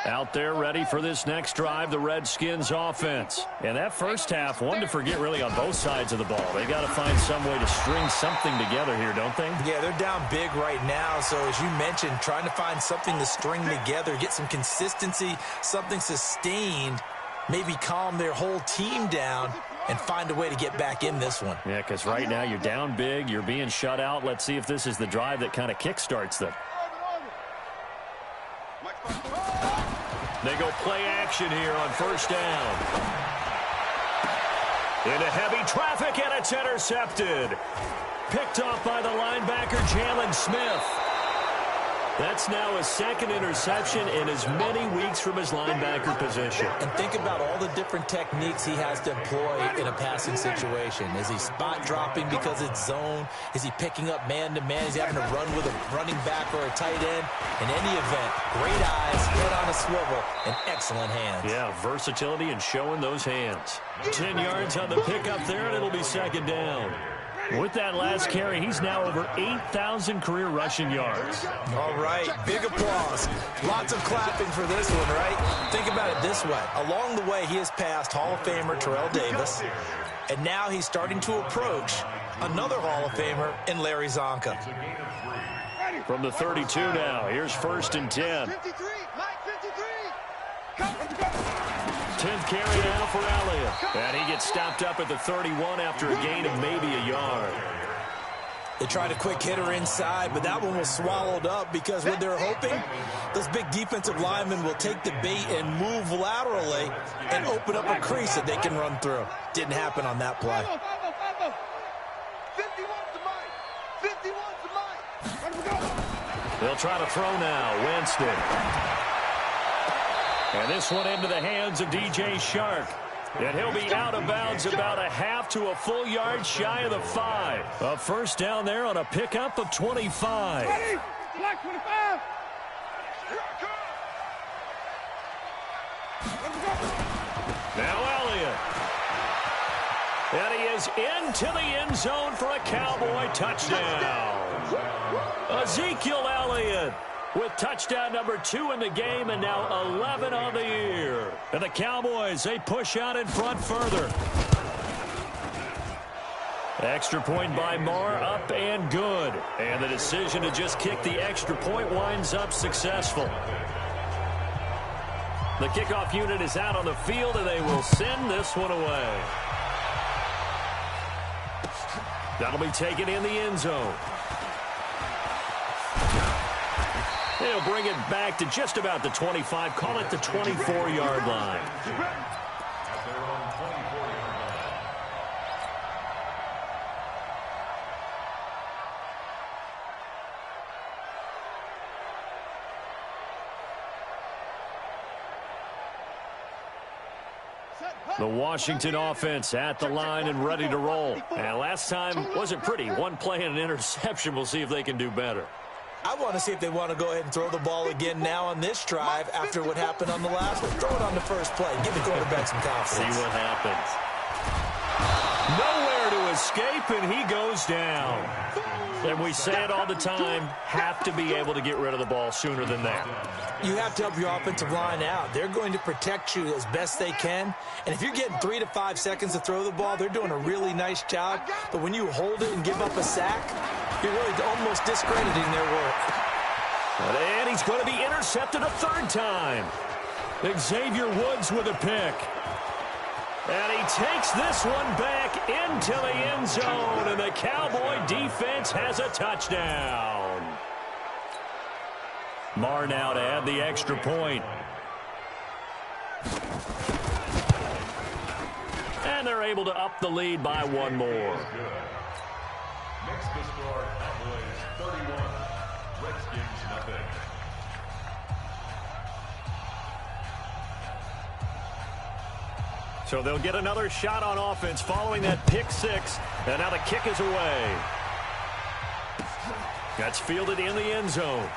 Out there ready for this next drive, the Redskins offense. And that first half, one to forget really on both sides of the ball. They got to find some way to string something together here, don't they? Yeah, they're down big right now. So as you mentioned, trying to find something to string together, get some consistency, something sustained, maybe calm their whole team down and find a way to get back in this one. Yeah, because right now you're down big, you're being shut out. Let's see if this is the drive that kind of kickstarts them. They go play action here on first down. Into heavy traffic, and it's intercepted. Picked off by the linebacker, Jalen Smith. That's now his second interception in as many weeks from his linebacker position. And think about all the different techniques he has to employ in a passing situation. Is he spot dropping because it's zone? Is he picking up man-to-man? Is he having to run with a running back or a tight end? In any event, great eyes, head on a swivel, and excellent hands. Yeah, versatility and showing those hands. 10 yards on the pickup there, and it'll be second down. With that last carry, he's now over 8,000 career rushing yards. All right, big applause. Lots of clapping for this one, right? Think about it this way. Along the way, he has passed Hall of Famer Terrell Davis, and now he's starting to approach another Hall of Famer in Larry Zonka. From the 32 now, here's 1st and 10. 53, Mike, 53. 10th carry now for Elliott. And he gets stopped up at the 31 after a gain of maybe a yard. They tried a quick hitter inside, but that one was swallowed up because what they're hoping, those big defensive linemen will take the bait and move laterally and open up a crease that they can run through. Didn't happen on that play. 51 to Mike. 51 to Mike. They'll try to throw now. Winston. And this one into the hands of DJ Shark. And he'll be out of bounds about a half to a full yard shy of the 5. A first down there on a pickup of 25. Ready? Black 25. Now Elliott. And he is into the end zone for a Cowboy touchdown. Ezekiel Elliott with touchdown number 2 in the game and now 11 on the year. And the Cowboys, they push out in front further. Extra point by Marr, up and good. And the decision to just kick the extra point winds up successful. The kickoff unit is out on the field, and they will send this one away. That'll be taken in the end zone. They'll bring it back to just about the 25. Call it the 24-yard line. The Washington offense at the line and ready to roll. And last time wasn't pretty. One play and an interception. We'll see if they can do better. I want to see if they want to go ahead and throw the ball again now on this drive after what happened on the last one. Throw it on the first play. Give the quarterback some confidence. See what happens. Nowhere to escape, and he goes down. And we say it all the time, have to be able to get rid of the ball sooner than that. You have to help your offensive line out. They're going to protect you as best they can. And if you're getting 3 to 5 seconds to throw the ball, they're doing a really nice job. But when you hold it and give up a sack, you're really almost discrediting their work. And he's going to be intercepted a 3rd time. Xavier Woods with a pick. And he takes this one back into the end zone, and the Cowboy defense has a touchdown. Marr now to add the extra point. And they're able to up the lead by 1 more. Next to score, Cowboys 31, Redskins nothing. So they'll get another shot on offense following that pick 6. And now the kick is away. That's fielded in the end zone.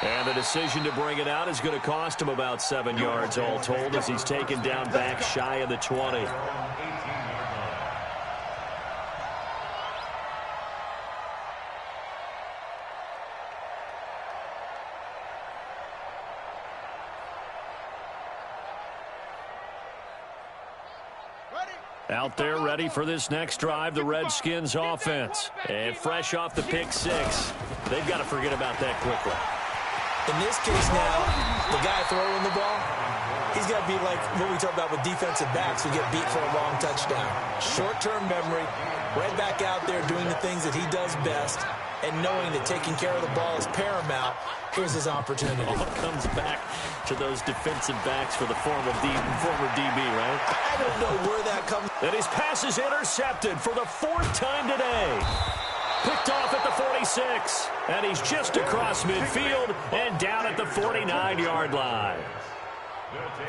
And the decision to bring it out is going to cost him about 7 yards all told as he's taken down back shy of the 20. Out there ready for this next drive, the Redskins offense. And fresh off the pick 6, they've got to forget about that quickly. In this case now, the guy throwing the ball, he's got to be like what we talk about with defensive backs who get beat for a long touchdown. Short-term memory, right back out there doing the things that he does best, and knowing that taking care of the ball is paramount. Here's his opportunity. All comes back to those defensive backs for the former DB, right? I don't know where that comes. And his pass is intercepted for the 4th time today. Picked off at the 46. And he's just across midfield and down at the 49-yard line.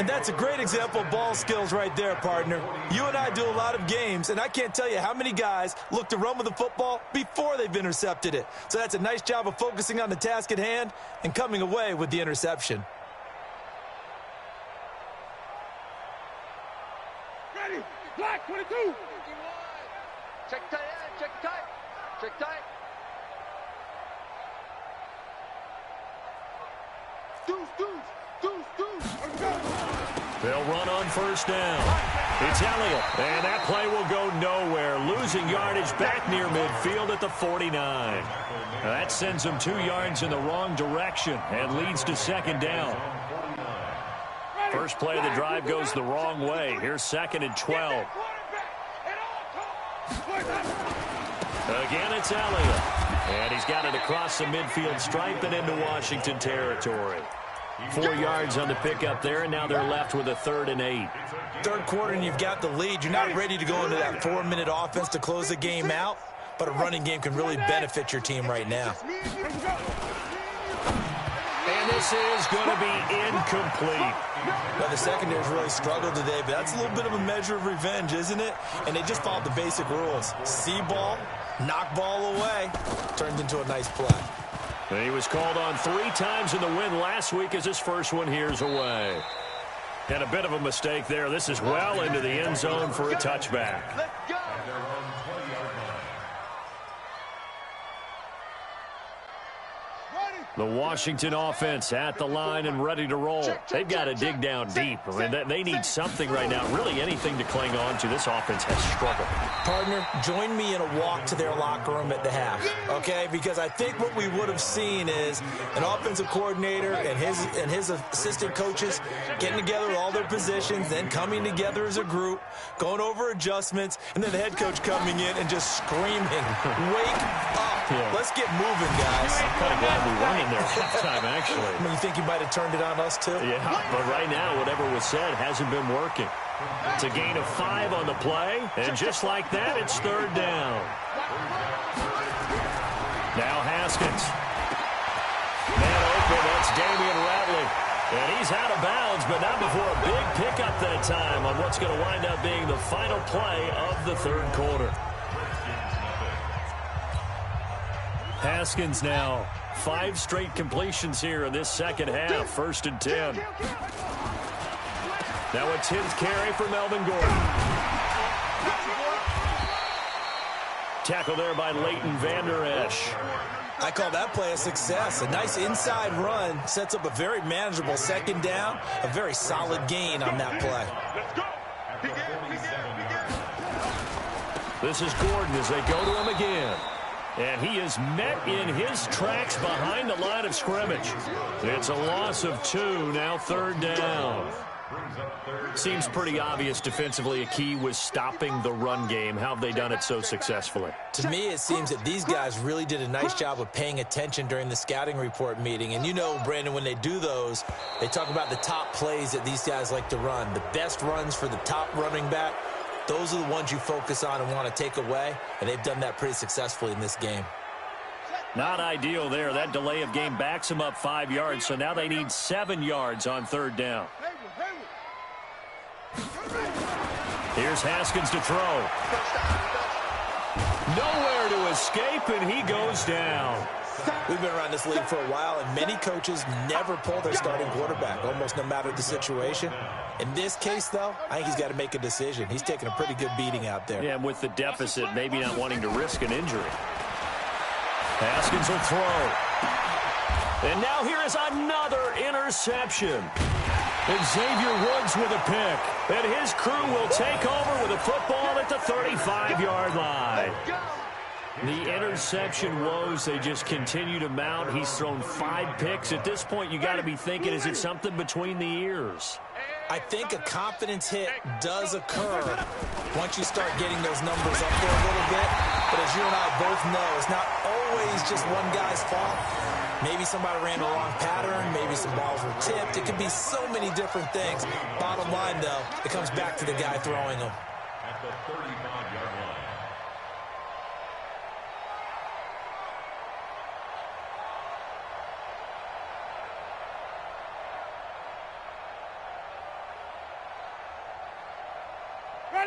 And that's a great example of ball skills right there, partner. You and I do a lot of games, and I can't tell you how many guys look to run with the football before they've intercepted it. So that's a nice job of focusing on the task at hand and coming away with the interception. Ready, Black 22. Check tight, check tight. Check tight. They'll run on first down. It's Elliott, and that play will go nowhere. Losing yardage back near midfield at the 49. That sends them 2 yards in the wrong direction and leads to second down. First play of the drive goes the wrong way. Here's 2nd and 12. Again, it's Elliott. And he's got it across the midfield stripe and into Washington territory. 4 yards on the pickup there, and now they're left with a 3rd and 8. Third quarter, and you've got the lead. You're not ready to go into that 4-minute offense to close the game out, but a running game can really benefit your team right now. And this is going to be incomplete. Well, the secondary's really struggled today, but that's a little bit of a measure of revenge, isn't it? And they just followed the basic rules. See ball, knock ball away. Turned into a nice play. He was called on 3 times in the win last week as his first one here's away. And a bit of a mistake there. This is well into the end zone for a touchback. The Washington offense at the line and ready to roll. They've got to dig down deep. I mean, they need something right now, really anything to cling on to. This offense has struggled. Partner, join me in a walk to their locker room at the half, okay? Because I think what we would have seen is an offensive coordinator and his assistant coaches getting together with all their positions, then coming together as a group, going over adjustments, and then the head coach coming in and just screaming, "Wake up! Yeah. Let's get moving, guys." I'm kind of glad we won in there halftime, actually. I mean, you think you might have turned it on us, too? Yeah, but right now, whatever was said hasn't been working. It's a gain of 5 on the play, and just like that, it's 3rd down. Now Haskins. Man open, that's Damian Ratley. And he's out of bounds, but not before a big pickup that time on what's going to wind up being the final play of the 3rd quarter. Haskins now 5 straight completions here in this second half. 1st and 10. Now a 10th carry for Melvin Gordon. Tackle there by Leighton Vander Esch. I call that play a success. A nice inside run sets up a very manageable 2nd down. A very solid gain on that play. This is Gordon as they go to him again. And he is met in his tracks behind the line of scrimmage. It's a loss of 2, now 3rd down. Seems pretty obvious defensively a key was stopping the run game. How have they done it so successfully? To me, it seems that these guys really did a nice job of paying attention during the scouting report meeting. And you know, Brandon, when they do those, they talk about the top plays that these guys like to run. The best runs for the top running back. Those are the ones you focus on and want to take away, and they've done that pretty successfully in this game. Not ideal there. That delay of game backs them up 5 yards, so now they need 7 yards on 3rd down. Here's Haskins to throw. Nowhere to escape, and he goes down. We've been around this league for a while, and many coaches never pull their starting quarterback, almost no matter the situation. In this case, though, I think he's got to make a decision. He's taking a pretty good beating out there. Yeah, and with the deficit, maybe not wanting to risk an injury. Haskins will throw. And now here is another interception. And Xavier Woods with a pick. And his crew will take over with a football at the 35-yard line. The interception woes, they just continue to mount. He's thrown 5 picks. At this point, you got to be thinking, is it something between the ears? I think a confidence hit does occur once you start getting those numbers up there a little bit. But as you and I both know, it's not always just one guy's fault. Maybe somebody ran the wrong pattern. Maybe some balls were tipped. It could be so many different things. Bottom line, though, it comes back to the guy throwing them. At the 35-yard line.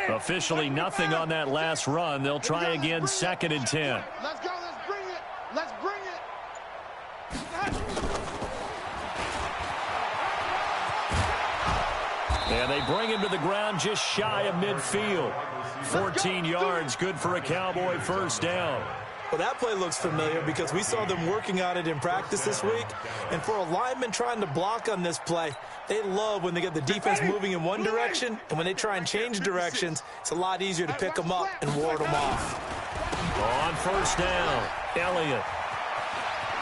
Officially nothing on that last run. They'll try again 2nd and 10. Let's go. Let's bring it. Let's bring it. And they bring him to the ground just shy of midfield. 14 yards, good for a Cowboy first down. Well, that play looks familiar because we saw them working on it in practice this week. And for a lineman trying to block on this play, they love when they get the defense moving in one direction. And when they try and change directions, it's a lot easier to pick them up and ward them off. On first down, Elliott.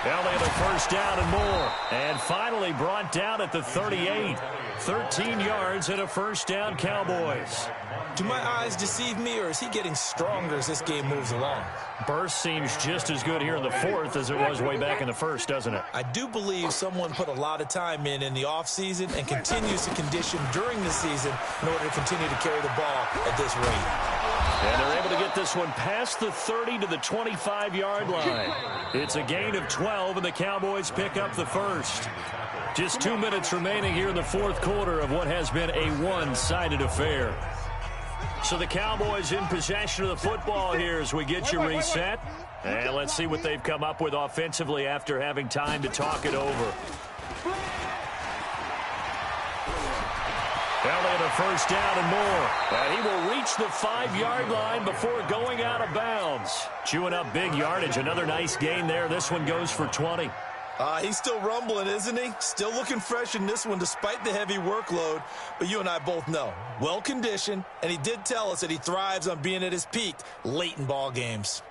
Elliott a first down and more. And finally brought down at the 38. 13 yards and a first down, Cowboys. Do my eyes deceive me, or is he getting stronger as this game moves along? Burst seems just as good here in the fourth as it was way back in the first, doesn't it? I do believe someone put a lot of time in the offseason and continues to condition during the season in order to continue to carry the ball at this rate. And they're able to get this one past the 30 to the 25-yard line. It's a gain of 12, and the Cowboys pick up the first. Just 2 minutes remaining here in the fourth quarter of what has been a one-sided affair. So the Cowboys in possession of the football here as we get you reset. And let's see what they've come up with offensively after having time to talk it over. Elliott a first down and more. And he will reach the 5-yard line before going out of bounds. Chewing up big yardage. Another nice gain there. This one goes for 20. He's still rumbling, isn't he? Still looking fresh in this one despite the heavy workload. But you and I both know, well-conditioned, and he did tell us that he thrives on being at his peak late in ball games.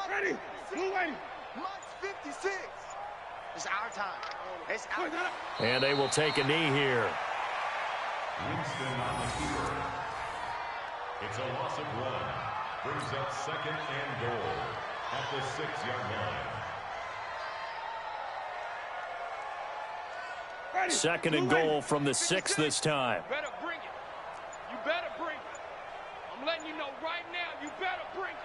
Ready, blue waiting. Mike's 56. It's our time. It's our time. And they will take a knee here. Winston on the keeper. It's a loss of 1. Brings up second and goal at the 6-yard line. Second and goal from the 6 this time. Better bring it. You better bring it. I'm letting you know right now, you better bring it.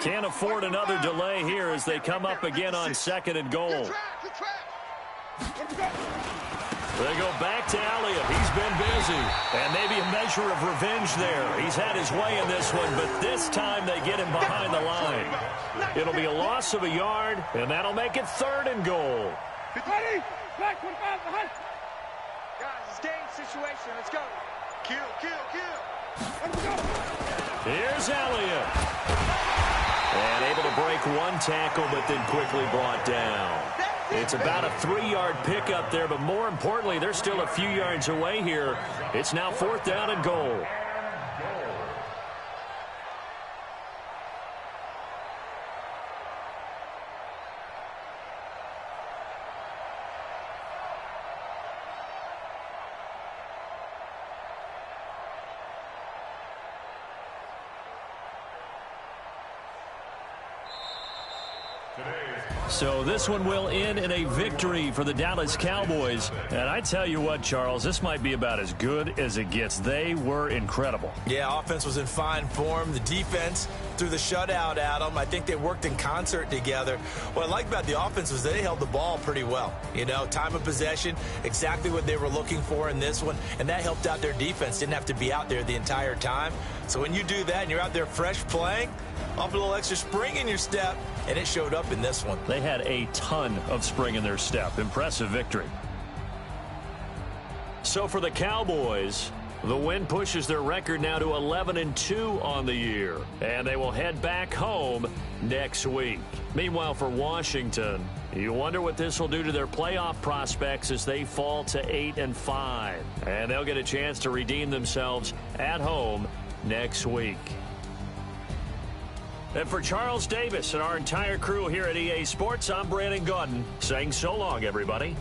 Can't afford another delay here as they come up again on second and goal. They go back to Elliott. He's been busy. And maybe a measure of revenge there. He's had his way in this one, but this time they get him behind the line. It'll be a loss of a yard, and that'll make it third and goal. Ready? Back 25 behind. Guys, it's game situation. Let's go. Kill, kill, kill. Let's go. Here's Elliott. And able to break one tackle, but then quickly brought down. It's about a 3-yard pickup there, but more importantly, they're still a few yards away here. It's now fourth down and goal. So this one will end in a victory for the Dallas Cowboys. And I tell you what, Charles, this might be about as good as it gets. They were incredible. Yeah, offense was in fine form. The defense threw the shutout at them. I think they worked in concert together. What I like about the offense was they held the ball pretty well. You know, time of possession, exactly what they were looking for in this one. And that helped out their defense. Didn't have to be out there the entire time. So when you do that and you're out there fresh playing, off a little extra spring in your step, and it showed up in this one. They had a ton of spring in their step. Impressive victory. So for the Cowboys, the win pushes their record now to 11-2 on the year, and they will head back home next week. Meanwhile, for Washington, you wonder what this will do to their playoff prospects as they fall to 8-5, and they'll get a chance to redeem themselves at home next week. And for Charles Davis and our entire crew here at EA Sports, I'm Brandon Gaudin saying so long, everybody.